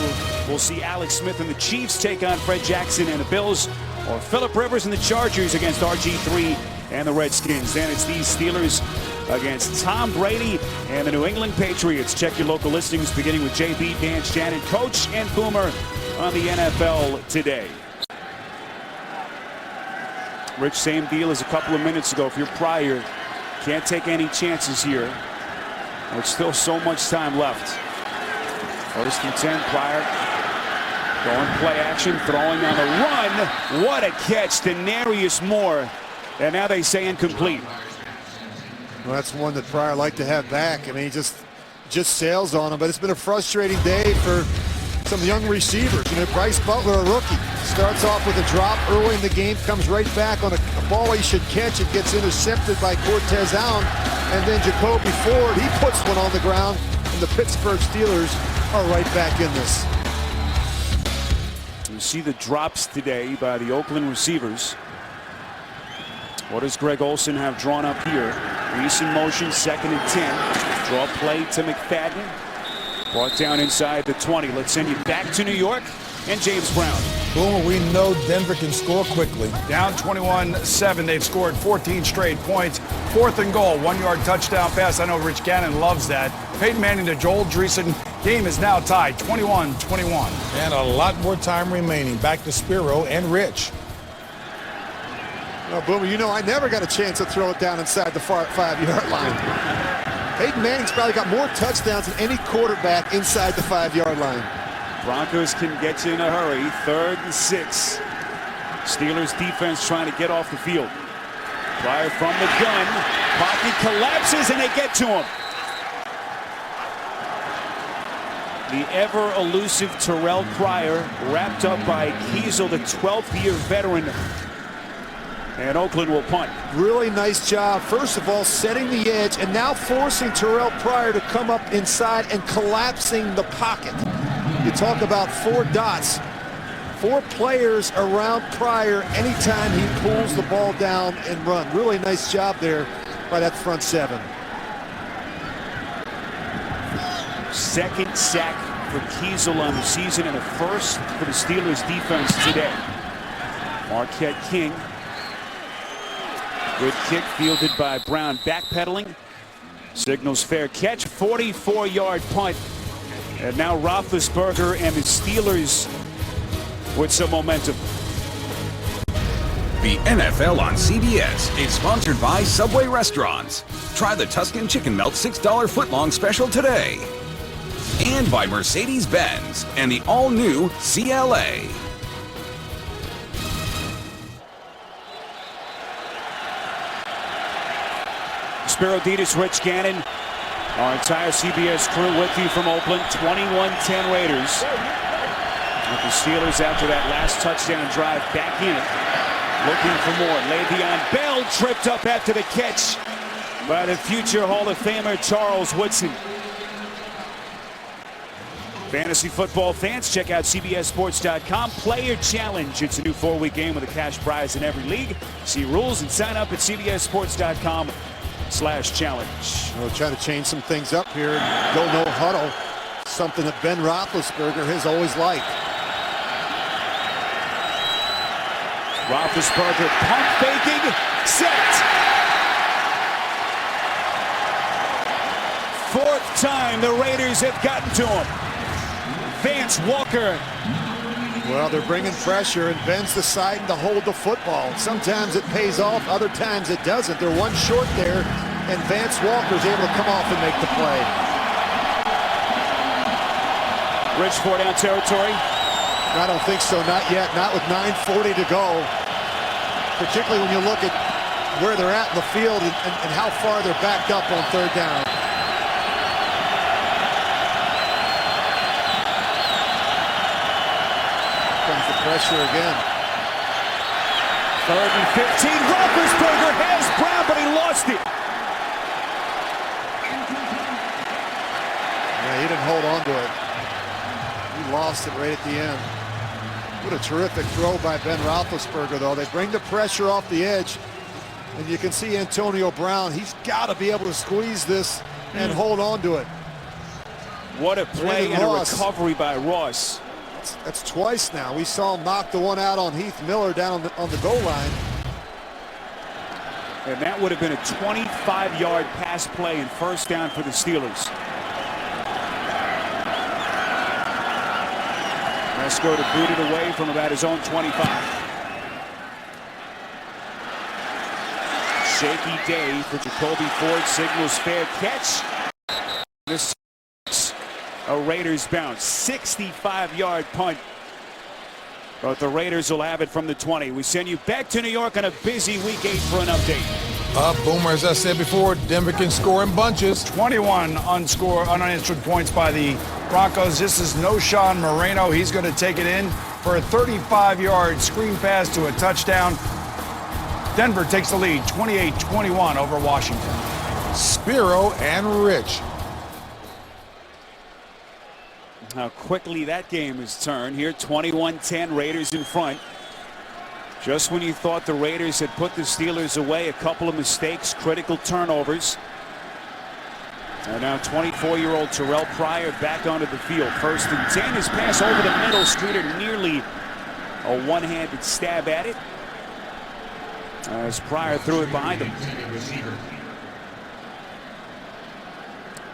will see Alex Smith and the Chiefs take on Fred Jackson and the Bills, or Phillip Rivers and the Chargers against RG3 and the Redskins. Then it's these Steelers against Tom Brady and the New England Patriots. Check your local listings, beginning with JB, Dan Shannon, Coach, and Boomer on the NFL Today. Rich, same deal as a couple of minutes ago. If you're Pryor, can't take any chances here. There's still so much time left. Notice from 10, Pryor going play action, throwing on the run. What a catch, Denarius Moore. And now they say incomplete. Well, that's one that Pryor liked to have back. I mean, he just sails on him. But it's been a frustrating day for some young receivers. You know, Bryce Butler, a rookie, starts off with a drop early in the game, comes right back on a ball he should catch. It gets intercepted by Cortez Allen. And then Jacoby Ford, he puts one on the ground. And the Pittsburgh Steelers are right back in this. You see the drops today by the Oakland receivers. What does Greg Olsen have drawn up here? Reese in motion, 2nd and 10. Draw play to McFadden. Brought down inside the 20. Let's send you back to New York and James Brown. Boomer, we know Denver can score quickly. Down 21-7. They've scored 14 straight points. 4th and goal. 1-yard touchdown pass. I know Rich Gannon loves that. Peyton Manning to Joel Dreesen. Game is now tied 21-21. And a lot more time remaining. Back to Spiro and Rich. Well, Boomer, you know I never got a chance to throw it down inside the 5-yard line. Peyton Manning's probably got more touchdowns than any quarterback inside the 5-yard line. Broncos can get you in a hurry. 3rd and 6. Steelers defense trying to get off the field. Pryor from the gun. Pocket collapses and they get to him. The ever-elusive Terrell Pryor wrapped up by Kiesel, the 12th-year veteran. And Oakland will punt. Really nice job, first of all, setting the edge and now forcing Terrell Pryor to come up inside and collapsing the pocket. You talk about 4 dots, 4 players around Pryor anytime he pulls the ball down and run. Really nice job there by that front 7. 2nd sack for Kiesel on the season and a 1st for the Steelers defense today. Marquette King. Good kick fielded by Brown, backpedaling. Signals fair catch, 44-yard punt. And now Roethlisberger and the Steelers with some momentum. The NFL on CBS is sponsored by Subway Restaurants. Try the Tuscan Chicken Melt $6 footlong special today. And by Mercedes-Benz and the all-new CLA. Spiro Dedes, Rich Gannon, our entire CBS crew with you from Oakland. 21-10 Raiders. With the Steelers after that last touchdown drive back in it. Looking for more. Le'Veon Bell tripped up after the catch by the future Hall of Famer Charles Woodson. Fantasy football fans, check out CBSSports.com. Player Challenge. It's a new 4-week game with a cash prize in every league. See rules and sign up at CBSSports.com/challenge. We'll try to change some things up here. Go no huddle. Something that Ben Roethlisberger has always liked. Roethlisberger pump faking, set. 4th time the Raiders have gotten to him. Vance Walker. Well, they're bringing pressure, and Ben's deciding to hold the football. Sometimes it pays off, other times it doesn't. They're one short there, and Vance Walker's able to come off and make the play. Rich, 4-down territory. I don't think so, not yet, not with 9:40 to go. Particularly when you look at where they're at in the field and how far they're backed up on 3rd down. Comes the pressure again. 3rd and 15. Roethlisberger has Brown, but he lost it. Yeah, he didn't hold on to it. He lost it right at the end. What a terrific throw by Ben Roethlisberger, though. They bring the pressure off the edge, and you can see Antonio Brown. He's got to be able to squeeze this and hold on to it. What a play and a recovery by Ross. That's twice now. We saw him knock the one out on Heath Miller down on the goal line. And that would have been a 25-yard pass play and first down for the Steelers. Mesco to boot it away from about his own 25. Shaky day for Jacoby Ford. Signals fair catch. This is a Raiders bounce. 65-yard punt. But the Raiders will have it from the 20. We send you back to New York on a busy week 8 for an update. Boomer, as I said before, Denver can score in bunches. 21 unanswered points by the Broncos. This is Noshawn Moreno. He's going to take it in for a 35-yard screen pass to a touchdown. Denver takes the lead 28-21 over Washington. Spiro and Rich. How quickly that game has turned here. 21-10, Raiders in front. Just when you thought the Raiders had put the Steelers away, a couple of mistakes, critical turnovers. And now 24-year-old Terrell Pryor back onto the field. 1st and 10. His pass over the middle. Streeter nearly a one-handed stab at it as Pryor threw it behind him.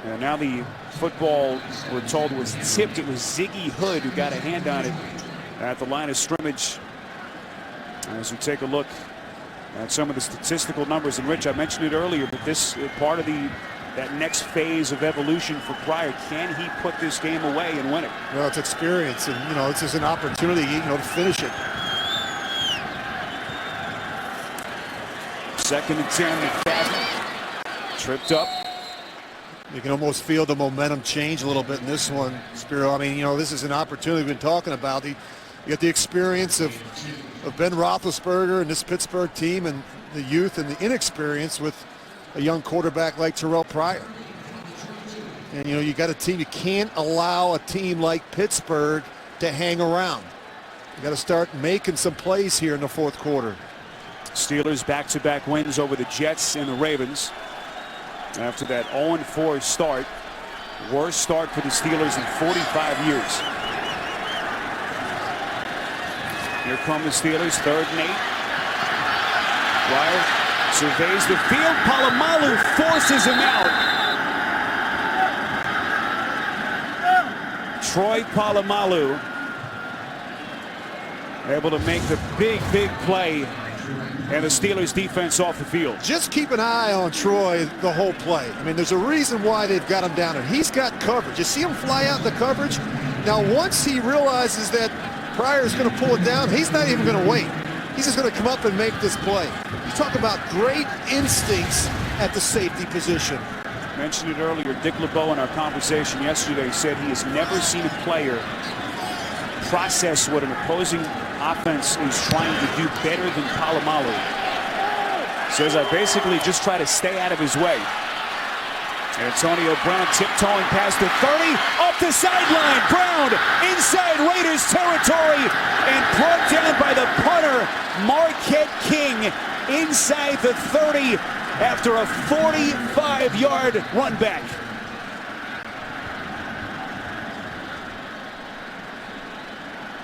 And now the football, we're told, was tipped. It was Ziggy Hood who got a hand on it at the line of scrimmage. As we take a look at some of the statistical numbers, and Rich, I mentioned it earlier, but this part of that next phase of evolution for Pryor. Can he put this game away and win it? Well, it's experience, and this is an opportunity, to finish it. 2nd and 10. McFadden tripped up. You can almost feel the momentum change a little bit in this one, Spiro. I mean, this is an opportunity we've been talking about. You get the experience of Ben Roethlisberger and this Pittsburgh team, and the youth and the inexperience with a young quarterback like Terrell Pryor. And, you got a team, you can't allow a team like Pittsburgh to hang around. You got to start making some plays here in the 4th quarter. Steelers back-to-back wins over the Jets and the Ravens. After that 0-4 start, worst start for the Steelers in 45 years. Here come the Steelers, 3rd and 8. Pryor surveys the field. Polamalu forces him out. Troy Polamalu able to make the big play, and the Steelers defense off the field. Just keep an eye on Troy the whole play. I mean, there's a reason why they've got him down there. He's got coverage. You see him fly out in the coverage. Now, once he realizes that Pryor is going to pull it down, he's not even going to wait. He's just going to come up and make this play. You talk about great instincts at the safety position. Mentioned it earlier, Dick LeBeau in our conversation yesterday said he has never seen a player process what an opposing offense is trying to do better than Polamalu. Says I basically just try to stay out of his way. Antonio Brown tiptoeing past the 30, off the sideline. Brown inside Raiders territory and brought down by the punter Marquette King inside the 30 after a 45-yard run back.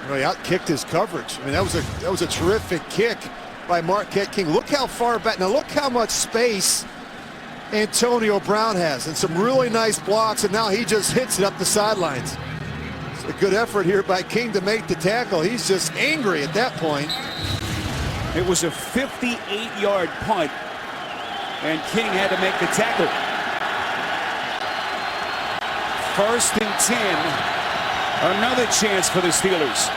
He outkicked his coverage. I mean, that was a terrific kick by Marquette King. Look how far back. Now look how much space Antonio Brown has, and some really nice blocks, and now he just hits it up the sidelines. It's a good effort here by King to make the tackle. He's just angry at that point. It was a 58-yard punt, and King had to make the tackle. 1st and 10. Another chance for the Steelers.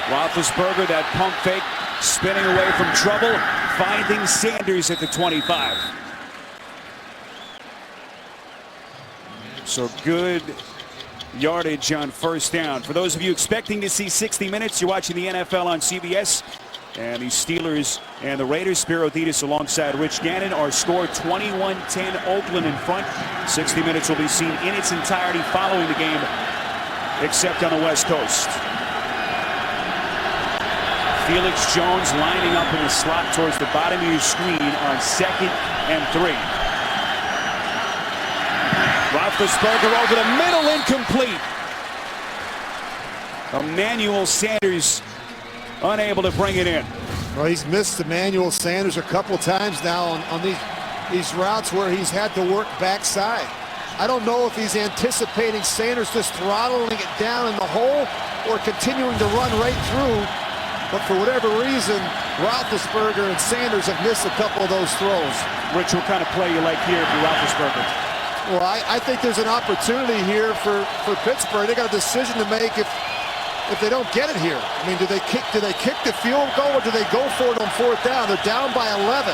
Roethlisberger, that pump fake, spinning away from trouble, finding Sanders at the 25. So good yardage on 1st down. For those of you expecting to see 60 minutes, you're watching the NFL on CBS. And the Steelers and the Raiders, Spiro Dedes alongside Rich Gannon, are scored 21-10, Oakland in front. 60 minutes will be seen in its entirety following the game, except on the West Coast. Felix Jones lining up in the slot towards the bottom of your screen on 2nd and 3. Roethlisberger over the middle, incomplete. Emmanuel Sanders unable to bring it in. Well, he's missed Emmanuel Sanders a couple times now on these routes where he's had to work backside. I don't know if he's anticipating Sanders just throttling it down in the hole or continuing to run right through. But for whatever reason, Roethlisberger and Sanders have missed a couple of those throws. Rich, what kind of play you like here for Roethlisberger? Well, I think there's an opportunity here for Pittsburgh. They got a decision to make if they don't get it here. I mean, do they kick the field goal or do they go for it on 4th down? They're down by 11.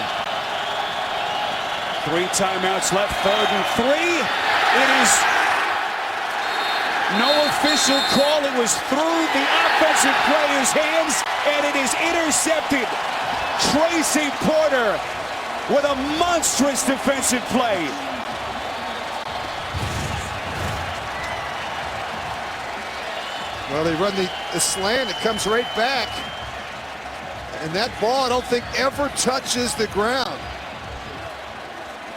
3 timeouts left, 3rd and 3. It is no official call. It was through the offensive player's hands, and it is intercepted. Tracy Porter with a monstrous defensive play. Well, they run the slant. It comes right back. And that ball, I don't think, ever touches the ground.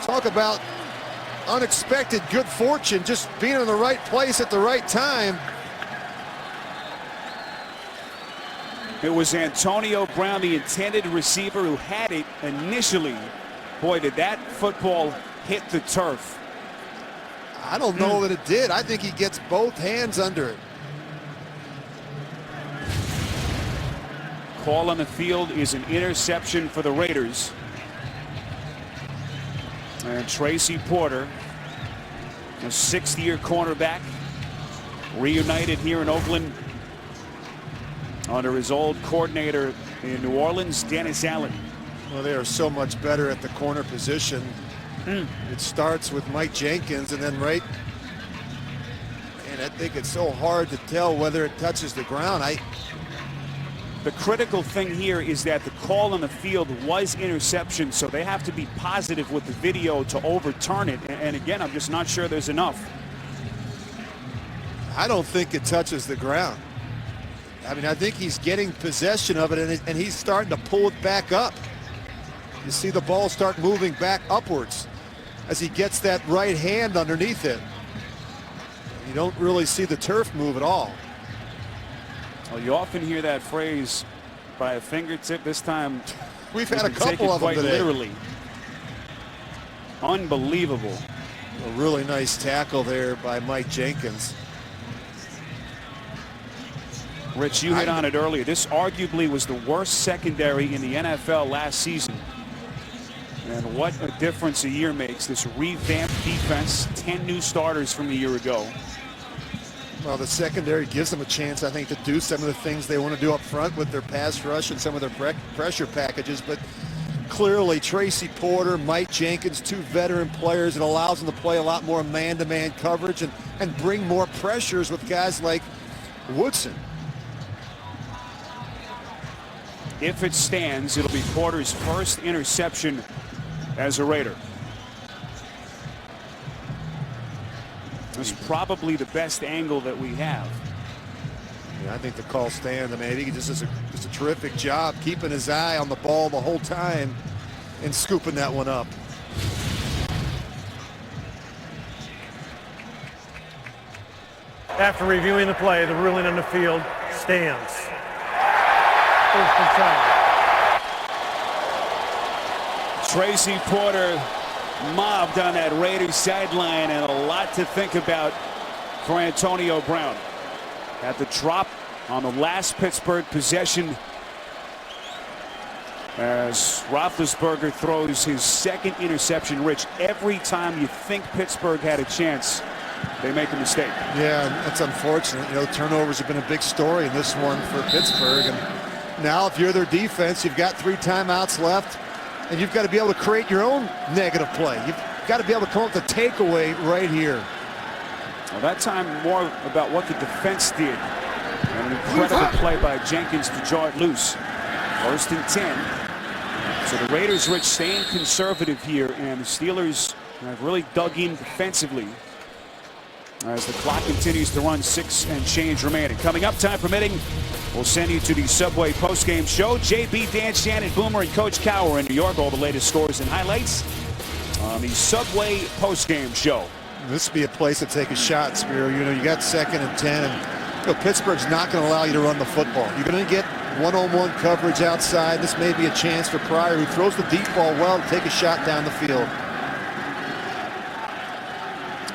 Talk about unexpected good fortune, just being in the right place at the right time. It was Antonio Brown, the intended receiver, who had it initially. Boy, did that football hit the turf. I don't know that it did. I think he gets both hands under it. Call on the field is an interception for the Raiders. And Tracy Porter, a 6th-year cornerback, reunited here in Oakland under his old coordinator in New Orleans, Dennis Allen. Well, they are so much better at the corner position. It starts with Mike Jenkins, and then and I think it's so hard to tell whether it touches the ground. The critical thing here is that the call on the field was interception, so they have to be positive with the video to overturn it. And again, I'm just not sure there's enough. I don't think it touches the ground. I mean, I think he's getting possession of it, and he's starting to pull it back up. You see the ball start moving back upwards as he gets that right hand underneath it. You don't really see the turf move at all. Well, you often hear that phrase, by a fingertip. This time we've had a couple of them today. Literally. Unbelievable. A really nice tackle there by Mike Jenkins. Rich, you hit on it earlier. This arguably was the worst secondary in the NFL last season. And what a difference a year makes. This revamped defense, 10 new starters from a year ago. Well, the secondary gives them a chance, I think, to do some of the things they want to do up front with their pass rush and some of their pressure packages. But clearly, Tracy Porter, Mike Jenkins, 2 veteran players. It allows them to play a lot more man-to-man coverage and bring more pressures with guys like Woodson. If it stands, it'll be Porter's first interception as a Raider. It's probably the best angle that we have. Yeah, I think the call stands. I mean, I think he just does a terrific job keeping his eye on the ball the whole time and scooping that one up. After reviewing the play, the ruling on the field stands. 1st and 10. Tracy Porter mobbed on that Raiders sideline, and a lot to think about for Antonio Brown. At the drop on the last Pittsburgh possession as Roethlisberger throws his 2nd interception. Rich, every time you think Pittsburgh had a chance, they make a mistake. Yeah, that's unfortunate. You know, turnovers have been a big story in this one for Pittsburgh. And now if you're their defense, you've got 3 timeouts left. And you've got to be able to create your own negative play. You've got to be able to come up with a takeaway right here. Well, that time more about what the defense did. And an incredible play by Jenkins to draw it loose. 1st and 10. So the Raiders, Rich, staying conservative here, and the Steelers have really dug in defensively as the clock continues to run. 6 and change remaining. Coming up, time permitting, We'll send you to the Subway postgame show. JB, Dan, Shannon, Boomer, and Coach Cower in New York. All the latest scores and highlights on the Subway postgame show. This would be a place to take a shot, Spiro. You know, you got 2nd and 10, and you know, Pittsburgh's not going to allow you to run the football. You're going to get one-on-one coverage outside. This may be a chance for Pryor, who throws the deep ball well, to take a shot down the field.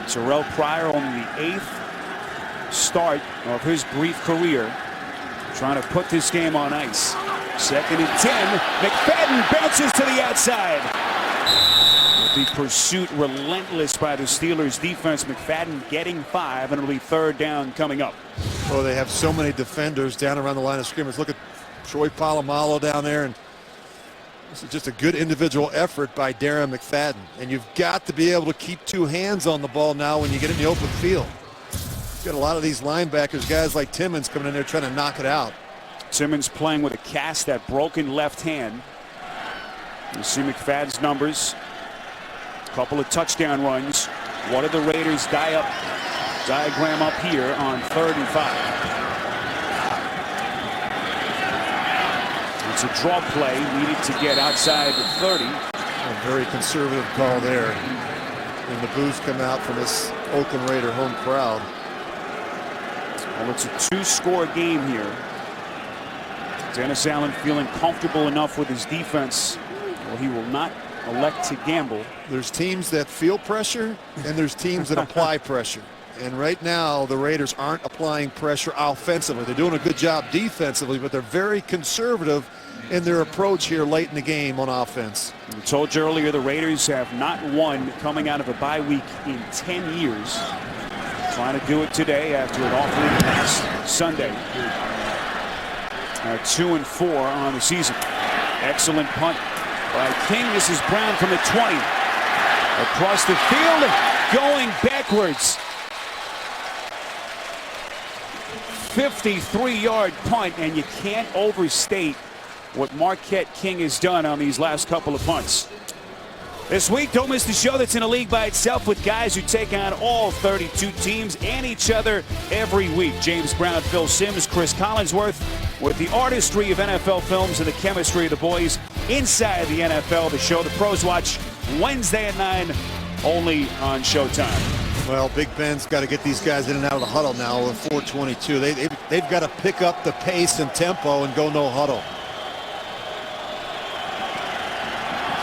Terrell Pryor on the 8th start of his brief career, trying to put this game on ice. 2nd and 10. McFadden bounces to the outside. With the pursuit relentless by the Steelers defense, McFadden getting 5, and it'll be 3rd down coming up. Oh, they have so many defenders down around the line of scrimmage. Look at Troy Polamalu down there, and this is just a good individual effort by Darren McFadden. And you've got to be able to keep 2 hands on the ball now when you get in the open field. You've got a lot of these linebackers, guys like Timmons, coming in there trying to knock it out. Timmons playing with a cast, that broken left hand. You see McFadden's numbers. A couple of touchdown runs. What did the Raiders diagram up here on 3rd and 5? It's a draw play, needed to get outside the 30. A very conservative call there. And the boos come out from this Oakland Raider home crowd. Well, it's a 2-score game here. Dennis Allen feeling comfortable enough with his defense. Well, he will not elect to gamble. There's teams that feel pressure, and there's teams that apply pressure. And right now, the Raiders aren't applying pressure offensively. They're doing a good job defensively, but they're very conservative in their approach here late in the game on offense. I told you earlier, the Raiders have not won coming out of a bye week in 10 years. Trying to do it today after an off week last Sunday. 2-4 on the season. Excellent punt by King. This is Brown from the 20. Across the field, going backwards. 53-yard punt, and you can't overstate what Marquette King has done on these last couple of punts. This week, don't miss the show that's in a league by itself with guys who take on all 32 teams and each other every week. James Brown, Phil Simms, Chris Collinsworth, with the artistry of NFL films and the chemistry of the boys inside the NFL. The show the pros watch Wednesday at 9, only on Showtime. Well, Big Ben's got to get these guys in and out of the huddle now with 4:22. They've got to pick up the pace and tempo and go no huddle.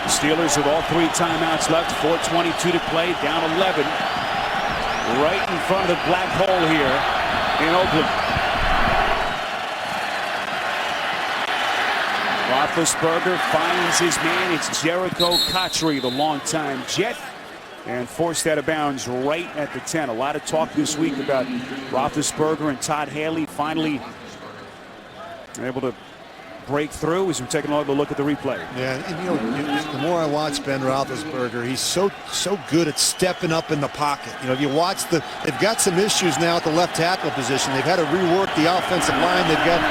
Steelers with all 3 timeouts left, 4:22 to play, down 11. Right in front of the black hole here in Oakland. Roethlisberger finds his man. It's Jericho Cotchery, the longtime Jet, and forced out of bounds right at the 10. A lot of talk this week about Roethlisberger and Todd Haley finally able to break through as we're taking a look at the replay. Yeah, and you know, the more I watch Ben Roethlisberger, he's so good at stepping up in the pocket. You know, if you watch they've got some issues now at the left tackle position. They've had to rework the offensive line. They've got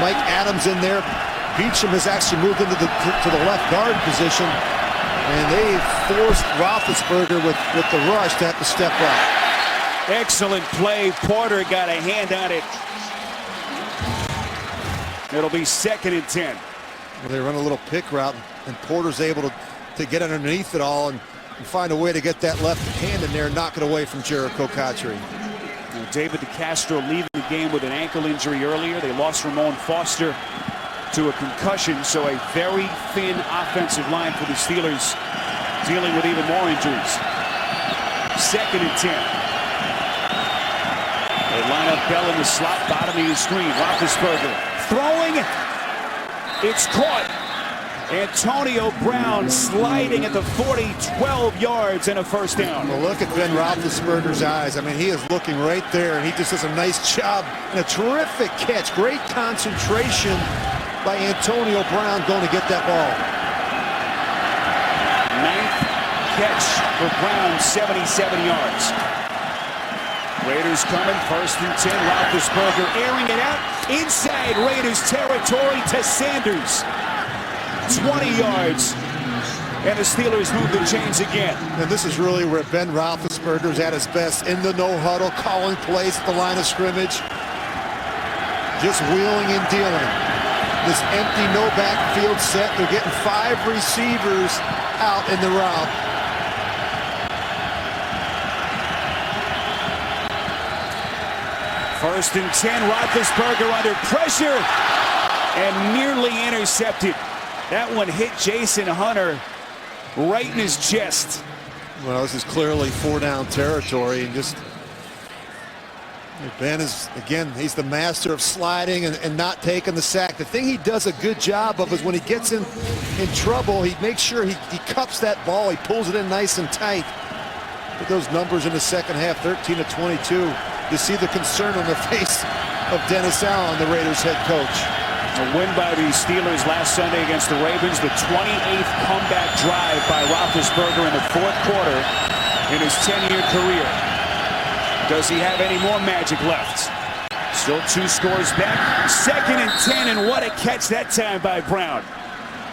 Mike Adams in there. Beacham has actually moved into to the left guard position, and they forced Roethlisberger with the rush to have to step up. Excellent play. Porter got a hand on it. It'll be 2nd and 10. Well, they run a little pick route, and Porter's able to get underneath it all and find a way to get that left hand in there and knock it away from Jericho Cotchery. David DeCastro leaving the game with an ankle injury earlier. They lost Ramon Foster to a concussion, so a very thin offensive line for the Steelers, dealing with even more injuries. 2nd and 10. They line up Bell in the slot, bottom of the screen. Roethlisberger throwing. It's caught. Antonio Brown sliding at the 40, 12 yards and a 1st down. Well, look at Ben Roethlisberger's eyes. I mean, he is looking right there, and he just does a nice job and a terrific catch. Great concentration by Antonio Brown going to get that ball. 9th catch for Brown, 77 yards. Raiders coming, 1st and 10. Roethlisberger airing it out inside Raiders territory to Sanders. 20 yards, and the Steelers move the chains again. And this is really where Ben Roethlisberger's at his best, in the no huddle, calling plays at the line of scrimmage. just wheeling and dealing. This empty no backfield set. They're getting 5 receivers out in the route. First and 10, Roethlisberger under pressure and nearly intercepted. That one hit Jason Hunter right in his chest. Well, this is clearly 4-down territory, and just Ben is, again, he's the master of sliding and not taking the sack. The thing he does a good job of is when he gets in trouble, he makes sure he cups that ball. He pulls it in nice and tight. Put those numbers in the second half, 13 to 22. You see the concern on the face of Dennis Allen, the Raiders head coach. A win by the Steelers last Sunday against the Ravens, the 28th comeback drive by Roethlisberger in the fourth quarter in his 10-year career. Does he have any more magic left? Still 2 scores back. Second and 10, and what a catch that time by Brown.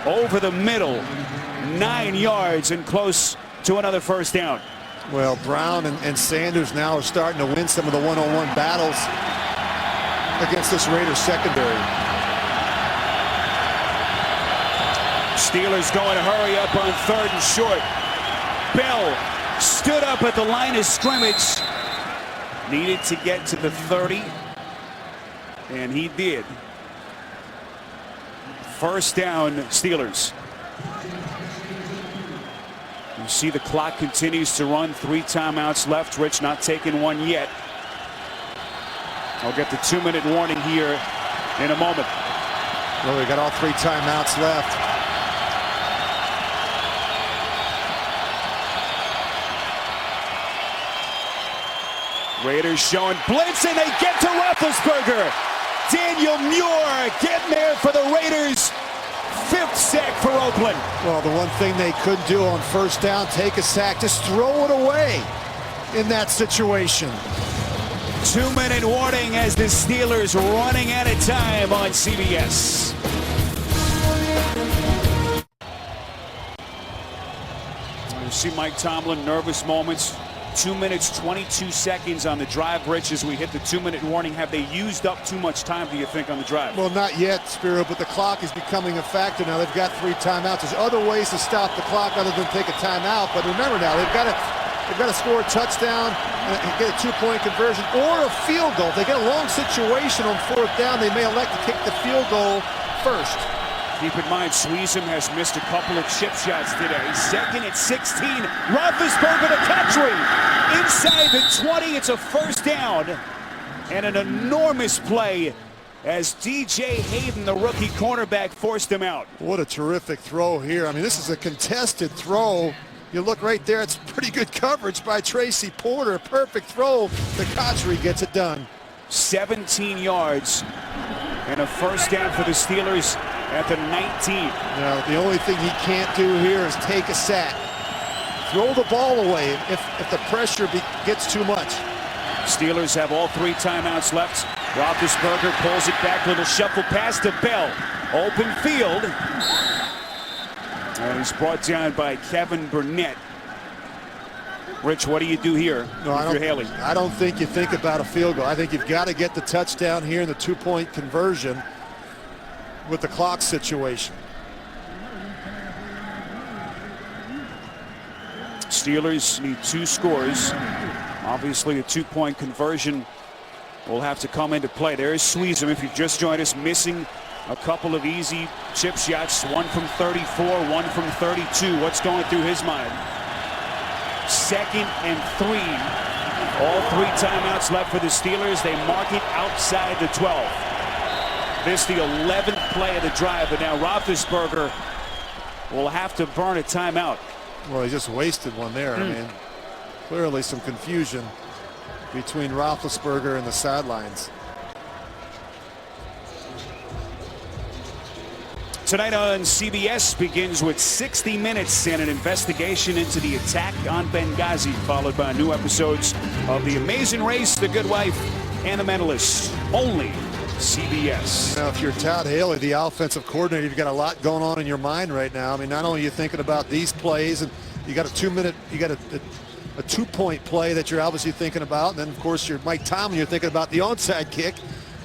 Over the middle, 9 yards and close to another first down. Well, Brown and Sanders now are starting to win some of the one-on-one battles against this Raiders secondary. Steelers going to hurry up on 3rd and short. Bell stood up at the line of scrimmage. Needed to get to the 30, and he did. First down, Steelers. You see the clock continues to run. 3 timeouts left. Rich not taking one yet. I'll get the 2-minute warning here in a moment. Well, we got all 3 timeouts left. Raiders showing blitz, and they get to Roethlisberger. Daniel Muir getting there for the Raiders. 5th sack for Oakland. Well, the one thing they couldn't do on first down, take a sack, just throw it away in that situation. 2-minute warning as the Steelers running out of time on CBS. You see Mike Tomlin, nervous moments. 2 minutes, 22 seconds on the drive, Rich, as we hit the 2-minute warning. Have they used up too much time, do you think, on the drive? Well, not yet, Spiro, but the clock is becoming a factor now. They've got 3 timeouts. There's other ways to stop the clock other than take a timeout. But remember now, they've got to score a touchdown and get a 2-point conversion or a field goal. If they get a long situation on 4th down, they may elect to kick the field goal first. Keep in mind, Sweezum has missed a couple of chip shots today. 2nd and 16. Roethlisberger to Petrie. Inside the 20, it's a first down. And an enormous play as DJ Hayden, the rookie cornerback, forced him out. What a terrific throw here. I mean, this is a contested throw. You look right there, it's pretty good coverage by Tracy Porter. Perfect throw. The Petrie gets it done. 17 yards and a first down for the Steelers at the 19. Now, the only thing he can't do here is take a sack. Throw the ball away if the pressure gets too much. Steelers have all 3 timeouts left. Roethlisberger pulls it back, little shuffle pass to Bell. Open field. And he's brought down by Kevin Burnett. Rich, what do you do here if you're Haley? I don't think you think about a field goal. I think you've got to get the touchdown here in the 2-point conversion with the clock situation. Steelers need 2 scores. Obviously, a 2-point conversion will have to come into play. There's Sweezum, if you've just joined us, missing a couple of easy chip shots. 1 from 34, 1 from 32. What's going through his mind? 2nd and 3. All 3 timeouts left for the Steelers. They mark it outside the 12. This the 11th play of the drive, but now Roethlisberger will have to burn a timeout. Well, he just wasted one there. I mean, clearly some confusion between Roethlisberger and the sidelines. Tonight on CBS begins with 60 Minutes and an investigation into the attack on Benghazi, followed by new episodes of The Amazing Race, The Good Wife, and The Mentalist. Only CBS. Now, if you're Todd Haley, the offensive coordinator, you've got a lot going on in your mind right now. I mean, not only are you thinking about these plays, and you got a 2-point play that you're obviously thinking about, and then, of course, you're Mike Tomlin, you're thinking about the onside kick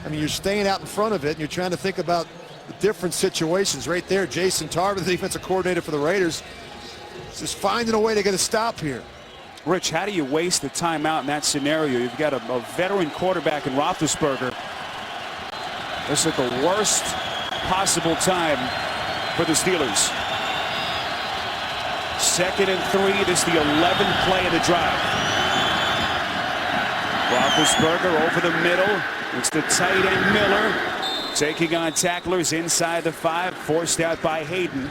I mean, you're staying out in front of it, and you're trying to think about the different situations. Right there, Jason Tarver, the defensive coordinator for the Raiders, is just finding a way to get a stop here. Rich, how do you waste the timeout in that scenario? You've got a veteran quarterback in Roethlisberger. This is the worst possible time for the Steelers. 2nd and 3. This is the 11th play of the drive. Roethlisberger over the middle. It's the tight end Miller taking on tacklers inside the 5, forced out by Hayden.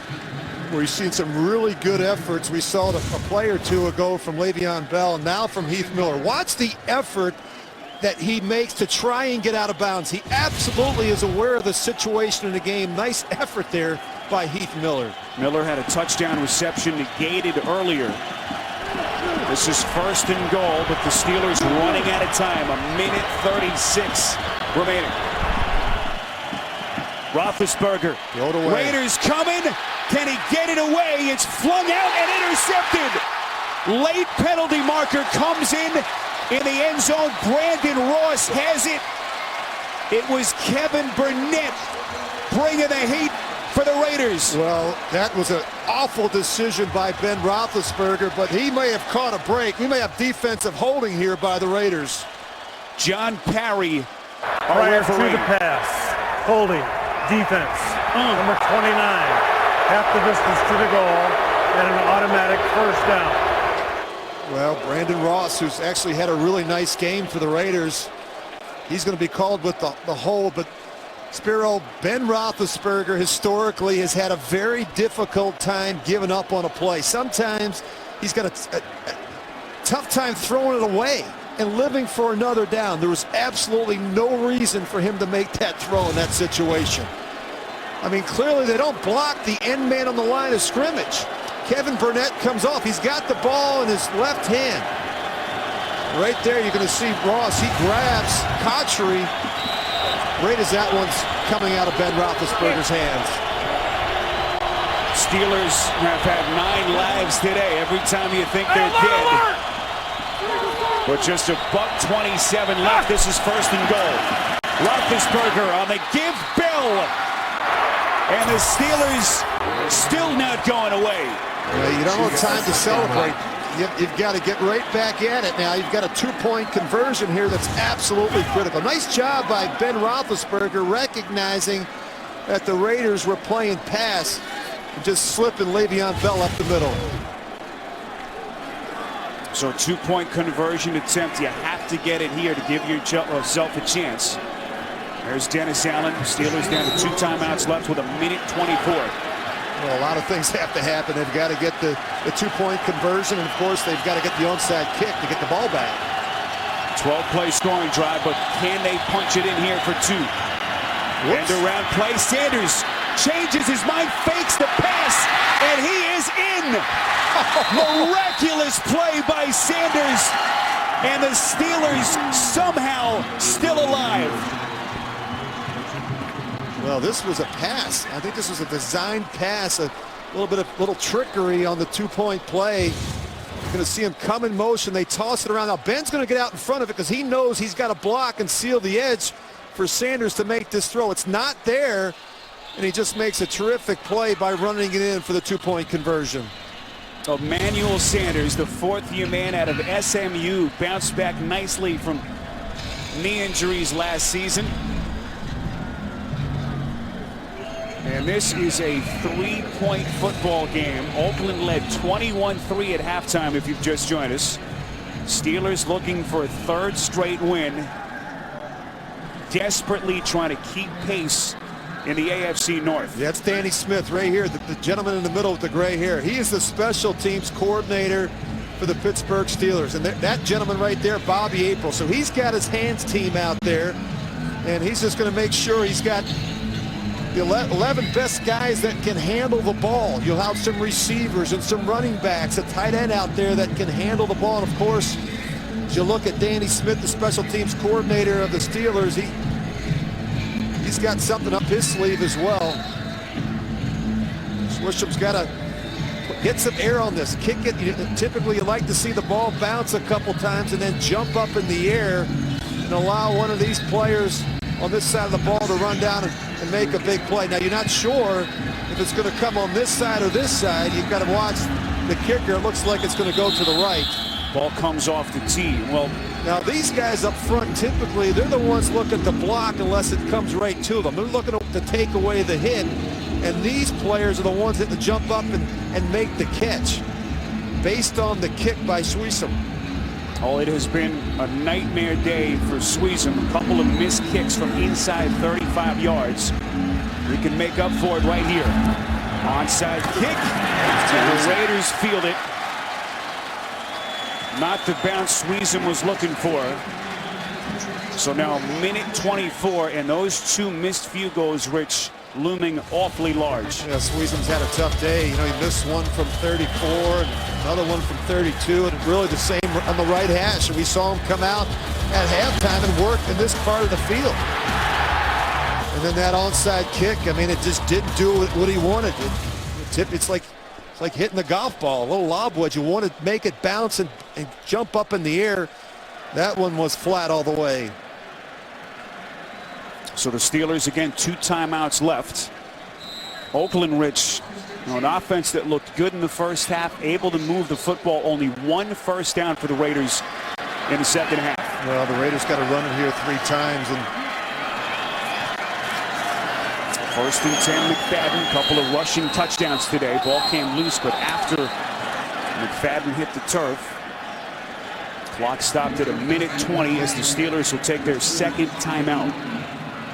We've seen some really good efforts. We saw it a play or two ago from Le'Veon Bell, and now from Heath Miller. Watch the effort that he makes to try and get out of bounds. He absolutely is aware of the situation in the game. Nice effort there by Heath Miller. Miller had a touchdown reception negated earlier. This is 1st and goal, but the Steelers running out of time. 1:36 remaining. Roethlisberger. Raiders coming. Can he get it away? It's flung out and intercepted. Late penalty marker comes in the end zone. Brandon Ross has it. It was Kevin Burnett bringing the heat for the Raiders. Well, that was an awful decision by Ben Roethlisberger, but he may have caught a break. We may have defensive holding here by the Raiders. John Parry, Pryor to the pass. Holding. Defense. Number 29. Half the distance to the goal and an automatic 1st down. Well, Brandon Ross, who's actually had a really nice game for the Raiders, he's going to be called with the hold. But Spiro, Ben Roethlisberger historically has had a very difficult time giving up on a play. Sometimes he's got a tough time throwing it away and living for another down. There was absolutely no reason for him to make that throw in that situation. I mean, clearly they don't block the end man on the line of scrimmage. Kevin Burnett comes off. He's got the ball in his left hand. Right there, you're going to see Ross. He grabs Cotchery right as that one's coming out of Ben Roethlisberger's hands. Steelers have had 9 lives today. Every time you think they're dead. With just $1:27 left, this is 1st and goal. Roethlisberger on the give. Bell. And the Steelers still not going away. You don't have time to celebrate. You've got to get right back at it now. You've got a 2-point conversion here that's absolutely critical. Nice job by Ben Roethlisberger recognizing that the Raiders were playing pass and just slipping Le'Veon Bell up the middle. So 2-point conversion attempt. You have to get it here to give yourself a chance. There's Dennis Allen. Steelers down to 2 timeouts left with 1:24. Well, a lot of things have to happen. They've got to get the 2-point conversion, and of course they've got to get the onside kick to get the ball back. 12-play scoring drive, but can they punch it in here for 2? End around play. Sanders changes his mind, fakes the pass, and he is in. Miraculous play by Sanders, and the Steelers somehow still alive. Well, this was a pass. I think this was a designed pass, a little trickery on the 2-point play. You're going to see him come in motion. They toss it around. Now, Ben's going to get out in front of it because he knows he's got to block and seal the edge for Sanders to make this throw. It's not there, and he just makes a terrific play by running it in for the 2-point conversion. Emmanuel Sanders, the 4th-year man out of SMU, bounced back nicely from knee injuries last season. And this is a 3-point football game. Oakland led 21-3 at halftime if you've just joined us. Steelers looking for a 3rd straight win. Desperately trying to keep pace in the AFC North. That's Danny Smith right here, the gentleman in the middle with the gray hair. He is the special teams coordinator for the Pittsburgh Steelers. And that gentleman right there, Bobby April. So he's got his hands team out there, and he's just going to make sure he's got the 11 best guys that can handle the ball. You'll have some receivers and some running backs, a tight end out there that can handle the ball. And of course, as you look at Danny Smith, the special teams coordinator of the Steelers, he's got something up his sleeve as well. Swisham's got to get some air on this, kick it. Typically, you like to see the ball bounce a couple times and then jump up in the air and allow one of these players on this side of the ball to run down and make a big play. Now, you're not sure if it's going to come on this side or this side. You've got to watch the kicker. It looks like it's going to go to the right. Ball comes off the tee. Well, now these guys up front, typically, they're the ones looking to block unless it comes right to them. They're looking to take away the hit. And these players are the ones that jump up and make the catch based on the kick by Sweezum. oh, it has been a nightmare day for Sweezum. A couple of missed kicks from inside 35 yards. We can make up for it right here. Onside kick. And the Raiders field it. Not the bounce Sweezum was looking for. So now minute 24, and those two missed field goals, Rich, looming awfully large. Yeah, Sweezum's had a tough day. You know, he missed one from 34 and another one from 32, and really the same on the right hash. And we saw him come out at halftime and work in this part of the field. And then that onside kick, I mean, it just didn't do what he wanted. It's like hitting the golf ball, a little lob wedge. You want to make it bounce and jump up in the air. That one was flat all the way. So the Steelers, again, 2 timeouts left. Oakland, Rich, an offense that looked good in the first half, able to move the football. Only 1 first down for the Raiders in the second half. Well, the Raiders got to run it here 3 times. And 1st and 10, McFadden. Couple of rushing touchdowns today. Ball came loose, but after McFadden hit the turf, clock stopped at a minute 20 as the Steelers will take their second timeout.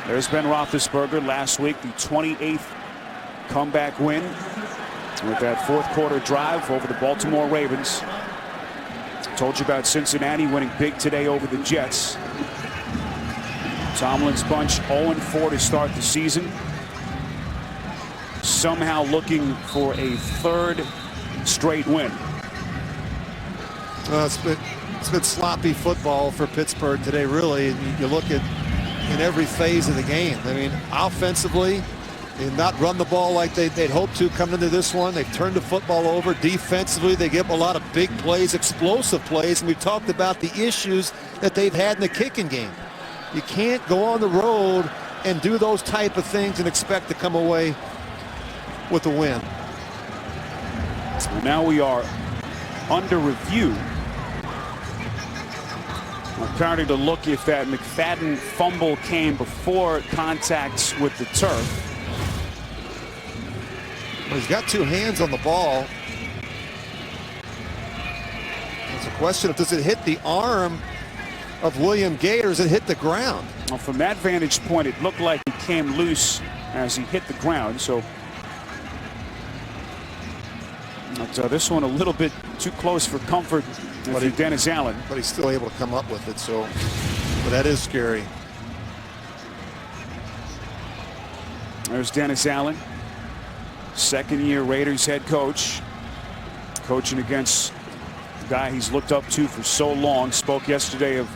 There's Ben Roethlisberger last week, the 28th comeback win with that 4th quarter drive over the Baltimore Ravens. Told you about Cincinnati winning big today over the Jets. Tomlin's bunch 0-4 to start the season. Somehow looking for a 3rd straight win. Well, it's been sloppy football for Pittsburgh today, really. And you look at in every phase of the game. I mean, offensively, they did not run the ball like they'd hoped to coming into this one. They've turned the football over. Defensively, they give a lot of big plays, explosive plays, and we've talked about the issues that they've had in the kicking game. You can't go on the road and do those type of things and expect to come away with a win. Now we are under review. Apparently to look if that McFadden fumble came before contacts with the turf. Well, he's got 2 hands on the ball. It's a question of does it hit the arm of William Gay or does it hit the ground? Well, from that vantage point, it looked like he came loose as he hit the ground. So this one a little bit too close for comfort for Dennis Allen. But he's still able to come up with it, so but that is scary. There's Dennis Allen, 2nd-year Raiders head coach, coaching against the guy he's looked up to for so long. Spoke yesterday of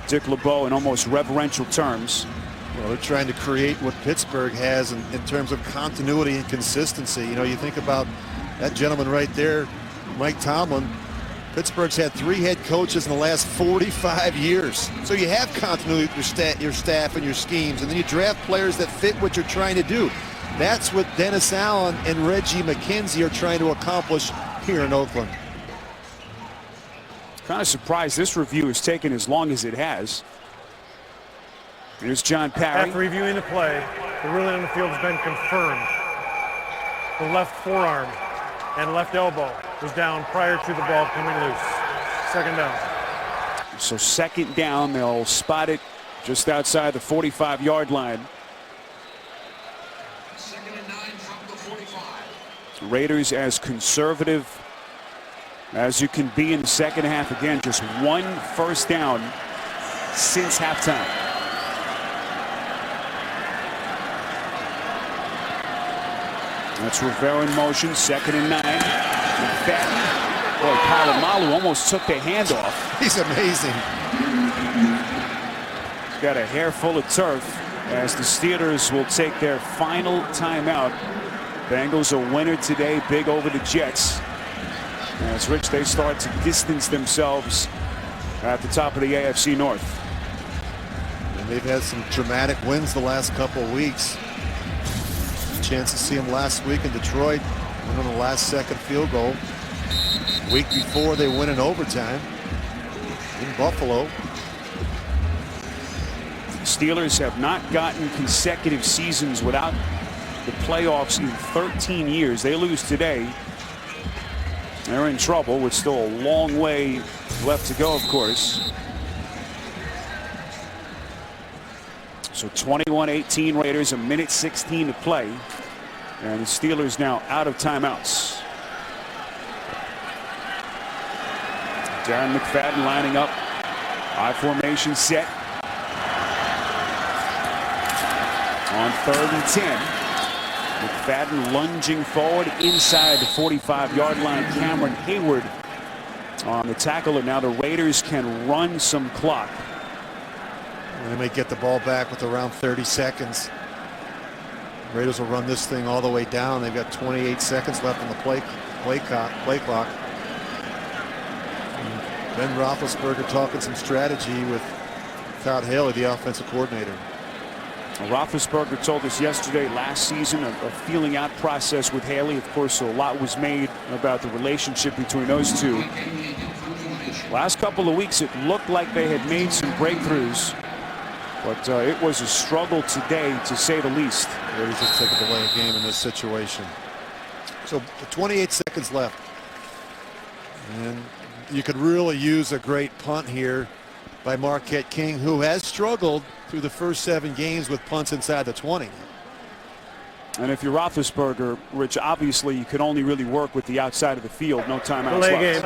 Dick LeBeau in almost reverential terms. Well, they're trying to create what Pittsburgh has in terms of continuity and consistency. You know, you think about that gentleman right there, Mike Tomlin. Pittsburgh's had 3 head coaches in the last 45 years. So you have continuity with your staff and your schemes, and then you draft players that fit what you're trying to do. That's what Dennis Allen and Reggie McKenzie are trying to accomplish here in Oakland. Kind of surprised this review has taken as long as it has. Here's John Parry. After reviewing the play, the ruling on the field has been confirmed. The left forearm and left elbow was down prior to the ball coming loose. 2nd down. So 2nd down, they'll spot it just outside the 45-yard line. 2nd and 9 from the 45. Raiders as conservative as you can be in the second half. Again, just 1 first down since halftime. That's Rivera in motion. 2nd and 9. McFadden. Boy, Polamalu almost took the handoff. He's amazing. He's got a hair full of turf as the Steelers will take their final timeout. Bengals a winner today, big over the Jets. As Rich, they start to distance themselves at the top of the AFC North. And they've had some dramatic wins the last couple of weeks. Chance to see them last week in Detroit, win on the last second field goal. Week before they win in overtime in Buffalo. Steelers have not gotten consecutive seasons without the playoffs in 13 years. They lose today. They're in trouble with still a long way left to go, of course. So 21-18 Raiders, a minute 16 to play. And the Steelers now out of timeouts. Darren McFadden lining up. I formation set. On 3rd and 10. McFadden lunging forward inside the 45-yard line. Cameron Hayward on the tackle, and now the Raiders can run some clock. They may get the ball back with around 30 seconds. Raiders will run this thing all the way down. They've got 28 seconds left on the play clock. Ben Roethlisberger talking some strategy with Todd Haley, the offensive coordinator. Roethlisberger told us yesterday, last season, a feeling out process with Haley. Of course, a lot was made about the relationship between those two. Last couple of weeks, it looked like they had made some breakthroughs, but it was a struggle today, to say the least. Raiders just took it away a game in this situation. So 28 seconds left. And you could really use a great punt here by Marquette King, who has struggled through the first 7 games with punts inside the 20. And if you're Roethlisberger, Rich, obviously you can only really work with the outside of the field. No timeouts left. Game.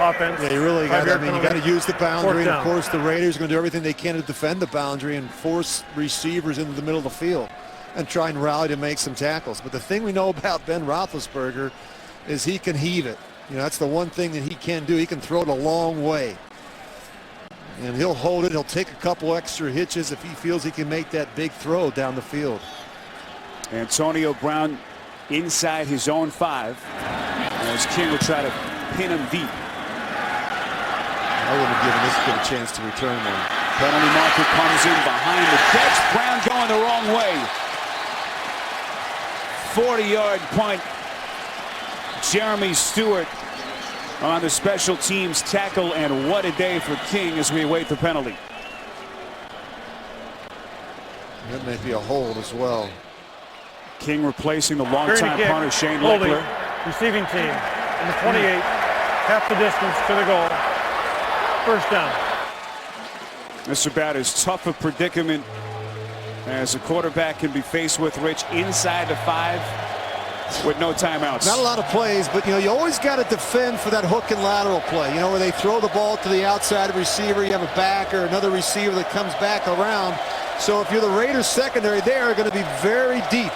Offense. Yeah, you really got. I mean, you got to use the boundary. And of course, the Raiders are going to do everything they can to defend the boundary and force receivers into the middle of the field and try and rally to make some tackles. But the thing we know about Ben Roethlisberger is he can heave it. You know, that's the one thing that he can do. He can throw it a long way. And he'll hold it. He'll take a couple extra hitches if he feels he can make that big throw down the field. Antonio Brown inside his own 5. As King will try to pin him deep. I would have given this kid a chance to return one. Penalty marker comes in behind the catch. Brown going the wrong way. 40-yard punt. Jeremy Stewart on the special teams tackle, and what a day for King as we await the penalty. That may be a hold as well. King replacing the longtime punter Shane Leckler. Receiving team in the 28, half the distance to the goal. First down. This is about as tough a predicament as a quarterback can be faced with, Rich, inside the 5 with no timeouts. Not a lot of plays, but you know, you always got to defend for that hook and lateral play. You know, where they throw the ball to the outside receiver, you have a back or another receiver that comes back around. So if you're the Raiders secondary, they are going to be very deep.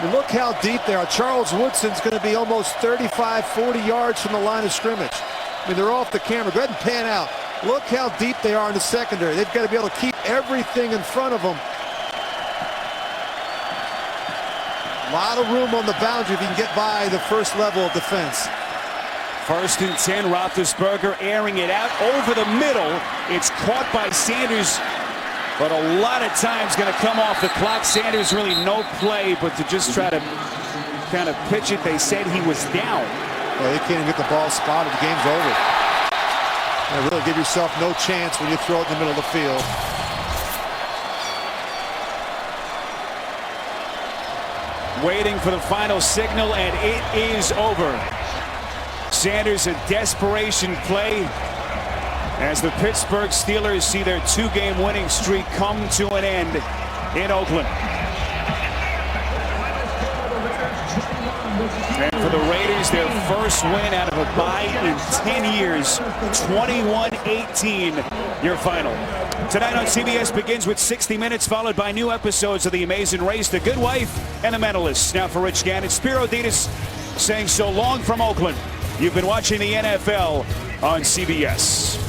And look how deep they are. Charles Woodson's going to be almost 35, 40 yards from the line of scrimmage. I mean, they're off the camera. Go ahead and pan out. Look how deep they are in the secondary. They've got to be able to keep everything in front of them. A lot of room on the boundary if you can get by the first level of defense. 1st and 10, Roethlisberger airing it out over the middle. It's caught by Sanders, but a lot of times going to come off the clock. Sanders really no play, but to just try to kind of pitch it, they said he was down. Well, they can't even get the ball spotted. The game's over. You really give yourself no chance when you throw it in the middle of the field. Waiting for the final signal, and it is over. Sanders, a desperation play as the Pittsburgh Steelers see their 2-game winning streak come to an end in Oakland. And for the Raiders, their first win out of a bye in 10 years, 21-18, your final. Tonight on CBS begins with 60 Minutes, followed by new episodes of The Amazing Race, The Good Wife, and The Mentalists. Now for Rich Gannon, Spiro Ditas saying so long from Oakland. You've been watching the NFL on CBS.